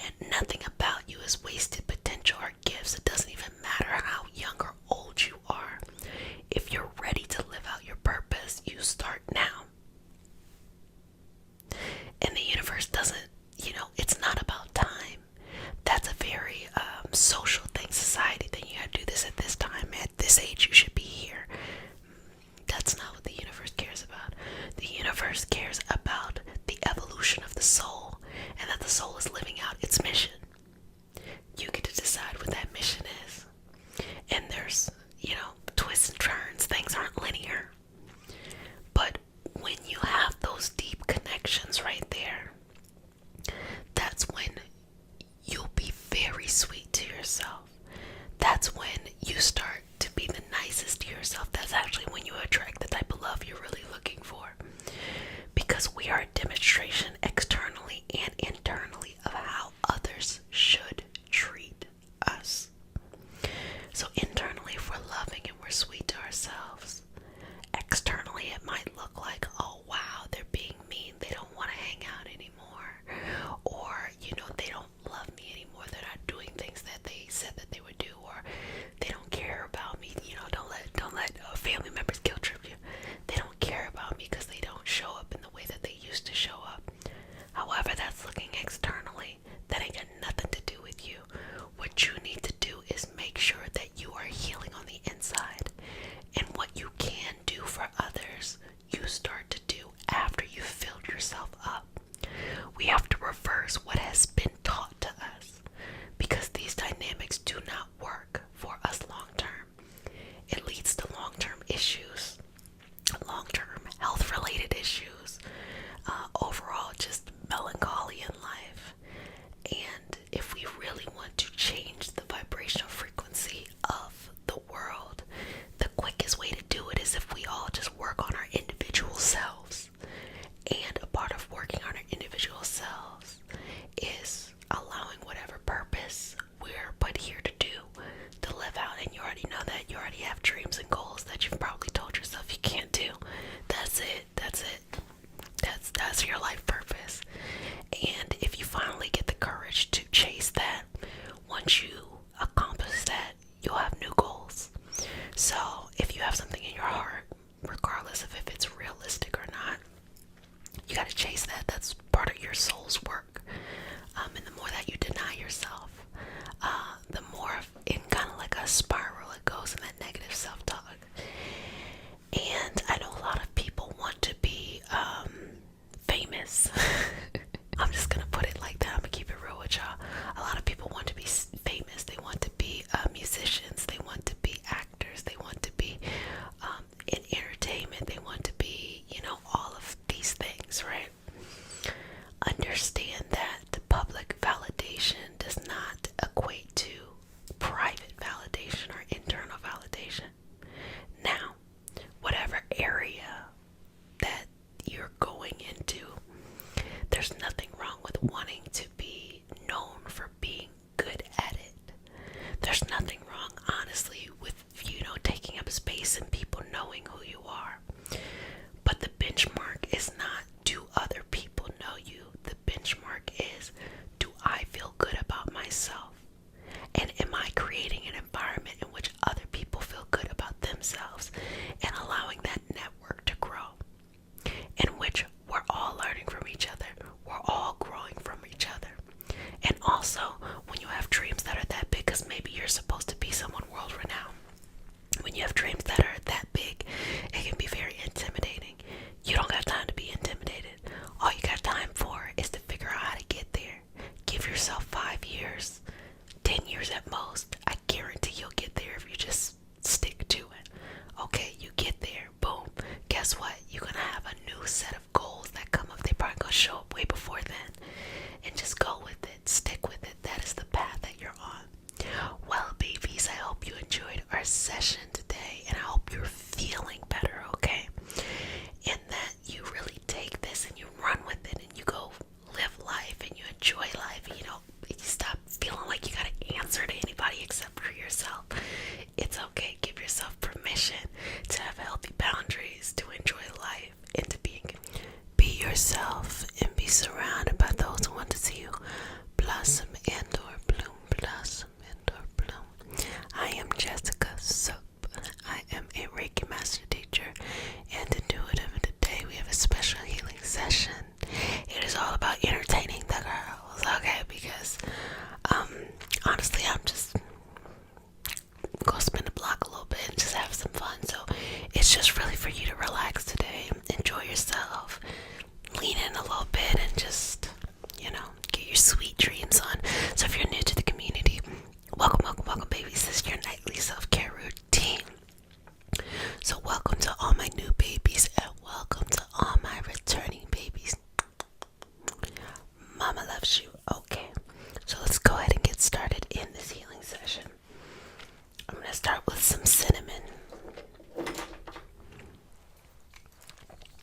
and nothing about you is wasted potential or gifts. It doesn't even matter how young or old you are. If you're ready to live out your purpose, you start now. And the universe doesn't, it's not about time. That's a very social thing, society thing. You gotta do this at this time, at this age you should be here. That's not what the universe cares about. The universe cares about the evolution of the soul, and that the soul is living out its mission. You get to decide what that mission is. And there's, twists and turns. Things aren't linear. But when you have those deep connections right there, that's when you'll be very sweet to yourself. That's when you start to be the nicest to yourself. That's actually when you attract the type of love you're really looking for. Because we are a demonstration externally and internally of how others should treat us. So internally, if we're loving and we're sweet to ourselves, externally it might look like, oh wow, they're being mean, they don't want to hang out anymore, or they don't love me anymore, they're not doing things that they said that they would do, or they don't care about me. Don't let family members guilt trip you. They don't care about me because they don't show up in the way that they used to show up. However, that's looking externally. That ain't got nothing to do with you. What you need to do is make sure that you are healing on the inside. And what you can do for others, you start to do after you've filled yourself up. We have to reverse what has been taught to us, because these dynamics do not work for us long term. It leads to long-term issues, long-term health-related issues, overall just melancholy in life. And if we really want to change the vibrational frequency of the world, the quickest way to do it is if we all just work on our individual selves. And a part of working on our individual selves is allowing whatever purpose we're put here to do to live out. And you already know that. You already have dreams and goals that you've probably told yourself you can't do. That's it. That's your life purpose. And if you finally get the courage to chase that, once you accomplish that, you'll have new goals. So if you have something in your heart, regardless of if it's realistic or not, you got to chase that. That's part of your soul's work. And the more that you deny yourself, the more in kind of like a spiral it goes in that negative self-talk. And I know a lot of people want to be famous. I'm just gonna put it like that. I'm gonna keep it real with y'all. A lot of people want to be famous. They want to be musicians. They want to be actors. They want to be in entertainment. They want to be, all of these things, right? Understand that public validation does not equate to private validation or internal validation. Now, whatever area that you're going into, there's nothing wrong with wanting to be known for being good at it. There's nothing wrong, honestly, with, taking up space and people knowing who you are. But the benchmark is not, do other people know you? The benchmark is, do I feel good about myself? And am I creating an environment in which other people feel good about themselves, and allowing that network to grow, in which we're all yourself and be surrounded by those who want to see you blossom and or bloom, blossom and or bloom. I am Jessica Soap. I am a Reiki Master Teacher and Intuitive, and today we have a special healing session. It is all about entertaining the girls, okay? Because honestly, I'm just gonna spin the block a little bit and just have some fun. So it's just really for you to relax today, enjoy yourself, lean in a little bit, and just, get your sweet dreams on. So if you're new to the community, welcome, babies. This is your nightly self-care routine. So welcome to all my new babies and welcome to all my returning babies. Mama loves you. Okay, so let's go ahead and get started in this healing session. I'm going to start with some cinnamon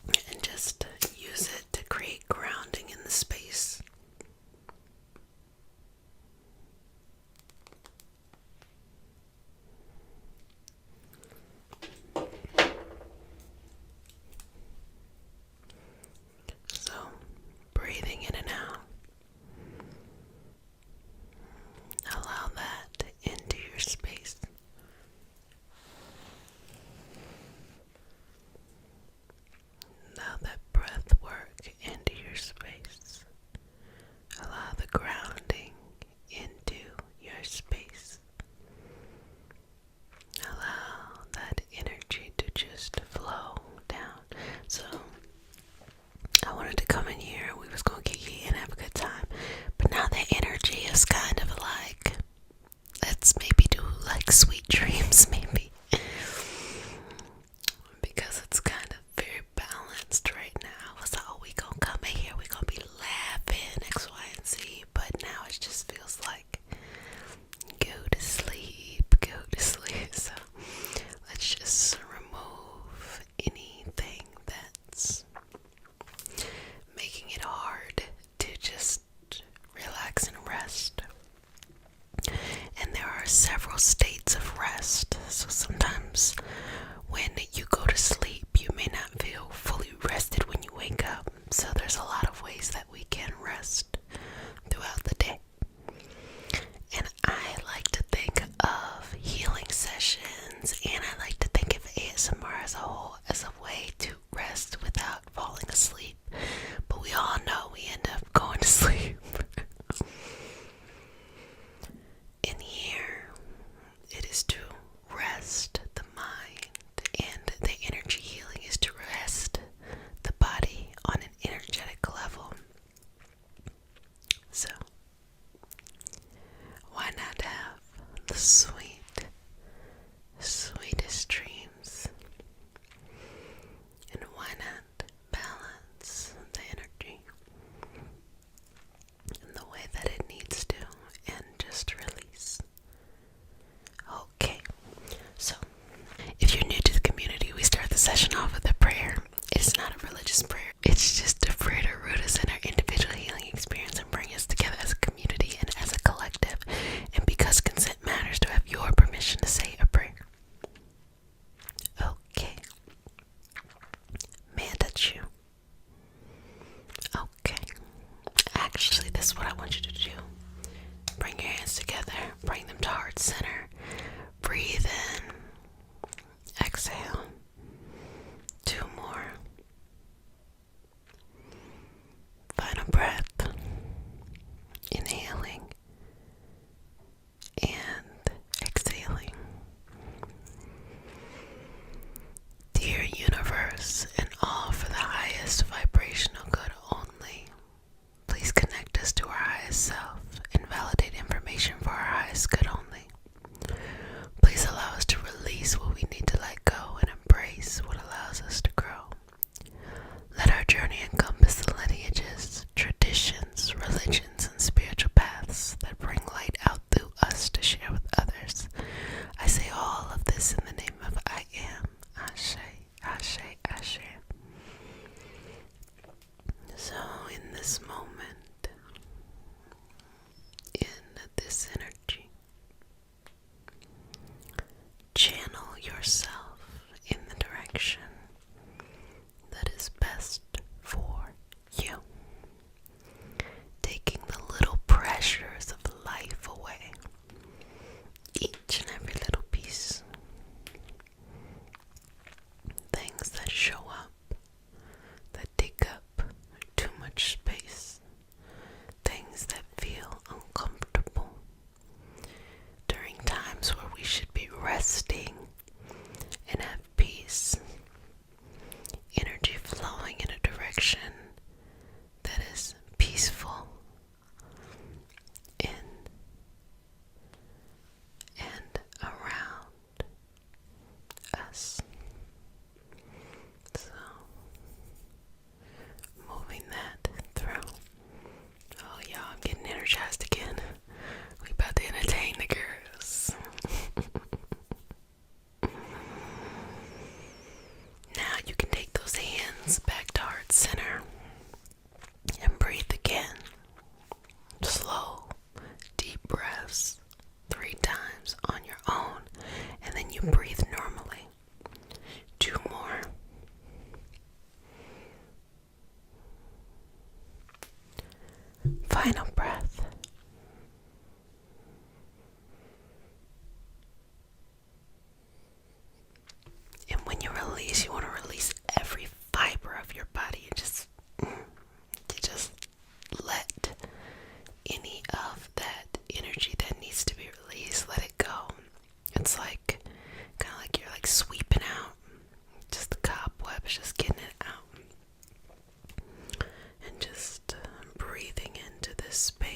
and just use it to create grounding in the space. So, breathing in and out. Allow that into your space. Allow that breath work into your space. Allow the grounding into your space. Allow that energy to just flow down. So, I wanted to come in here. We was going to kick it and have a good time. But now the energy is kind of like, let's maybe do like sweet dreams, maybe. Because it's kind of very balanced right now. So we gonna come in here, we gonna be laughing, X, Y, and Z. But now it just feels like, go to sleep, go to sleep. So let's just remove anything that's making it hard to just relax and rest. And there are several states of rest. So sometimes when you go to sleep, you may not feel fully rested when you wake up. So there's a lot of ways that we can rest throughout the day. And I like to think of healing sessions, and I like to think of ASMR as a whole as a way to rest without falling asleep. But we all know we end up going to sleep. In here, it is to rest the mind, and the energy healing is to rest the body on an energetic level. So, why not have the sweetest dreams? And why not balance the energy in the way that it needs to and just release? Okay, so if you're new to the community, we start the session off with a prayer. It's not a religious prayer. It's just a prayer to root us in our individual healing experience and bring us together as a community and as a collective. And because consent matters, to have your permission to say a prayer. Okay. May I touch you? Okay. Actually, this is what I want you to do. Bring your hands together. Bring them to heart center. Breathe in. Exhale. 2 more. Final breath. Inhaling and exhaling. Dear universe, and all for the highest vibrational good only, please connect us to our highest self and validate information for our highest good only. Please allow us to release what we need to let go and embrace what allows us to grow. Let our journey encompass the lineages, traditions, religions, and spiritual paths that bring light out through us to share with others. I say all of this in the name of I am. Ashe, Ashe, Ashe. So in this moment, in this energy, channel yourself in the direction that is best for you. that is peaceful in and around us. So, moving that through. Oh, y'all, I'm getting energized again. We about to entertain the girls. Now you can take those hands back to heart center and breathe again. Slow, deep breaths 3 times on your own, and then you breathe normally. 2 more. Final breath. And when you release, you want to release every fiber of your body. You just let any of that energy that needs to be released, let it go. It's like kind of like you're like sweeping out just the cobwebs, just getting it out, and just breathing into this space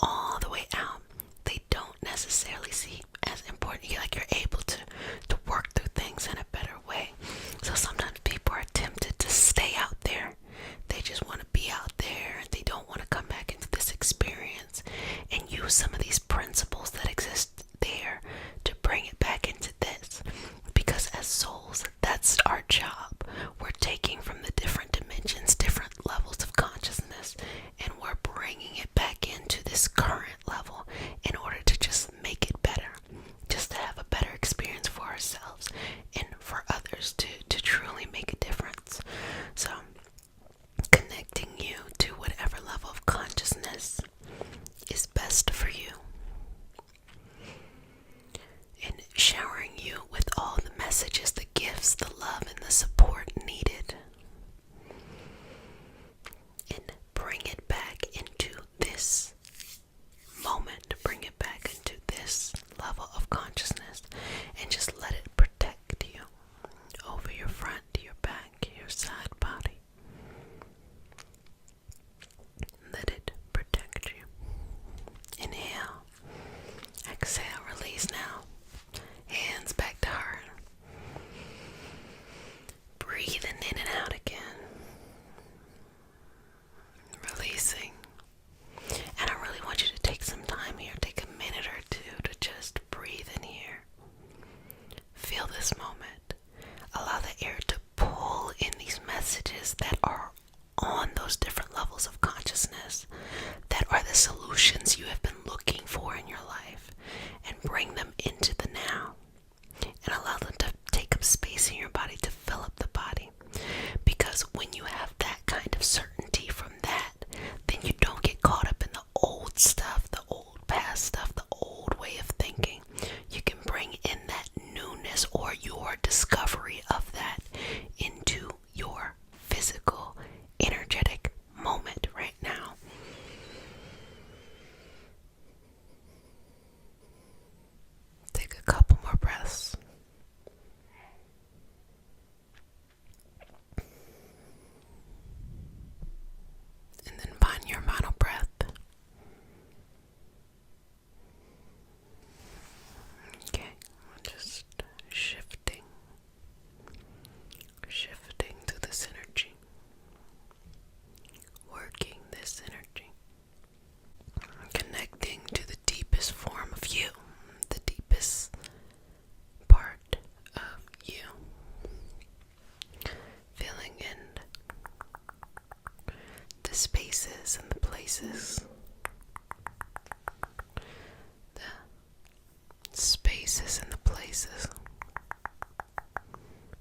all the way out, they don't necessarily seem as important. You're able to work through things in a better way. So sometimes people are tempted to stay out there. They just want to be out there and they don't want to come back into this experience and use some of these principles that exist there to bring it back into this. Because as souls, that's our job. We're taking from the different dimensions, different levels of consciousness, and we're bringing it back into this current level in order to just make it better, just to have a better experience for ourselves and for others, to truly make a difference. So connecting you to whatever level of consciousness is best for you, and showering you with all the messages, the gifts, the love, and the support needed, and bring it back into this moment, bring it back into this level of consciousness, and just let it protect you over your front, your back, your side body. Let it protect you. Inhale, exhale, release now. Hands back to heart. Breathing in and out again. Releasing. And I really want you to take some time here. Take a minute or two to just breathe in here. Feel this moment. Allow the air to pull in these messages that are on those different levels of consciousness, that are the solutions you have been looking for in your life, and bring them into the now, and allow them to take up space in your body, to fill up the body. Because when you have that kind of certainty from that, then you don't get caught up in the old stuff, the old past stuff, the old way of thinking. You can bring in that newness or your discovery of that into your physical, energetic moment right now. Take a couple more breaths. And then find your final breath. Okay, just shifting through this energy, working this energy, connecting to the deepest form of you, the deepest part of you, filling in the spaces and the places,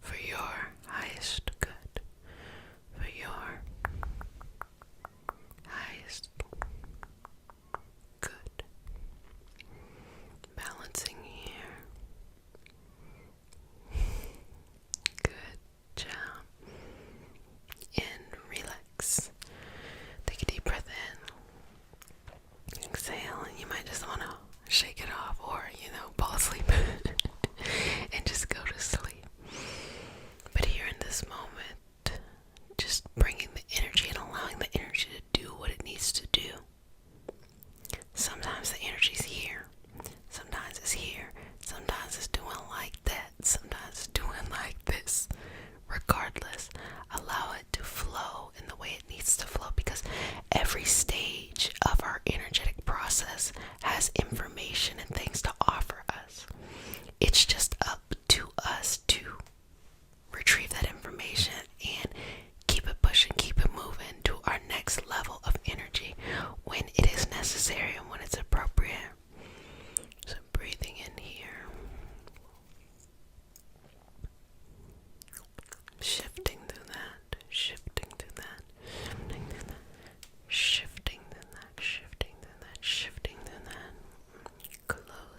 for your highest good, for your highest good. Balancing here. Good job. And relax. Take a deep breath in. Exhale, and you might just want to shake it off, or fall asleep and just go to sleep. But here in this moment, just bringing the energy and allowing the energy to do what it needs to do. Sometimes the energy's here, sometimes it's here, sometimes it's doing like that, sometimes it's doing like this. Regardless, allow it to flow in the way it needs to flow, because every stage of our energetic process has information and things to offer us. It's just up to us to retrieve that information and keep it pushing, keep it moving to our next level of energy when it is necessary and when it's appropriate. So breathing in here, shifting through that, shifting through that, shifting through that, shifting through that, shifting through that, shifting through that. Close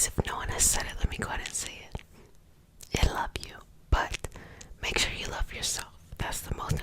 guys, if no one has said it, let me go ahead and say it. I love you, but make sure you love yourself. That's the most